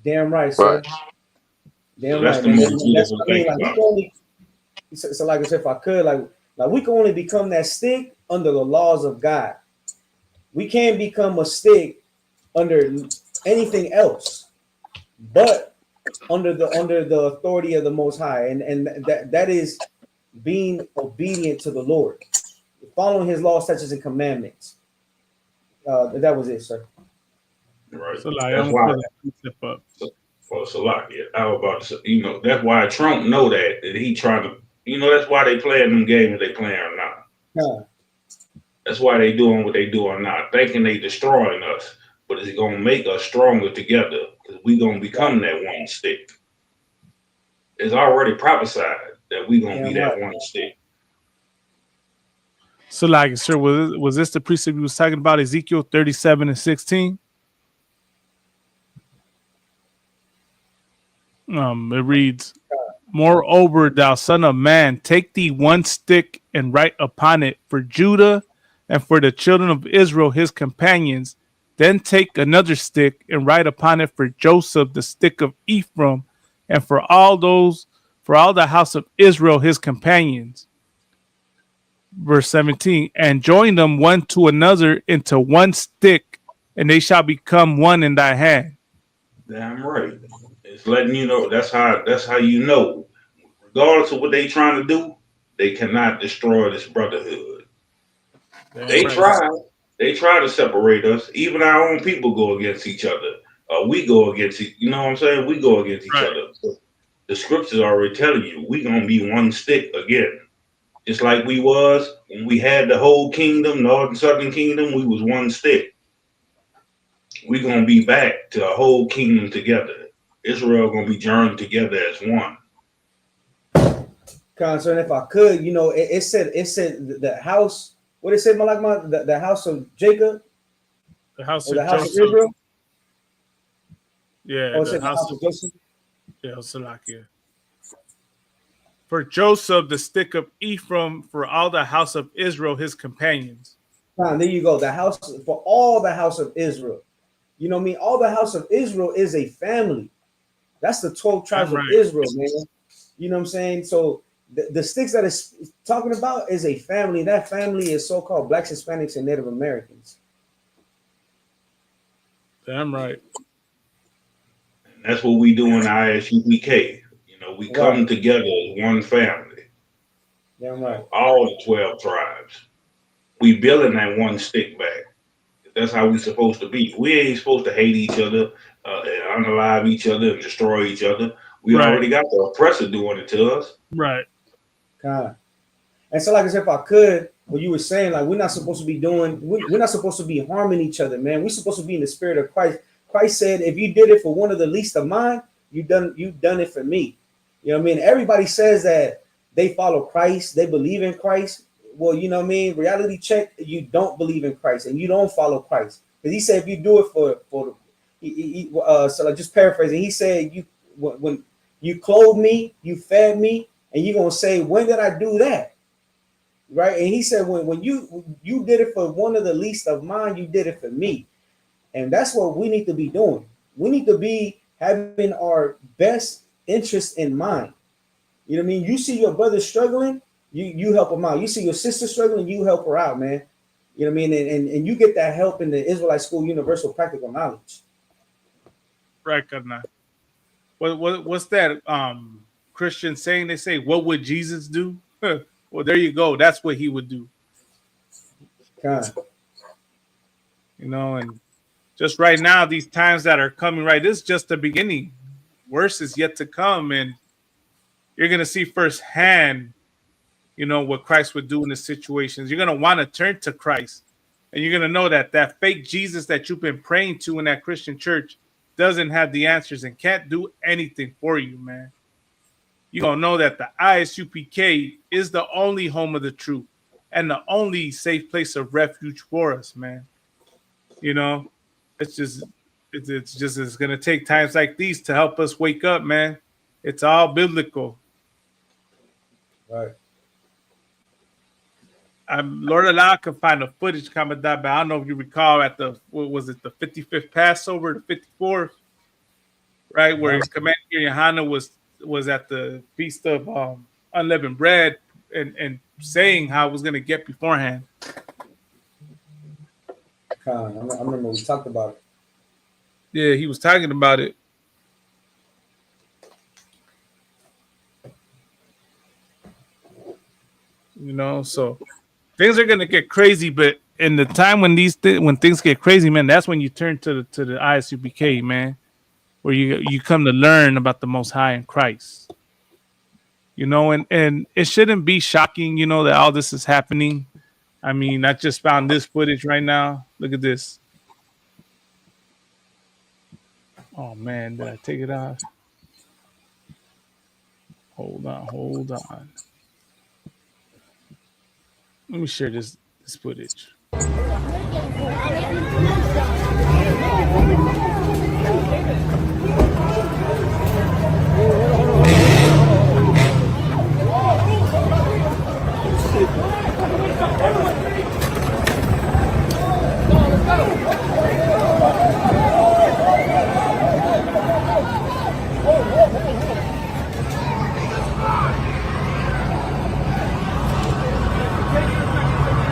Damn right, sir. Damn so that's right, the man. most And that's beautiful what I mean. thing Like we about can only, so like I said, if I could, like we can only become that stick under the laws of God. We can't become a stick under anything else, but under the authority of the Most High, and that is being obedient to the Lord, following His laws, statutes, and commandments. That was it, sir. Right. So like, That's I'm why. gonna step up. For Salakia, I was about to say, that's why Trump know that he trying to, that's why they playing them games they playing or not. Yeah. That's why they doing what they doing now, thinking they destroying us, but it's gonna make us stronger together because we gonna become that one stick. It's already prophesied that we gonna be that one stick. So like, sir, was this the precept we was talking about, Ezekiel 37:16? It reads, "Moreover, thou son of man, take thee one stick and write upon it for Judah and for the children of Israel his companions. Then take another stick and write upon it for Joseph the stick of Ephraim, and for all the house of Israel his companions." Verse 17, "And join them one to another into one stick, and they shall become one in thy hand." Damn right. It's letting you know that's how you know. Regardless of what they trying to do, they cannot destroy this brotherhood. They try to separate us. Even our own people go against each other. We go against you know what I'm saying? We go against each other. The scriptures already telling you we gonna be one stick again. Just like we was when we had the whole kingdom, northern southern kingdom, we was one stick. We gonna be back to a whole kingdom together. Israel gonna be joined together as one. Concern, if I could, it said the house. What it said, the house of Jacob, the house or the of house Joseph. of Israel. Yeah, Oh, the house of Joseph. Yeah, Salakia. For Joseph, the stick of Ephraim, for all the house of Israel, his companions. There you go. The house for all the house of Israel. You know what I mean? All the house of Israel is a family. That's the 12 tribes of Israel, man. You know what I'm saying? So the sticks that it's talking about is a family. That family is so-called blacks, Hispanics, and Native Americans. Damn right. And that's what we do in ISUPK. We come together as one family. Damn right. All the 12 tribes. We building that one stick back. That's how we supposed to be. We ain't supposed to hate each other, and unalive each other, and destroy each other. We Right. already got the oppressor doing it to us. Right. God. And so, like I said, if I could, what you were saying, like we're not supposed to be doing, we're not supposed to be harming each other, man. We're supposed to be in the spirit of Christ. Christ said, if you did it for one of the least of mine, you've done it for me. You know what I mean? Everybody says that they follow Christ, they believe in Christ. Well, you know what I mean? Reality check, you don't believe in Christ and you don't follow Christ. Because he said if you do it so like just paraphrasing, he said when you clothe me, you fed me, and you're gonna say, when did I do that? Right? And he said, when you did it for one of the least of mine, you did it for me. And that's what we need to be doing. We need to be having our best interest in mind. You know what I mean? You see your brother struggling, you help him out. You see your sister struggling, you help her out, man. You know what I mean? And you get that help in the Israelite School Universal Practical Knowledge. Right, Karna. What's that Christian saying? They say, what would Jesus do? Well, there you go. That's what he would do. God. You know, and just right now, these times that are coming, right, this is just the beginning. Worse is yet to come, and you're going to see firsthand, you know, what Christ would do in the situations. You're going to want to turn to Christ, and you're going to know that that fake Jesus that you've been praying to in that Christian church doesn't have the answers and can't do anything for you, man. You're going to know that the ISUPK is the only home of the truth and the only safe place of refuge for us, man. You know, it's going to take times like these to help us wake up, man. It's all biblical. Right. Lord Allah can find the footage coming down, but I don't know if you recall at the, what was it, the 55th Passover, the 54th, right, where Commander Yohana was at the Feast of Unleavened Bread and saying how it was going to get beforehand. I remember we talked about it. Yeah, he was talking about it. You know, so things are gonna get crazy, but in the time when when things get crazy, man, that's when you turn to the ISUPK, man, where you come to learn about the Most High in Christ. You know, and it shouldn't be shocking, you know, that all this is happening. I mean, I just found this footage right now. Look at this. Oh man, did I take it off? Hold on. Let me share this footage.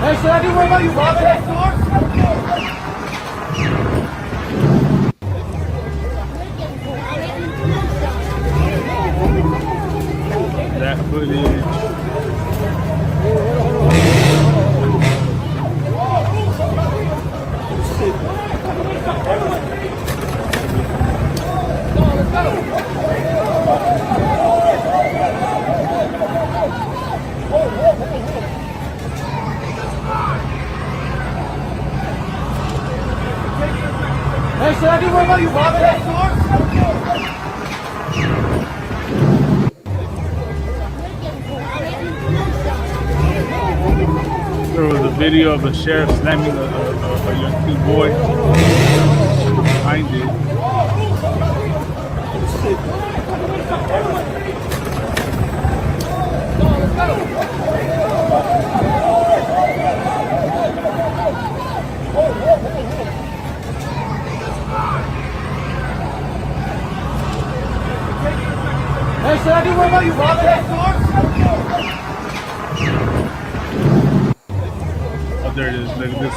Hey, should I do more about you, Bobby? That footage. Hey, should I do more about you, Bobby? There was a video of a sheriff slamming a young cute boy. Find it. Hey, should I do more about you, Bobby? Oh, there it is. Look at this.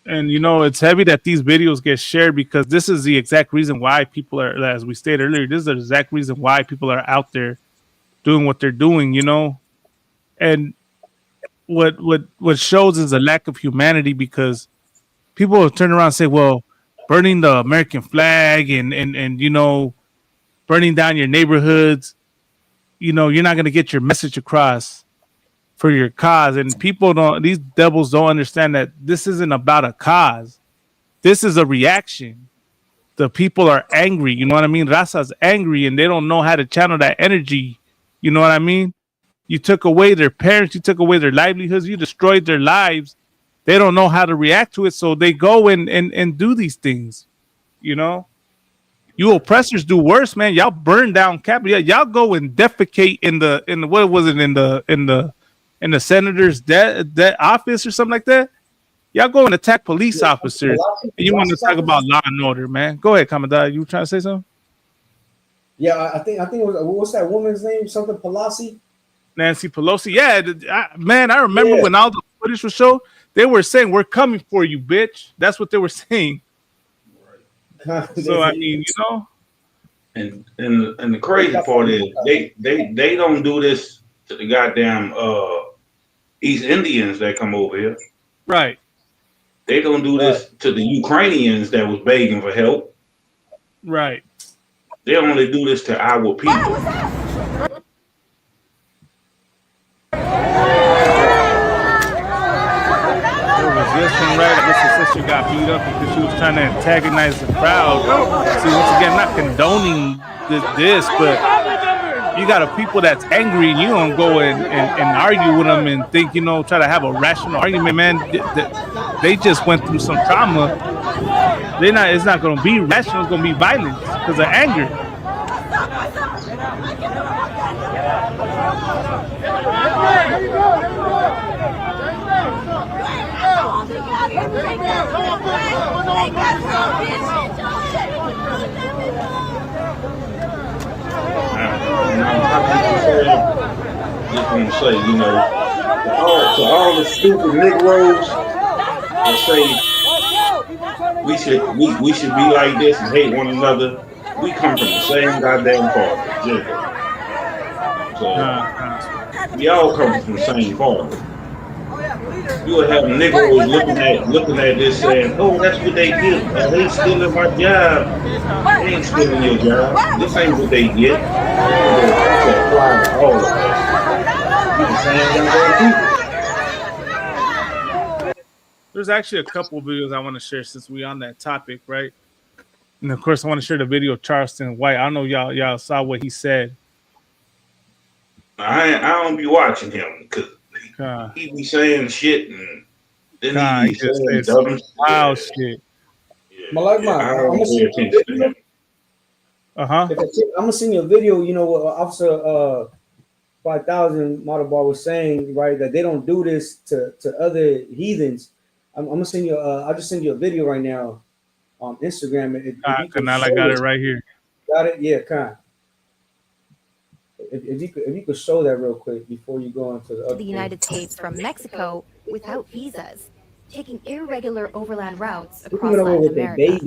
And you know, it's heavy that these videos get shared because this is the exact reason why people are, as we stated earlier, this is the exact reason why people are out there doing what they're doing, you know. And what shows is a lack of humanity because people will turn around and say, well, burning the American flag and you know, burning down your neighborhoods, you know, you're not gonna get your message across for your cause. And people don't, these devils don't understand that this isn't about a cause. This is a reaction. The people are angry, you know what I mean? Raza's angry and they don't know how to channel that energy. You know what I mean? You took away their parents, you took away their livelihoods, you destroyed their lives. They don't know how to react to it, so they go and do these things, you know? You oppressors do worse, man. Y'all burn down Capitol. Y'all go and defecate in the what was it in the senator's that office or something like that. Y'all go and attack police officers. And you want to talk about law and order, man? Go ahead, Commandant. You trying to say something? Yeah, I think it was, what's that woman's name? Something Pelosi. Nancy Pelosi. Yeah, man. I remember when all the footage was shown. They were saying, "We're coming for you, bitch." That's what they were saying. So I mean, you know, and the crazy part is they don't do this to the goddamn East Indians that come over here. Right. They don't do this to the Ukrainians that was begging for help. Right. They only do this to our people. Right, I guess the sister got beat up because she was trying to antagonize the crowd. See, once again, not condoning this, but you got a people that's angry and you don't go and argue with them and think, you know, try to have a rational argument, man. They just went through some trauma. It's not going to be rational, it's going to be violence because of anger. Just want to say, you know, to all the stupid Negroes that say we should be like this and hate one another, we come from the same goddamn party. So we all come from the same party. You would have Negroes looking at this saying, "Oh, that's what they get. They stealing my job." They ain't stealing your job. This ain't what they get. To apply to all of us. There's actually a couple of videos I want to share since we're on that topic, right? And of course, I want to share the video of Charleston White. I don't know y'all saw what he said. I don't be watching him because he be saying shit and then he be saying dumb wild shit. I'm gonna send you a video. I'm gonna send you a video. You know what Officer 5000 Model Bar was saying, right? That they don't do this to other heathens. I'm gonna send you. I'll just send you a video right now on Instagram. I got it right here. Got it? Yeah, kind. If you could show that real quick before you go into the other United States from Mexico without visas, taking irregular overland routes across Latin America.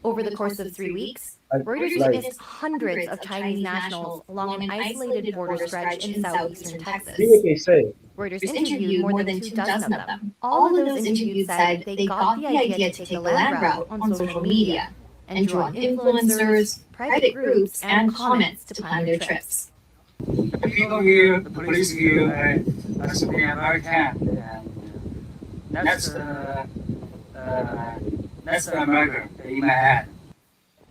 Over the course of 3 weeks, Reuters witnessed hundreds of Chinese nationals along an isolated border stretch in southeastern Texas. See what they say. Reuters interviewed more than 2 dozen of them. All of those interviewed said they got the idea to take the land route on social media and draw on influencers, private groups, and comments to plan their trips. The people here, the police here, that's the American. That's the America in my head.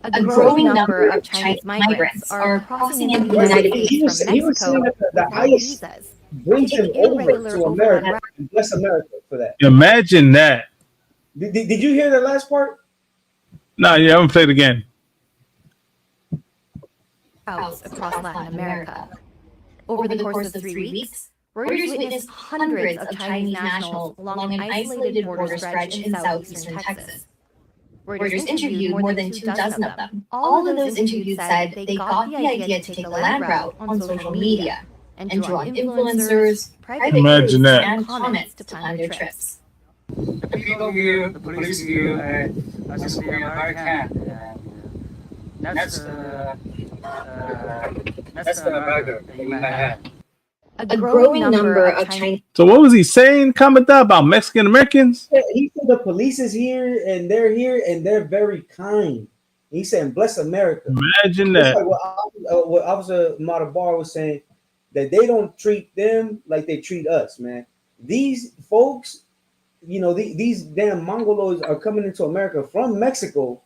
A growing number of Chinese migrants are crossing into the United States from Mexico without visas. Brings them over to America and bless America for that. Imagine that. Did you hear the last part? No, you haven't played again. Across Latin America. Over the course of 3 weeks, Reuters witnessed hundreds of Chinese nationals along an isolated border stretch in southeastern Texas. Reuters interviewed more than 2 dozen of them. All of those interviewed said they got the idea to take the land route on social media and draw on influencers, private groups, and comments to plan their trips. The The people here, the police here, are simply American. That's the America that you might have. A growing number of Chinese. So what was he saying, Kamada, about Mexican Americans? He said the police is here and they're very kind. He said, "Bless America." Imagine Just that. like what Officer Matabar was saying, that they don't treat them like they treat us, man. These folks, these damn Mongoloids are coming into America from Mexico,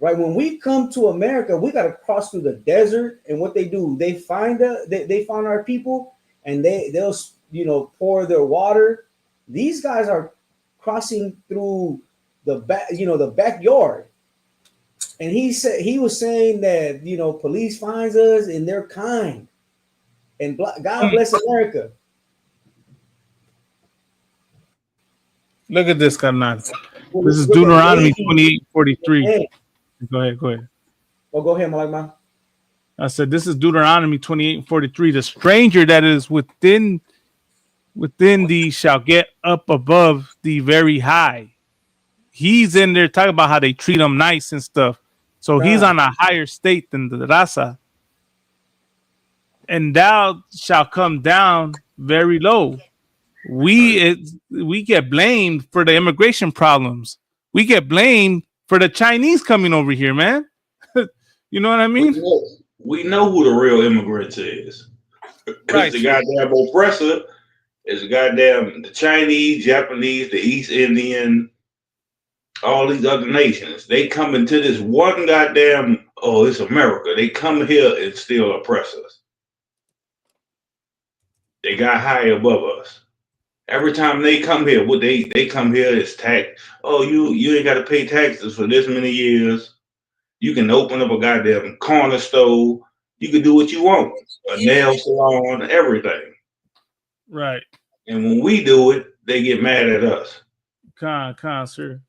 right? When we come to America, we got to cross through the desert, and what they do, they find our people, and they'll pour their water. These guys are crossing through the backyard, and he was saying that police finds us and they're kind, and God bless America. Look at this, Karnal. This is Deuteronomy 28:43. Go ahead. Oh, go ahead, Malagma. I said, this is Deuteronomy 28:43. The stranger that is within thee shall get up above thee very high. He's in there talking about how they treat him nice and stuff. So he's on a higher state than the Rasa. And thou shalt come down very low. We get blamed for the immigration problems. We get blamed for the Chinese coming over here, man. You know what I mean? We know who the real immigrants is. Right. It's the goddamn oppressor. It's the Chinese, Japanese, the East Indian, all these other nations. They come into this one goddamn, it's America. They come here and still oppress us. They got high above us. Every time they come here, what they come here is tax. Oh, you ain't got to pay taxes for this many years. You can open up a goddamn corner store. You can do what you want. A nail salon, everything. Right. And when we do it, they get mad at us. Sir.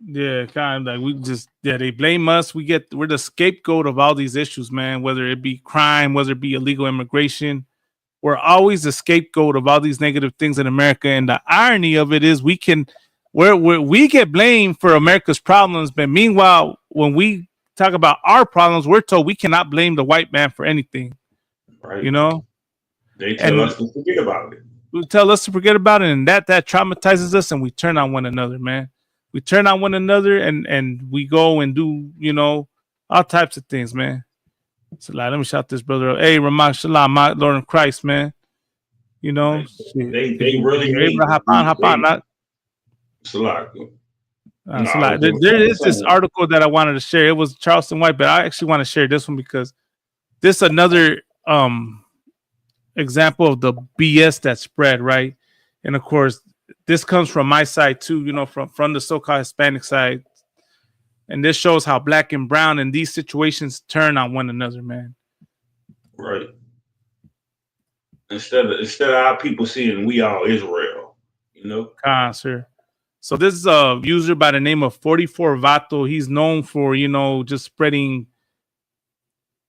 Yeah, kind of like they blame us. We're the scapegoat of all these issues, man. Whether it be crime, whether it be illegal immigration. We're always the scapegoat of all these negative things in America. And the irony of it is we get blamed for America's problems. But meanwhile, when we talk about our problems, we're told we cannot blame the white man for anything. Right. They tell us to forget about it. Tell us to forget about it. And that traumatizes us. And we turn on one another, man. We turn on one another and we go and do, all types of things, man. So let me shout this brother up. Hey, Ramak Shalom, my Lord in Christ, man. They really able to hop on. Not there is this article that I wanted to share. It was Charleston White, but I actually want to share this one because this is another example of the BS that spread, right? And of course, this comes from my side too, from the so-called Hispanic side. And this shows how black and brown in these situations turn on one another, man. Right. Instead of our people seeing we are Israel, Sir. So this is a user by the name of 44 Vato. He's known for, just spreading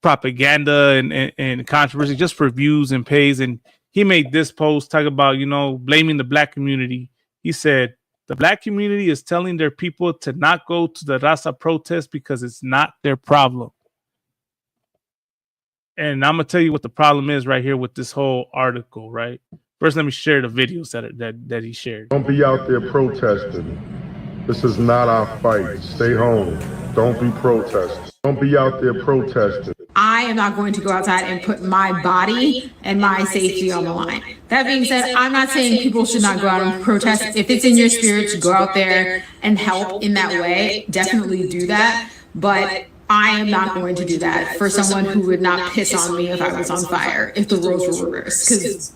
propaganda and controversy just for views and pays. And he made this post talking about, blaming the black community. He said, the black community is telling their people to not go to the Raza protest because it's not their problem. And I'm going to tell you what the problem is right here with this whole article, right? First, let me share the videos that he shared. Don't be out there protesting. This is not our fight. Stay home. Don't be protesting. Don't be out there protesting. I am not going to go outside and put my body and my safety on the line. That being said, I'm not saying people should not go out and protest. If it's in your spirit to go out there and help in that way, definitely do that. But I am not going to do that for someone who would not piss on me if I was on fire, if the roles were reversed. Because,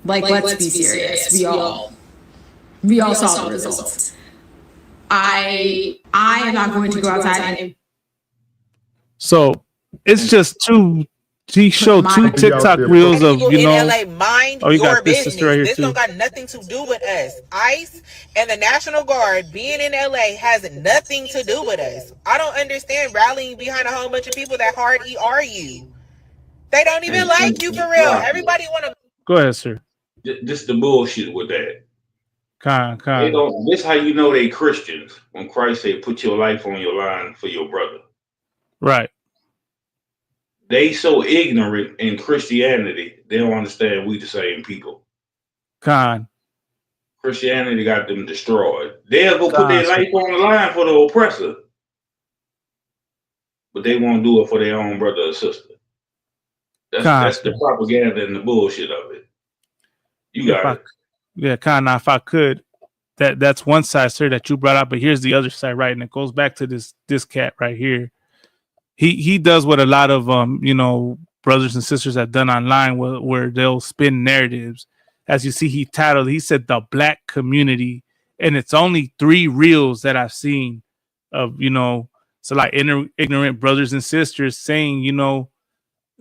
let's be serious. We all saw the results. I am not going to go outside and... So it's just he showed two TikTok reels of, in LA, mind you your got this business. right here This too. don't got nothing to do with us. ICE and the National Guard being in LA has nothing to do with us. I don't understand rallying behind a whole bunch of people that hard ER you. They don't even like you for real. Everybody want to... Go ahead, sir. Just the bullshit with that. They don't. This how you know they Christians. When Christ said, "Put your life on your line for your brother." Right. They so ignorant in Christianity, they don't understand we the same people. Christianity got them destroyed. They'll go put their life on the line for the oppressor, but they won't do it for their own brother or sister. That's the propaganda and the bullshit of it. You got it. Yeah, Now, if I could, that's one side, sir, that you brought up, but here's the other side, right? And it goes back to this cat right here. He does what a lot of brothers and sisters have done online, where they'll spin narratives. As you see, he said the black community, and it's only 3 reels that I've seen of so like ignorant brothers and sisters saying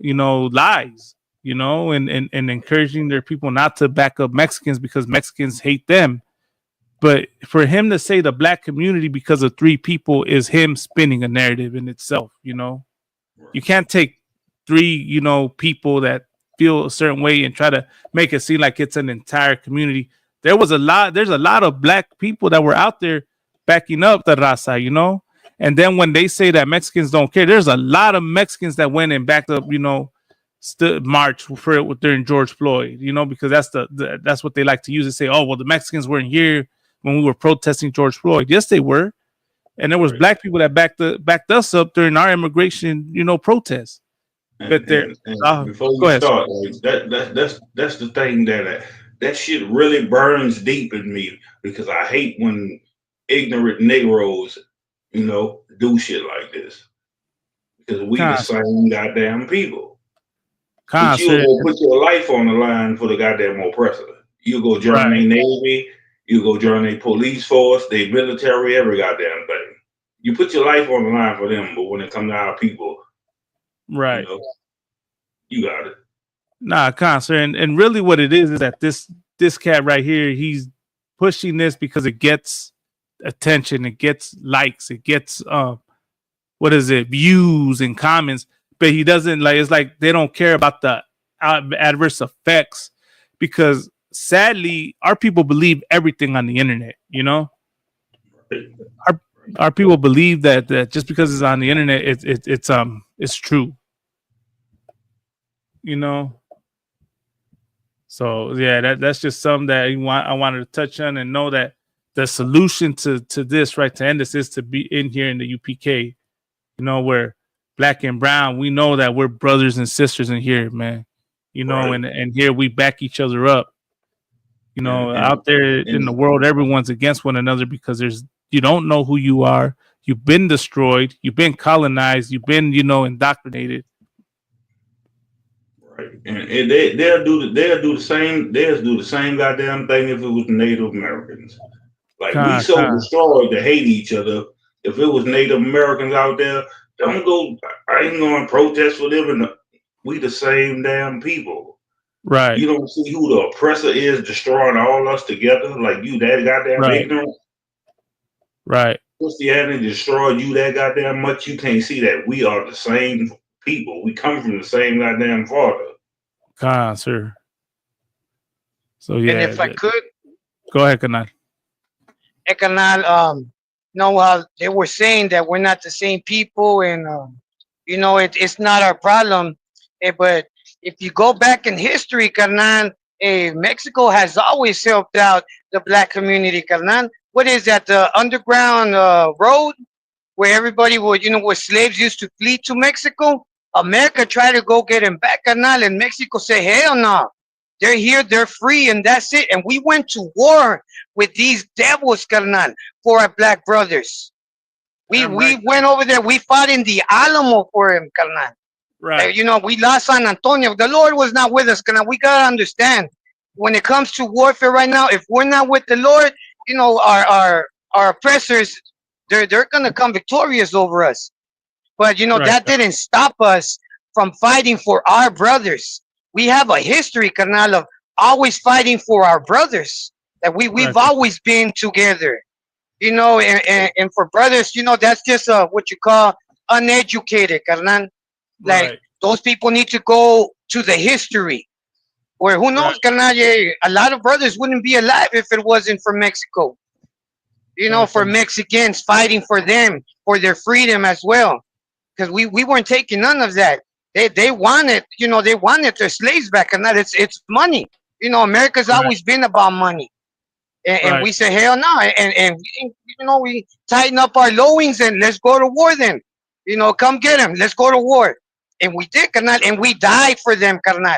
lies, and encouraging their people not to back up Mexicans because Mexicans hate them. But for him to say the black community because of 3 people is him spinning a narrative in itself. You can't take 3 people that feel a certain way and try to make it seem like it's an entire community. There's a lot of black people that were out there backing up the raza, and then when they say that Mexicans don't care, there's a lot of Mexicans that went and backed up, march for it during George Floyd, because that's what they like to use and say, oh, well, the Mexicans weren't here when we were protesting George Floyd. Yes, they were. And there was black people that backed us up during our immigration, protests. But before you start, that's the thing that shit really burns deep in me, because I hate when ignorant Negroes, do shit like this, because we the same goddamn people. But you will put your life on the line for the goddamn oppressor. You go join their Navy, you go join their police force, their military, every goddamn thing. You put your life on the line for them, but when it comes to our people, right, you got it. Nah, sir, and really what it is that this cat right here, he's pushing this because it gets attention, it gets likes, it gets views and comments, but he doesn't it's like they don't care about the adverse effects, because sadly our people believe everything on the internet. Our people believe that just because it's on the internet, it's true. So yeah, that's just something that I wanted to touch on, and know that the solution to this, right, to end this, is to be in here in the UPK, where black and brown, we know that we're brothers and sisters in here, man. And here we back each other up. Out there in the world, everyone's against one another because you don't know who you are. You've been destroyed. You've been colonized. You've been, indoctrinated. Right, and they'll do the same goddamn thing if it was Native Americans. Like, we so destroyed to hate each other. If it was Native Americans out there, I ain't going to protest for them. And we the same damn people. Right. You don't see who the oppressor is destroying all us together. Like, you that goddamn ignorant. Right. Christianity destroyed you that goddamn much. You can't see that we are the same people. We come from the same goddamn father. Sir. So yeah. And if I could, go ahead, Canal. How they were saying that we're not the same people, and it's not our problem. But if you go back in history, carnal, Mexico has always helped out the black community, carnal. What is that? The underground road where everybody would, where slaves used to flee to Mexico. America tried to go get them back, carnal, and Mexico said, hell no. They're here, they're free, and that's it. And we went to war with these devils, carnal, for our black brothers. We went over there, we fought in the Alamo for him, carnal. Right. We lost San Antonio. The Lord was not with us, carnal. We gotta understand, when it comes to warfare right now, if we're not with the Lord, our oppressors, they're gonna come victorious over us. But that didn't stop us from fighting for our brothers. We have a history, carnal, of always fighting for our brothers. That we've always been together. And for brothers, that's just what you call uneducated, carnal. Like, those people need to go to the history. Or who knows, carnal, a lot of brothers wouldn't be alive if it wasn't for Mexico. You know, for Mexicans fighting for them, for their freedom as well. Because we weren't taking none of that. They wanted, you know, they wanted their slaves back, and that it's money. You know, America's always been about money. And we say, hell no. And you know, we tighten up our loins and let's go to war then. You know, come get them. Let's go to war. And we did, carnal, and we died for them, carnal.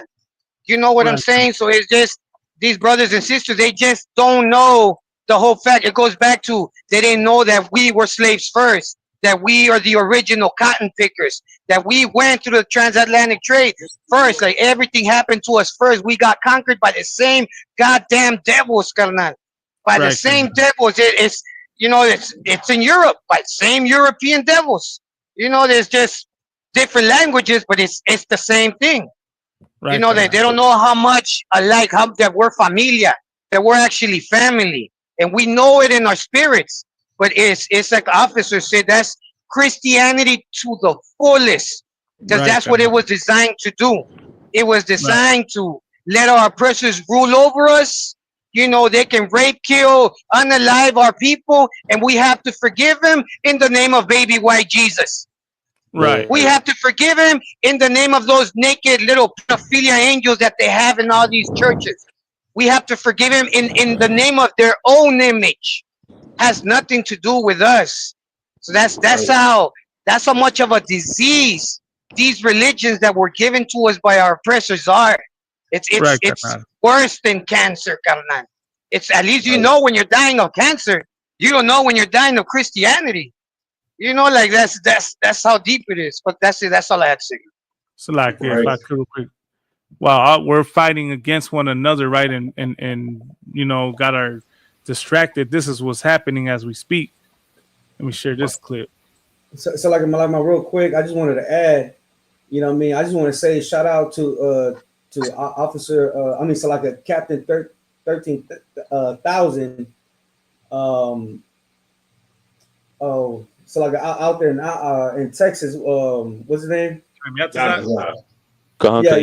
You know what I'm saying? So it's just these brothers and sisters, they just don't know the whole fact. It goes back to they didn't know that we were slaves first, that we are the original cotton pickers, that we went through the transatlantic trade first. Like everything happened to us first. We got conquered by the same goddamn devils, carnal. By the same devils. It's you know, it's in Europe by the same European devils. You know, there's just different languages, but it's the same thing. You know, they don't know how much alike, how that we're familia, that we're actually family, and we know it in our spirits. But it's like the officer said, that's Christianity to the fullest, because that's what it was designed to do. It was designed to let our oppressors rule over us. You know, they can rape, kill, unalive our people, and we have to forgive them in the name of baby white Jesus. Right. We have to forgive him in the name of those naked little pedophilia angels that they have in all these churches. We have to forgive him in the name of their own image. Has nothing to do with us. So that's how much of a disease these religions that were given to us by our oppressors are. It's worse than cancer, carnal. It's at least you know when you're dying of cancer. You don't know when you're dying of Christianity. You know, like that's how deep it is. But that's it. That's all I had to say. So, like, if I could real quick, well, we're fighting against one another, right? And you know, got our distracted. This is what's happening as we speak. Let me share this clip. So like my real quick, I just wanted to add, you know what I mean? I just want to say shout out to Officer, so like a Captain 13,000. So like out there in Texas, what's his name? Captain Yatazak. Captain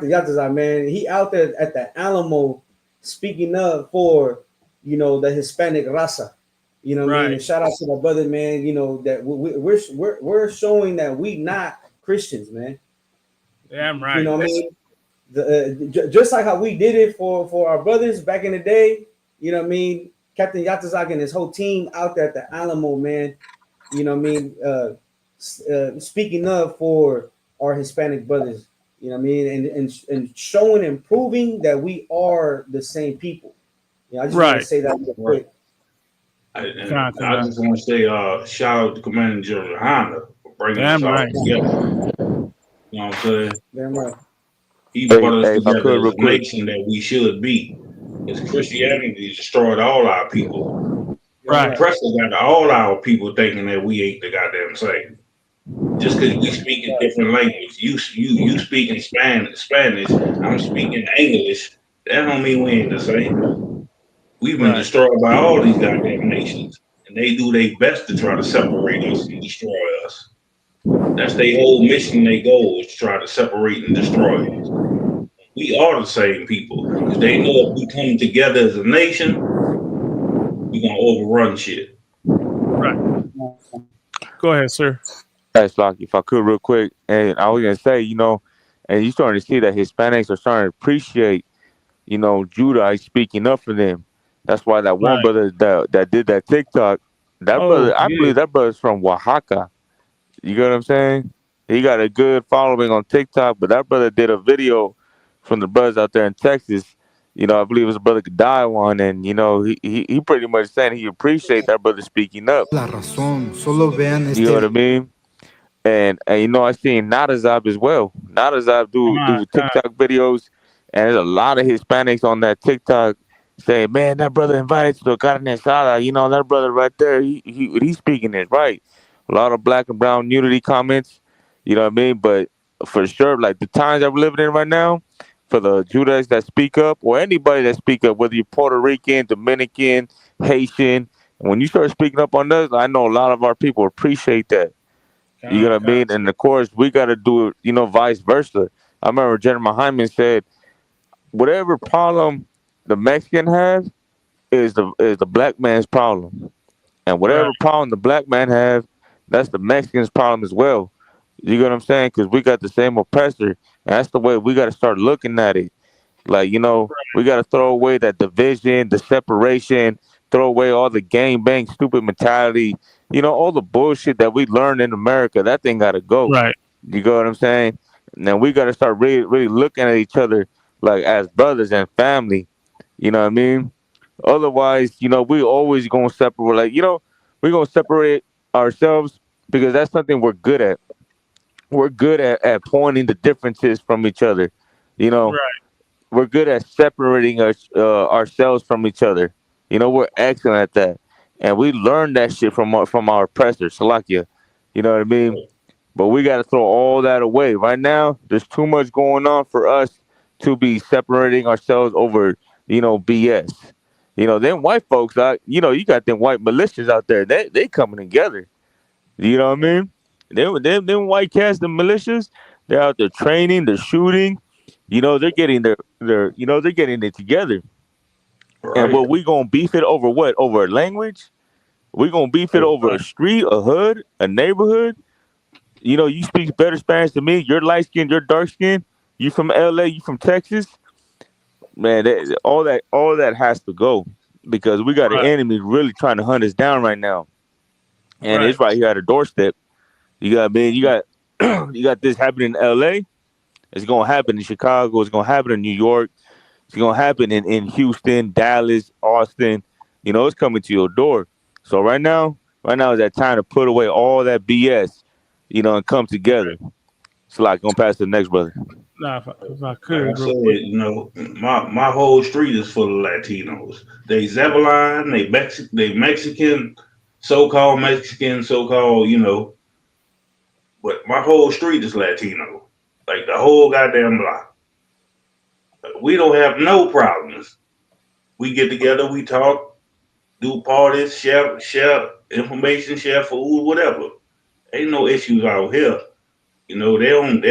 Yatazak, man. He out there at the Alamo speaking up for, you know, the Hispanic raza. You know what I mean? And shout out to my brother, man. You know that we're showing that we not Christians, man. Damn right. You know what I mean? Just like how we did it for our brothers back in the day. You know what I mean? Captain Yatazak and his whole team out there at the Alamo, man. You know what I mean? Speaking up for our Hispanic brothers. You know what I mean? And showing and proving that we are the same people. You know, I just want to say that real quick. I just want to say, shout out to Commander General Honda for bringing us all together. You know what I'm saying? Damn right. He brought us together as a nation that we should be. Because Christianity destroyed all our people. Right. Oppressors got all our people thinking that we ain't the goddamn same. Just because we speak in different languages, you speak in Spanish, I'm speaking English. That don't mean we ain't the same. We've been destroyed by all these goddamn nations, and they do their best to try to separate us and destroy us. That's their whole mission. Their goal is to try to separate and destroy us. We are the same people because they know if we come together as a nation, we're gonna overrun shit. Right. Go ahead, sir. That's like if I could real quick, and I was gonna say, you know, and you're starting to see that Hispanics are starting to appreciate, you know, Judah speaking up for them. That's why that one brother that did that TikTok, brother, I believe that brother's from Oaxaca. You get what I'm saying? He got a good following on TikTok, but that brother did a video from the brothers out there in Texas. You know, I believe his brother Kadawan, and you know, he pretty much saying he appreciate that brother speaking up. You know what I mean? And you know, I seen Nadazab as well. Nadazab do TikTok videos, and there's a lot of Hispanics on that TikTok saying, "Man, that brother invited to the carne asada. You know, that brother right there, he's speaking it right." A lot of black and brown unity comments. You know what I mean? But for sure, like the times that we're living in right now, for the Judahites that speak up, or anybody that speak up, whether you're Puerto Rican, Dominican, Haitian, when you start speaking up on this, I know a lot of our people appreciate that. You know what I mean? And of course, we got to do it, you know, vice versa. I remember General Hyman said, whatever problem the Mexican has is the black man's problem. And whatever problem the black man have, that's the Mexican's problem as well. You get what I'm saying? Because we got the same oppressor. And that's the way we got to start looking at it. Like, we got to throw away that division, the separation, throw away all the gang bang stupid mentality, all the bullshit that we learned in America. That thing got to go. Right. You get what I'm saying? And then we got to start really, really looking at each other like as brothers and family. You know what I mean? Otherwise, we always gonna separate. Like, we're gonna separate ourselves because that's something we're good at. We're good at pointing the differences from each other. You know, Right. we're good at separating ourselves from each other. We're excellent at that, and we learned that shit from our oppressors, Salakia. You know what I mean? But we got to throw all that away. Right now, there's too much going on for us to be separating ourselves over, BS. Them white folks, you got them white militias out there. They coming together. You know what I mean? Them white cats, the militias, they're out there training, they're shooting. They're getting they're getting it together. And Right. what we gonna beef it over? What, over a language? We gonna beef it over a street, a hood, a neighborhood? You speak better Spanish than me. You're light skinned, you're dark skinned. You from LA, you from Texas. Man, all that has to go because we got an Right. enemy really trying to hunt us down right now. And Right. it's right here at our doorstep. You got you got this happening in LA. It's gonna happen in Chicago, it's gonna happen in New York, it's gonna happen in Houston, Dallas, Austin. It's coming to your door. So right now is that time to put away all that BS, and come together. So like, gonna pass to the next brother. Nah, if I Like could, I real said, quick. my whole street is full of Latinos. They Zebulon, they Mexican, so-called Mexican, so-called, but my whole street is Latino. Like the whole goddamn block. We don't have no problems. We get together, we talk, do parties, share information, share food, whatever. Ain't no issues out here. They don't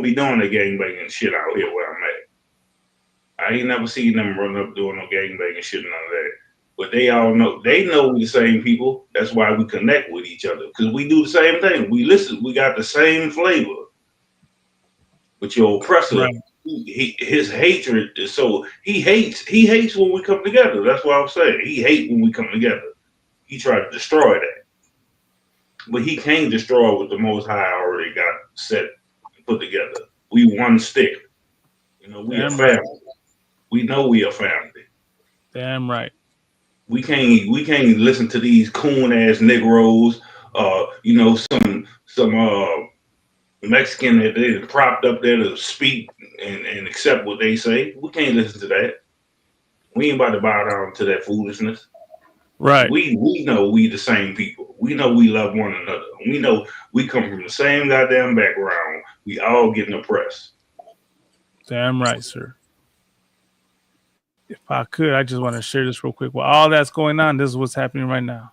be doing the gang banging shit out here where I'm at. I ain't never seen them run up doing no gang banging shit, none of that. But they know we the same people. That's why we connect with each other. Because we do the same thing. We listen, we got the same flavor. But your oppressor, Right. his hatred is so he hates when we come together. That's what I'm saying. He hates when we come together. He tried to destroy that. But he can't destroy what the Most High already got set and put together. We one stick. We a Damn right. family. We know we a family. Damn right. We can't listen to these coon ass Negroes. Some Mexican that they propped up there to speak and accept what they say. We can't listen to that. We ain't about to bow down to that foolishness. Right. We know we the same people. We know we love one another. We know we come from the same goddamn background. We all getting oppressed. Damn right, sir. If I could, I just want to share this real quick. While all that's going on, this is what's happening right now.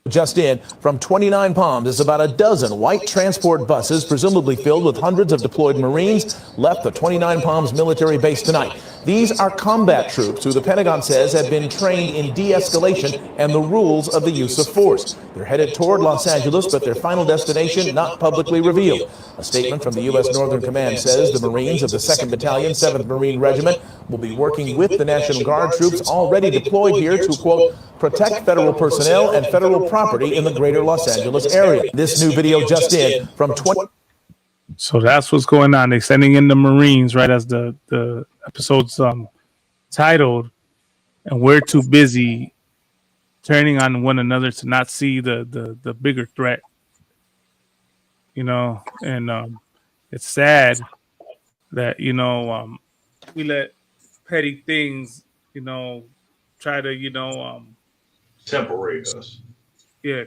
Just in from 29 Palms is about a dozen white transport buses, presumably filled with hundreds of deployed Marines, left the 29 Palms military base tonight. These are combat troops who the Pentagon says have been trained in de-escalation and the rules of the use of force. They're headed toward Los Angeles, but their final destination not publicly revealed. A statement from the U.S. Northern Command says the Marines of the 2nd Battalion, 7th Marine Regiment will be working with the National Guard troops already deployed here to, quote, protect federal personnel and federal property in the greater Los Angeles area. This new video just in from 20. So that's what's going on. They're sending in the Marines, right, as the episode's titled, and we're too busy turning on one another to not see the bigger threat. And it's sad that we let petty things try to separate us. Yeah,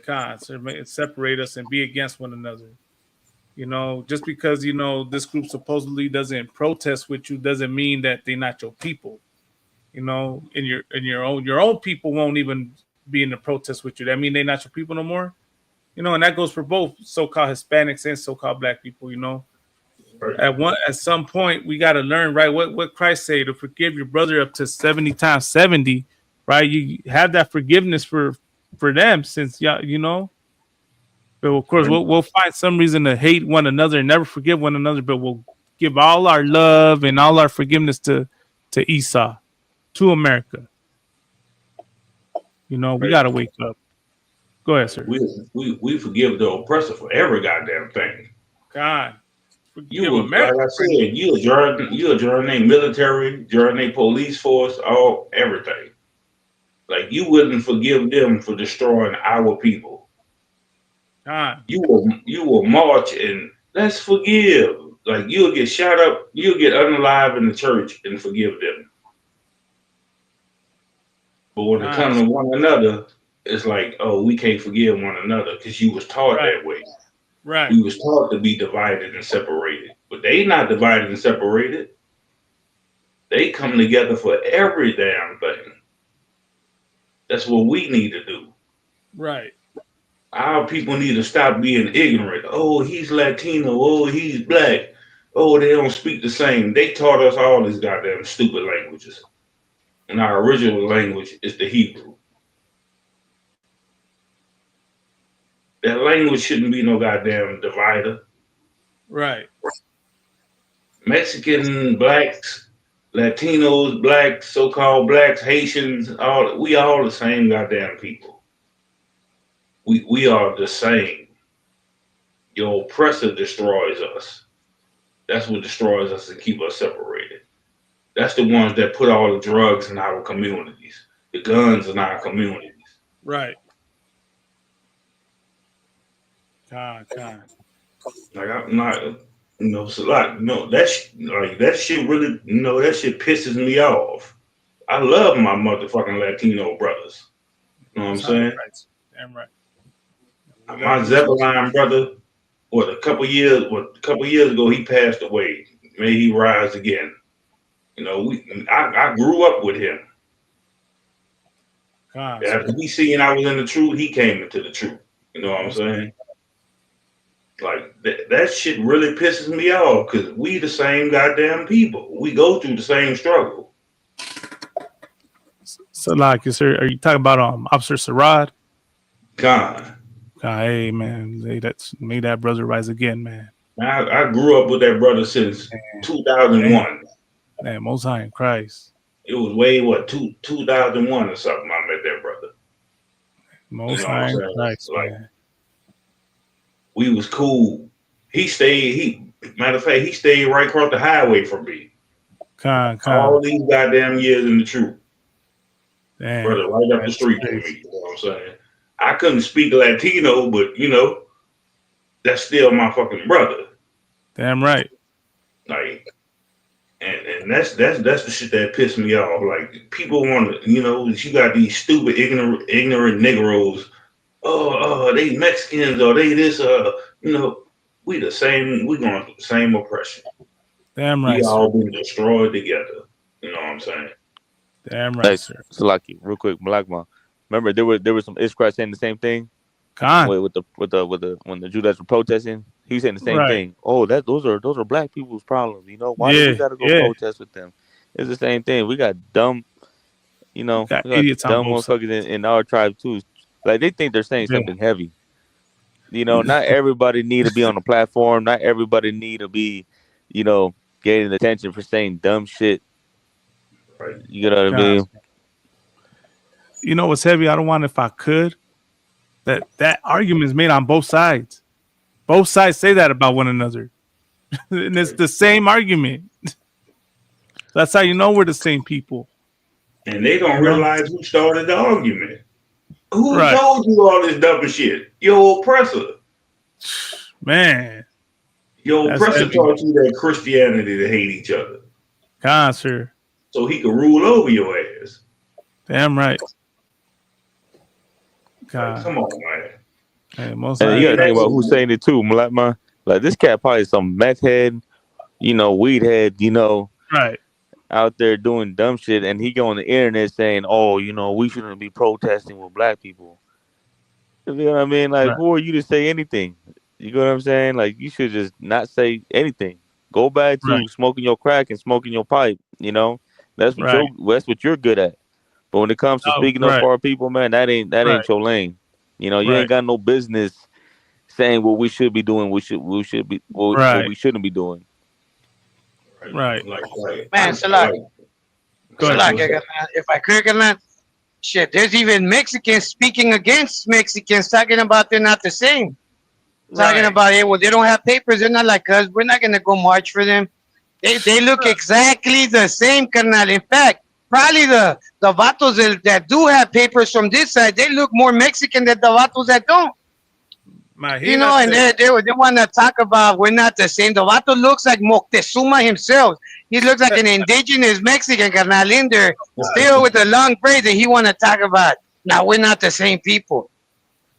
separate us and be against one another. Just because this group supposedly doesn't protest with you doesn't mean that they're not your people. And your own people won't even be in the protest with you. That mean they're not your people no more. And that goes for both so-called Hispanics and so-called black people. At some point we got to learn, right? What Christ say, to forgive your brother up to 70 times 70, right? You have that forgiveness for them, since you know. But of course, we'll find some reason to hate one another and never forgive one another. But we'll give all our love and all our forgiveness to Esau, to America. You know, we got to wake up. Go ahead, sir. We forgive the oppressor for every goddamn thing. God, You forgive will, America. like I said, you join their military, join their police force, all everything. Like you wouldn't forgive them for destroying our people. God. You will march and let's forgive. Like you'll get shot up, you'll get unalive in the church and forgive them. But when it comes to one another, it's like, oh, we can't forgive one another because you was taught that way. Right. We was taught to be divided and separated. But they not divided and separated. They come together for every damn thing. That's what we need to do. Right. Our people need to stop being ignorant. Oh, he's Latino. Oh, he's black. Oh, they don't speak the same. They taught us all these goddamn stupid languages. And our original language is the Hebrew. That language shouldn't be no goddamn divider. Right. Mexican, blacks, Latinos, blacks, so-called blacks, Haitians, we all the same goddamn people. We are the same. Your oppressor destroys us. That's what destroys us and keep us separated. That's the ones that put all the drugs in our communities, the guns in our communities. Right. God. Like I'm not, so like that shit really, that shit pisses me off. I love my motherfucking Latino brothers. You know what I'm saying? Damn right. My Zeppelin brother, a couple years ago, he passed away. May he rise again. I grew up with him. After he seen I was in the truth, he came into the truth. You know what I'm saying? Like that shit really pisses me off because we the same goddamn people. We go through the same struggle. So, like, sir, are you talking about Officer Sarad? God. Hey, man, may that brother rise again, man. I grew up with that brother since 2001. Man, Most High in Christ. It was 2001 or something. I met that brother. Most High in Christ, like, man. We was cool. Matter of fact, he stayed right across the highway from me. All these goddamn years in the truth. Damn, brother, right up the street from me. You know what I'm saying? I couldn't speak Latino, but that's still my fucking brother. Damn right. Like, and that's the shit that pissed me off. Like, people want to, you got these stupid, ignorant Negroes. Oh, they Mexicans or they this. We the same. We going through the same oppression. Damn right. We all been destroyed together. You know what I'm saying? Damn right, sir. Salaki, real quick, Black Man. Remember there was some Israelites saying the same thing. With the when the Judeans were protesting, he was saying the same thing. Oh, those are black people's problems. Why do we gotta go protest with them? It's the same thing. We got dumb, we got idiots on dumb both motherfuckers in our tribe too. Like they think they're saying something heavy. Not everybody need to be on the platform. Not everybody need to be, getting attention for saying dumb shit. Right. You know what I mean? You know what's heavy? I don't want, if I could, that argument is made on both sides. Both sides say that about one another. And it's the same argument. That's how you know we're the same people. And they don't realize who started the argument. Who told you all this dumb shit? Your oppressor. Man. Your oppressor taught you that Christianity to hate each other. Sir. So he could rule over your ass. Damn right. Like, come on, man. Hey, and you gotta think about who's saying it too, like this cat probably some meth head, weed head, right, out there doing dumb shit, and he go on the internet saying, "Oh, we shouldn't be protesting with black people." You know what I mean? Like, who are you to say anything? You know what I'm saying? Like, you should just not say anything. Go back Right. to smoking your crack and smoking your pipe. You know, that's Right. what you're good at. But when it comes to Oh, speaking up right. for our people, man, that ain't Right. your lane. You know, you Right. ain't got no business saying what we should be doing. We should be what Right. we shouldn't be doing. Right. Man, Salak, Go ahead, Salak, Phil. if I could, carnal, shit, there's even Mexicans speaking against Mexicans, talking about they're not the same. Talking Right. about, hey, well, they don't have papers. They're not like us. We're not gonna go march for them. They look exactly the same, carnal. In fact, probably the vatos that do have papers from this side, they look more Mexican than the vatos that don't. You know, and they want to talk about we're not the same. The vato looks like Moctezuma himself. He looks like an indigenous Mexican, carnal, in there, still with the long braids, and he want to talk about, now we're not the same people.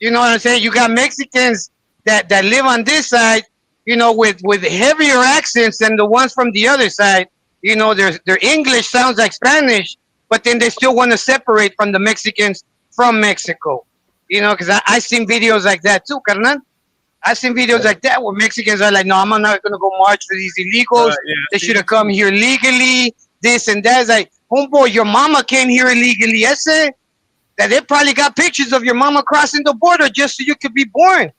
You know what I'm saying? You got Mexicans that live on this side, you know, with heavier accents than the ones from the other side. You know, their English sounds like Spanish, but then they still want to separate from the Mexicans from Mexico. You know, because I seen videos like that too, carnal. I seen videos like that where Mexicans are like, no, I'm not gonna go march for these illegals. Yeah, They should have come here legally. This and that. It's like, homeboy, your mama came here illegally. I said that they probably got pictures of your mama crossing the border just so you could be born.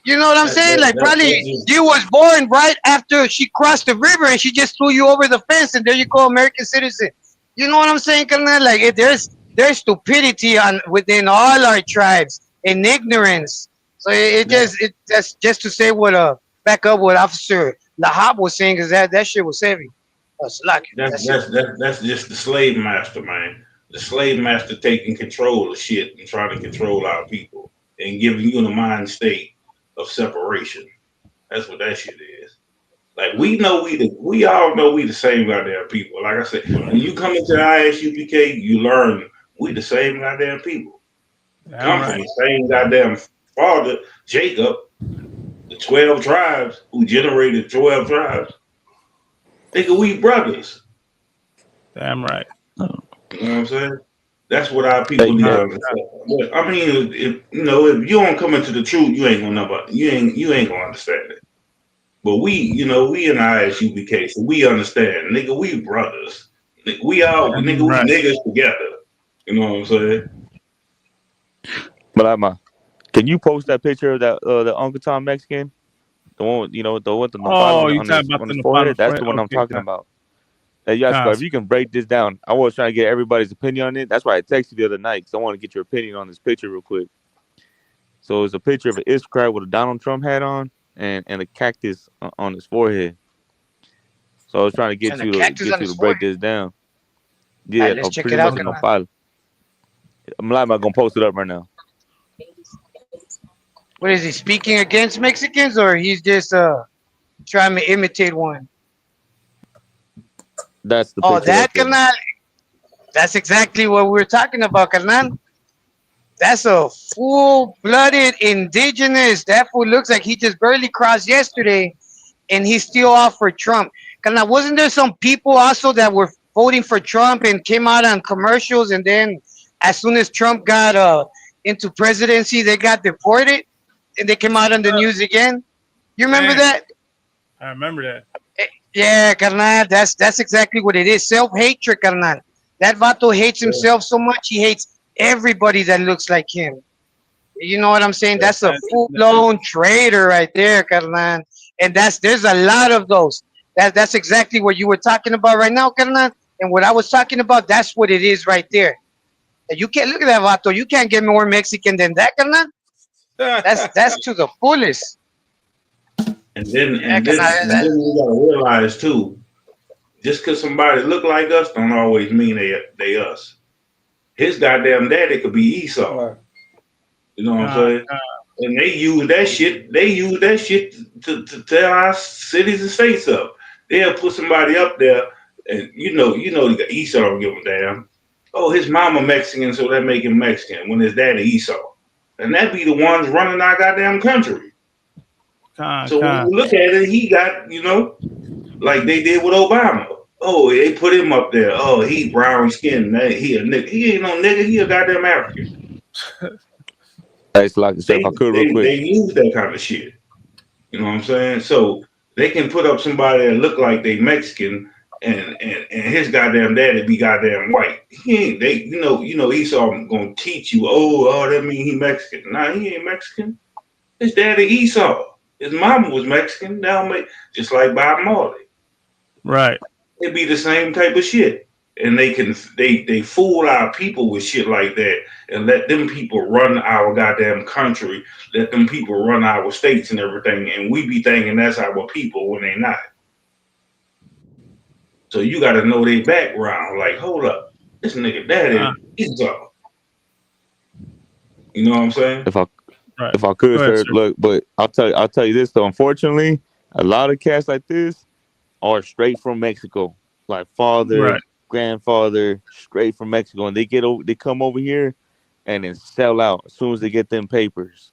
You know what I'm saying? Like probably you was born right after she crossed the river and she just threw you over the fence and there you go, American citizen. You know what I'm saying, carnal? Like there's stupidity on within all our tribes and ignorance. So that's just to say what back up what Officer Lahab was saying because that shit was heavy. Slack. That's just the slave master, man. The slave master taking control of shit and trying to control our people and giving you the mind state of separation. That's what that shit is. Like we all know we the same goddamn people. Like I said, when you come into ISUPK, you learn we the same goddamn people. Come from the same goddamn father, Jacob, the 12 tribes who generated 12 tribes. Nigga, we brothers. Damn right. You know what I'm saying? That's what our people need to understand. I mean, if you don't come into the truth, you ain't gonna know about it. You ain't gonna understand it. But we in ISUBK, so we understand. Nigga, we brothers. We niggas together. You know what I'm saying? But can you post that picture of that the Uncle Tom Mexican? The one with, the with the nopal on his forehead? That's the one I'm talking about. Hey, Yaskar, if you can break this down, I was trying to get everybody's opinion on it. That's why I texted you the other night because I want to get your opinion on this picture real quick. So it's a picture of an Israelite with a Donald Trump hat on and a cactus on his forehead. So I was trying to get you to break this down. Yeah, right, let's check pretty it out, much a nopal. I'm not gonna post it up right now. What is he speaking against Mexicans or he's just trying to imitate one? That's the Oh, picture. that carnal. That's exactly what we're talking about, carnal. That's a full-blooded indigenous. That fool looks like he just barely crossed yesterday, and he's still off for Trump. Carnal, wasn't there some people also that were voting for Trump and came out on commercials, and then as soon as Trump got into presidency, they got deported, and they came out on the news again? You remember that? I remember that. Yeah, carnal, that's exactly what it is. Self-hatred, carnal. That vato hates himself so much, he hates everybody that looks like him. You know what I'm saying? That's a full-blown traitor right there, carnal. And there's a lot of those. That's exactly what you were talking about right now, carnal. And what I was talking about, that's what it is right there. And you can't look at that vato. You can't get more Mexican than that, carnal. That's to the fullest. And then we gotta realize too, just because somebody look like us don't always mean they us. His goddamn daddy could be Esau. Right. You know what I'm saying? And they use that shit. They use that shit to tear our cities and states up. They'll put somebody up there, and Esau don't give a damn. Oh, his mama Mexican, so that make him Mexican. When his daddy Esau, and that be the ones running our goddamn country. So when you look at it, he got, like they did with Obama. Oh, they put him up there. Oh, he brown skinned. He a nigga. He ain't no nigga. He a goddamn African. It's like if I could real quick. They use that kind of shit. You know what I'm saying? So They can put up somebody that look like they Mexican and his goddamn daddy be goddamn white. He ain't they you know Esau gonna teach you, that mean he Mexican. Nah, he ain't Mexican. His daddy Esau. His mama was Mexican. Now just like Bob Marley. Right. It be the same type of shit. And they fool our people with shit like that and let them people run our goddamn country, let them people run our states and everything, and we be thinking that's our people when they not. So you gotta know their background. Like, hold up, this nigga daddy Esau. You know what I'm saying? If I could, sir, look, but I'll tell you this though. Unfortunately, a lot of cats like this are straight from Mexico, like father, grandfather, straight from Mexico, and they come over here and then sell out as soon as they get them papers,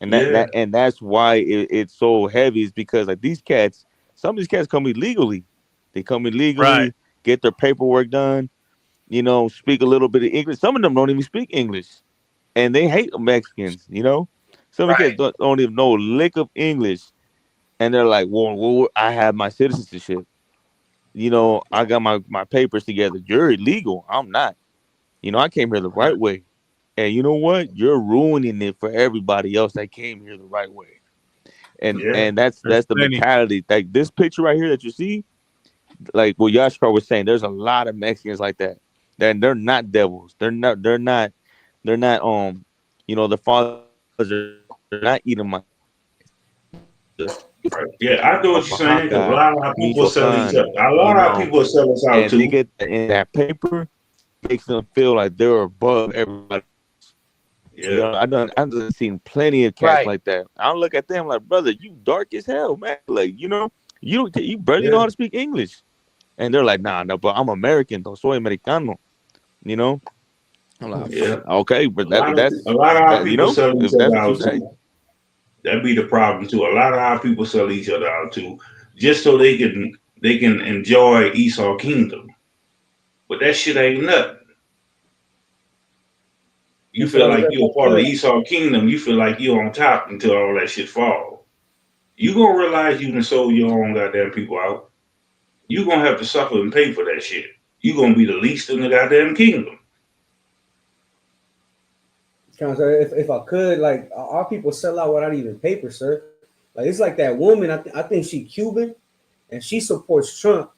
and that's why it's so heavy. Is because like these cats, some of these cats come illegally. They come illegally, get their paperwork done, speak a little bit of English. Some of them don't even speak English, and they hate Mexicans. Some of the cats don't even know a lick of English, and they're like, well, I have my citizenship. I got my papers together. You're illegal. I'm not. I came here the right way. And you know what? You're ruining it for everybody else that came here the right way. And that's the mentality. Like this picture right here that you see, like what Yashkar was saying, there's a lot of Mexicans like that. They're not devils. They're not the fathers are not eating my Yeah, I know what you're saying. 'Cause a lot of our people sell each other. A you lot of our know, people sell us out and they too. get in that paper makes them feel like they're above everybody. Yeah. I've seen plenty of cats like that. I don't look at them like, brother, you dark as hell, man. Like, you barely know how to speak English. And they're like, nah, no, but I'm American, though. Soy americano. I'm like, okay, but A lot of our people sell each if that's other what you out say. too. That'd be the problem too. A lot of our people sell each other out too, just so they can enjoy Esau Kingdom. But that shit ain't nothing. You feel like you're a part of the Esau Kingdom. You feel like you're on top until all that shit fall. You gonna realize you done sold your own goddamn people out. You gonna have to suffer and pay for that shit. You gonna be the least in the goddamn kingdom. If I could, like our people sell out without even paper, sir. Like it's like that woman. I think she Cuban, and she supports Trump,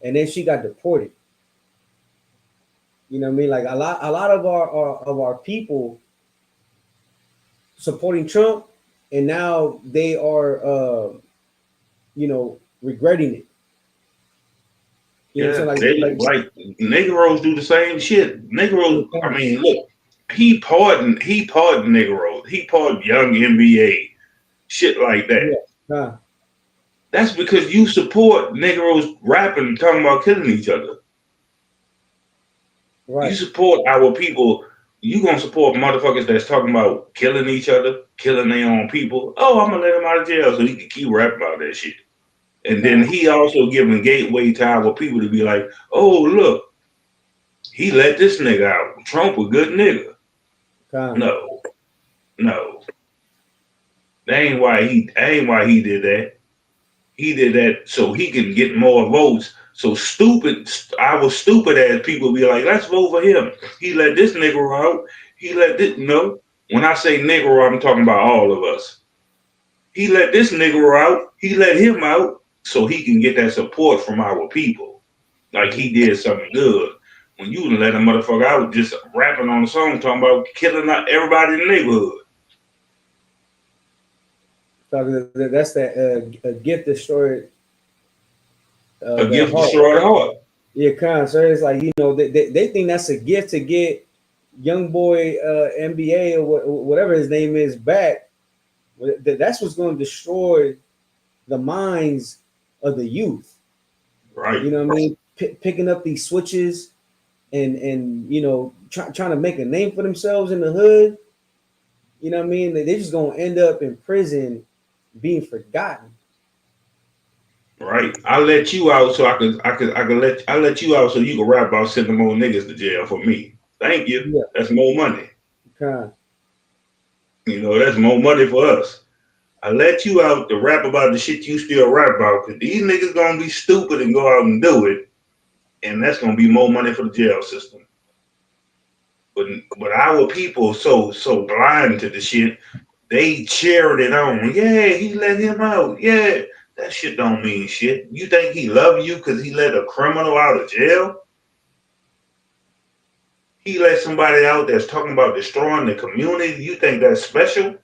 and then she got deported. You know what I mean? Like a lot of our people supporting Trump, and now they are regretting it. You know what I'm saying? Like Negroes do the same shit. Negroes, I mean, look, he pardoned Negroes. He pardoned young NBA, shit like that. Yeah. That's because you support Negroes rapping and talking about killing each other. Right. You support our people. You gonna support motherfuckers that's talking about killing each other, killing their own people. Oh, I'm gonna let him out of jail so he can keep rapping about that shit. And then he also giving gateway to our people to be like, oh, look, he let this nigga out. Trump a good nigga. No. That ain't why he did that. He did that so he can get more votes. So our stupid ass people be like, let's vote for him. He let this nigga out. He let this when I say nigga, I'm talking about all of us. He let this nigga out. He let him out so he can get that support from our people. Like he did something good. When you let a motherfucker out just rapping on a song talking about killing everybody in the neighborhood. That's that a gift destroyed. A gift destroyed heart. Yeah, so it's like they think that's a gift to get young boy NBA or whatever his name is back. That's what's going to destroy the minds of the youth. Right. You know what I mean? Picking up these switches and trying to make a name for themselves in the hood. You know what I mean? They're just gonna end up in prison, being forgotten. Right. I let you out so I let you out so you can rap about sending more niggas to jail for me. Thank you. Yeah. That's more money. Okay. That's more money for us. I let you out to rap about the shit you still rap about, because these niggas gonna be stupid and go out and do it, and that's gonna be more money for the jail system. But our people so blind to the shit, they cheered it on. Yeah, he let him out. Yeah, that shit don't mean shit. You think he love you because he let a criminal out of jail? He let somebody out that's talking about destroying the community. You think that's special?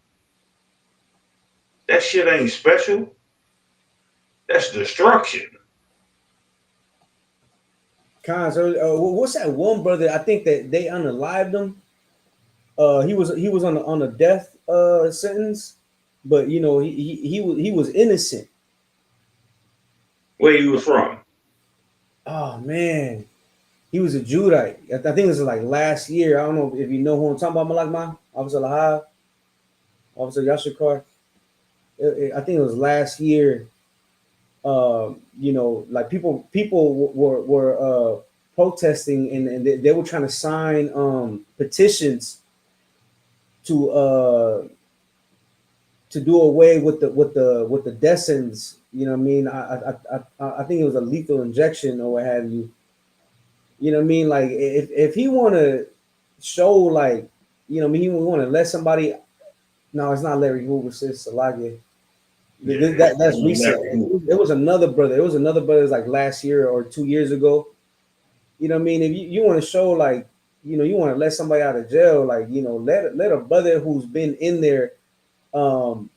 That shit ain't special. That's destruction. Cons, what's that one brother? I think that they unalived him. He was on a death sentence, but you know he was innocent. Where you was from? Oh man, he was a Judite. I think it was like last year. I don't know if you know who I'm talking about. Malakma, Officer Lahab, Officer Yashikar. I think it was last year. You know, like people were protesting and they were trying to sign petitions to do away with the death sentence. You know what I mean? I think it was a lethal injection or what have you. You know what I mean? Like if he want to show like, you know, I mean, he want to let somebody. No, it's not Larry Hoover. It's Salage. That's recent. It was another brother. It was another brother. It was like last year or 2 years ago. You know what I mean? If you want to show like, you know, you want to let somebody out of jail, like, you know, let a brother who's been in there, you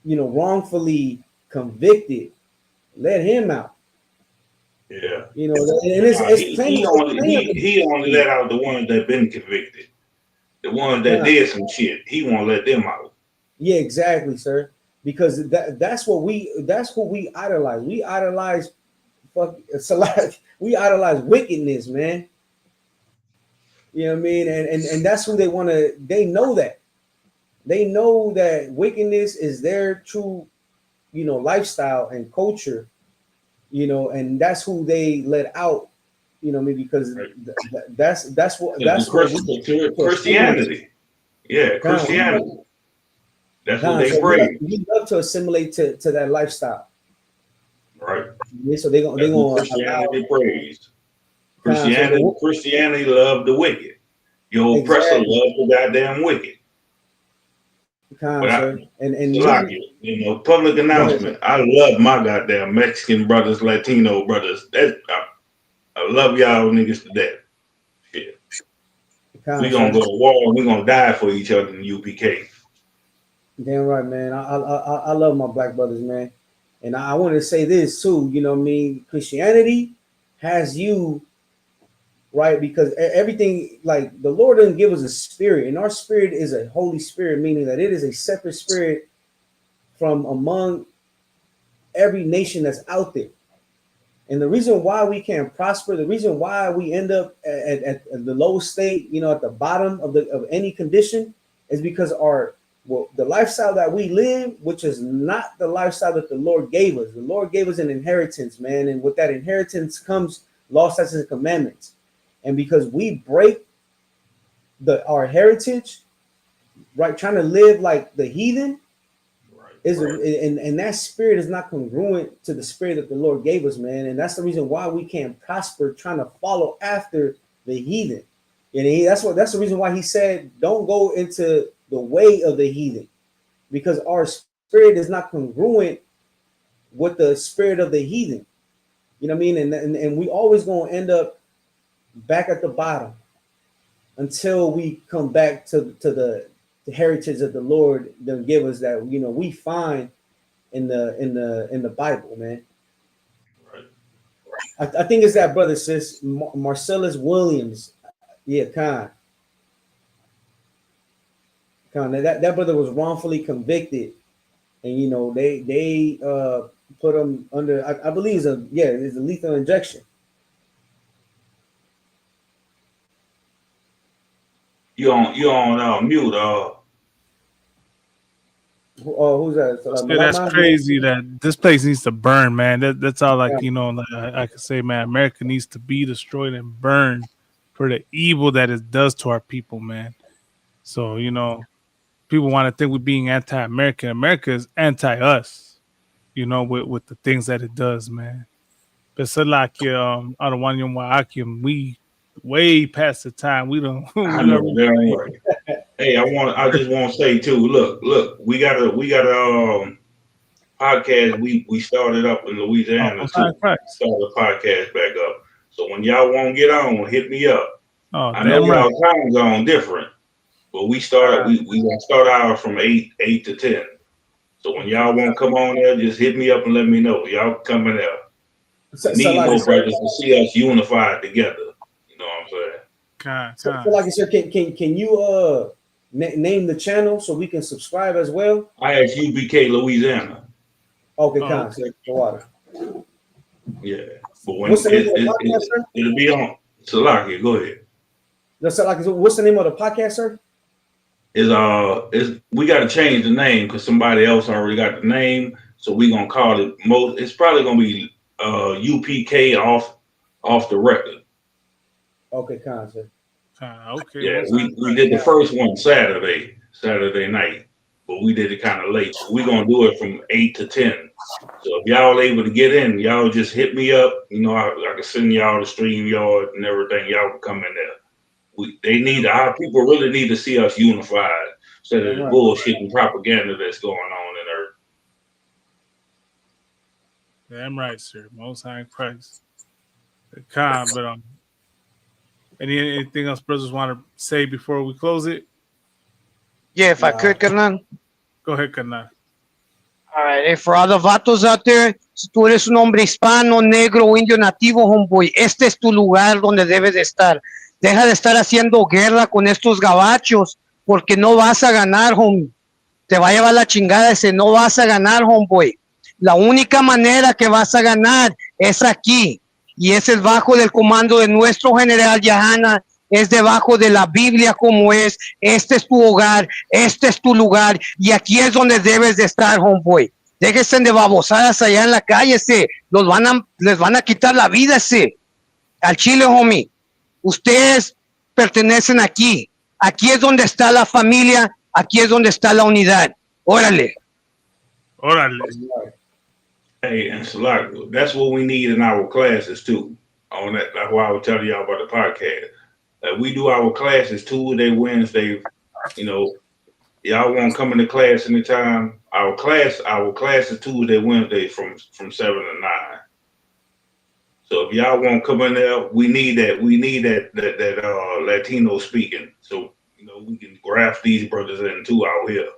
know, wrongfully convicted, let him out. Yeah. You know, and it's plenty. He only let out the ones that been convicted. The ones that did some shit, he won't let them out. Yeah, exactly, sir. Because that's who we idolize. We idolize we idolize wickedness, man. You know what I mean? And that's who they want to. They know that. They know that wickedness is their true, you know, lifestyle and culture. You know, and that's who they let out. You know, maybe because that's what Christianity. Yeah, Christianity. That's what they so praise. we love to assimilate to that lifestyle. Right. So they're gonna Christianity praise. Christianity love the wicked. Your oppressor love the goddamn wicked. You know, public announcement. I love my goddamn Mexican brothers, Latino brothers. I love y'all niggas to death. Shit. We gonna go to war. We gonna die for each other in UPK. Damn right, man. I love my black brothers, man. And I want to say this too. You know what I mean? Christianity has you right, because everything, like, the Lord doesn't give us a spirit, and our spirit is a Holy Spirit, meaning that it is a separate spirit from among every nation that's out there. And the reason why we can't prosper, the reason why we end up at the lowest state, you know, at the bottom of any condition, is because the lifestyle that we live, which is not the lifestyle that the Lord gave us. The Lord gave us an inheritance, man, and with that inheritance comes law, statutes, and commandments. And because we break our heritage, right, trying to live like the heathen, and that spirit is not congruent to the spirit that the Lord gave us, man. And that's the reason why we can't prosper trying to follow after the heathen. And that's the reason why he said, don't go into the way of the heathen, because our spirit is not congruent with the spirit of the heathen. You know what I mean? And we always gonna end up back at the bottom until we come back to the heritage that the Lord then give us, that, you know, we find in the Bible, man. I think it's that brother, sis, Marcellus Williams. Yeah, Khan. That brother was wrongfully convicted, and you know they put him under. I believe it's a lethal injection. You on mute? Who's that? That's crazy. That this place needs to burn, man. That's all. Like, you know, like I could say, man, America needs to be destroyed and burned for the evil that it does to our people, man. So, you know, people want to think we're being anti-American. America is anti-us, you know, with the things that it does, man. But so like I don't want you we way past the time. We don't I we know already damn right. Hey, I just want to say too. Look, we got a podcast. We started up in Louisiana too. Started a podcast back up. So when y'all want to get on, hit me up. Oh, I know damn right. y'all time zone different, but we gonna start out from 8 to 10. So when y'all want to come on there, just hit me up and let me know. Y'all coming there. We need more brothers to see us unified together. You know what I'm saying? So like I said, can you name the channel so we can subscribe as well? I asked UBK Louisiana. Okay, the water. Yeah, but when What's the name of the podcast, sir? It'll be on Salaki. Go ahead. What's the name of the podcast, sir? Is we got to change the name because somebody else already got the name, so we gonna call it most. It's probably gonna be UPK off the record. Okay, sir. Okay. Yeah, we did the first one Saturday night, but we did it kind of late. So we gonna do it from 8 to 10. So if y'all able to get in, y'all just hit me up. You know, I can send y'all the StreamYard and everything. Y'all can come in there. Our people really need to see us unified instead of the bullshit and propaganda that's going on in Earth. Damn right, sir. Most High in Christ. But anything else brothers want to say before we close it? Yeah, if I could, carnal. Go ahead, carnal. All right, for other vatos out there, si tú eres un hombre hispano, negro o indio nativo, homeboy, este es tu lugar donde debes de estar. Deja de estar haciendo guerra con estos gabachos, porque no vas a ganar, homie. Te va a llevar la chingada ese, no vas a ganar, homeboy. La única manera que vas a ganar es aquí, y ese es bajo del comando de nuestro general Yahana, es debajo de la Biblia como es. Este es tu hogar, este es tu lugar, y aquí es donde debes de estar, homeboy. Déjense de babosadas allá en la calle, les van a quitar la vida, al chile, homie. Ustedes pertenecen aquí. Aquí es donde está la familia, aquí es donde está la unidad. Órale. Hey, and Salak, that's what we need in our classes too. On that, that's why I was telling y'all about the podcast. We do our classes Tuesday, Wednesday. You know, y'all want to come into class anytime. Our class is Tuesday, Wednesday from 7 to 9. So if y'all want to come in there, we need that Latino speaking. So you know we can graft these brothers into out here.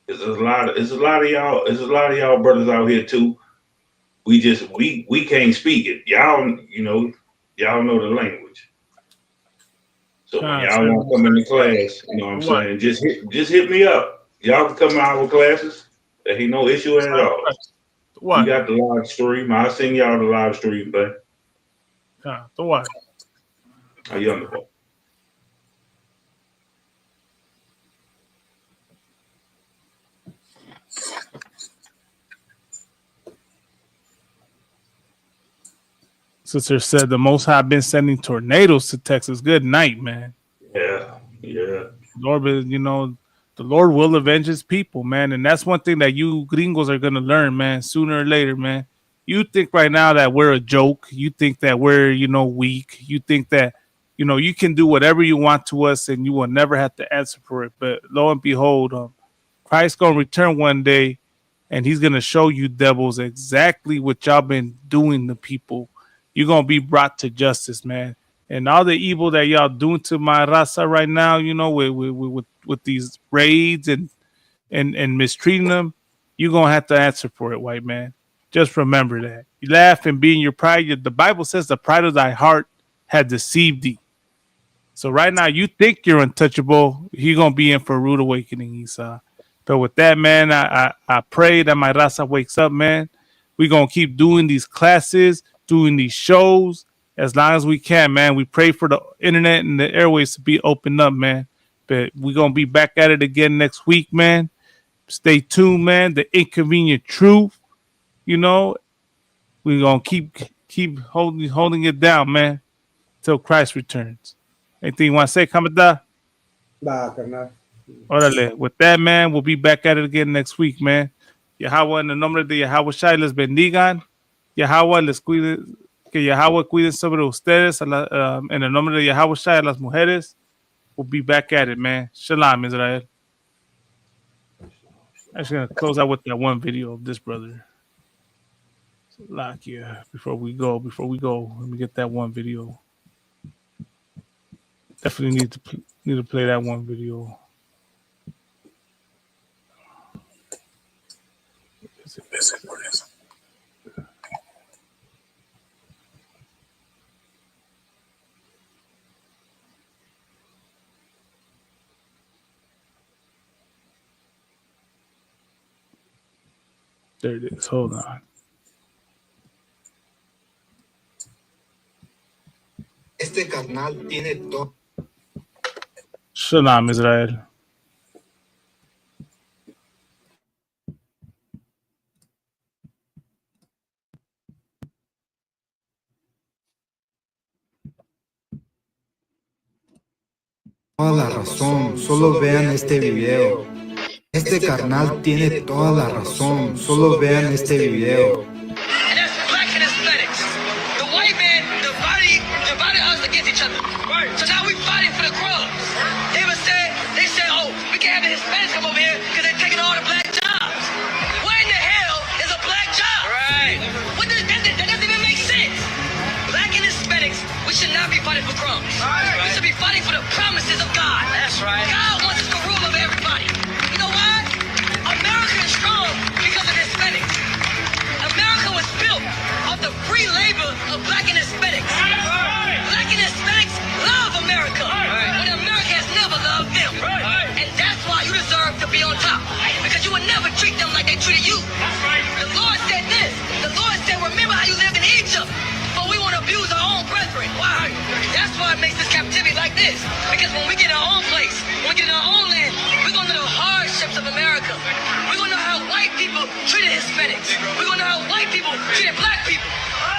There's a lot of y'all brothers out here too. We can't speak it. Y'all know the language. So when y'all want to come into class, you know what I'm saying, just hit me up. Y'all can come to our classes. There ain't no issue at all. We got the live stream. I'll send y'all the live stream, but what? How you on the phone? Sister said the Most High been sending tornadoes to Texas. Good night, man. Yeah. Lord, the Lord will avenge his people, man. And that's one thing that you gringos are going to learn, man, sooner or later, man. You think right now that we're a joke. You think that we're, weak. You think that, you can do whatever you want to us and you will never have to answer for it. But lo and behold, Christ's going to return one day and he's going to show you devils exactly what y'all been doing to people. You're going to be brought to justice, man. And all the evil that y'all doing to my raza right now, with these raids and mistreating them, you're going to have to answer for it, white man. Just remember that. You laugh and be in your pride. The Bible says the pride of thy heart had deceived thee. So right now, you think you're untouchable. You're going to be in for a rude awakening, Esau. But with that, man, I pray that my raza wakes up, man. We're going to keep doing these classes, doing these shows as long as we can, man. We pray for the internet and the airways to be opened up, man. But we're going to be back at it again next week, man. Stay tuned, man. The Inconvenient Truth, we're going to keep holding it down, man, till Christ returns. Anything you want to say, Kamada? Nah, carnal. Órale. With that, man, we'll be back at it again next week, man. Yahweh, en el nombre de Yahweh Shai, les bendigan. Yahweh les cuide, que Yahweh cuide sobre ustedes. En el nombre de Yahweh Shai, a las mujeres. We'll be back at it, man. Shalom, Israel. I'm just gonna close out with that one video of this brother. Like, yeah, before we go, let me get that one video. Definitely need to play that one video. There it is. Hold on. Este carnal tiene todo. Shalom, Israel. Toda la razón, solo vean este video. Este carnal tiene toda la razón, solo vean este video. And that's black and Hispanics. The white man divided us against each other. Right. So now we fighting for the crumbs. They said, oh, we can't have the Hispanics come over here because they're taking all the black jobs. Where in the hell is a black job? Right. That doesn't even make sense. Black and Hispanics, we should not be fighting for crumbs. Right. We should be fighting for the promises of God. That's right. God wants us to rule over everybody. You know why? America is strong because of Hispanics. America was built off the free labor of black and Hispanics. Right. Black and Hispanics love America, but America has never loved them. Right. And that's why you deserve to be on top, because you would never treat them like they treated you. Right. The Lord said this. The Lord said, remember how you lived in Egypt, but we want to abuse our own brethren. Why? That's why it makes this captivity like this. Because when we get in our own place, when we get in our own land, we're going to know the hardships of America. We're going to know how white people treated Hispanics. We're going to know how white people treated black people.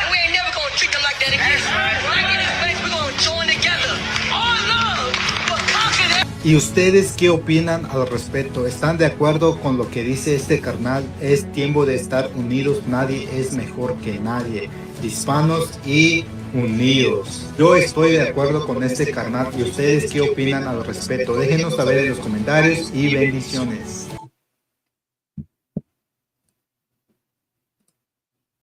And we ain't never going to treat them like that again. Black and Hispanics, we're going to join together. All love, but conquer them. ¿Y ustedes qué opinan al respecto? ¿Están de acuerdo con lo que dice este carnal? Es tiempo de estar unidos, nadie es mejor que nadie. Hispanos y unidos. Yo estoy de acuerdo con este carnal. ¿Y ustedes qué opinan al respecto? Déjenos saber en los comentarios y bendiciones.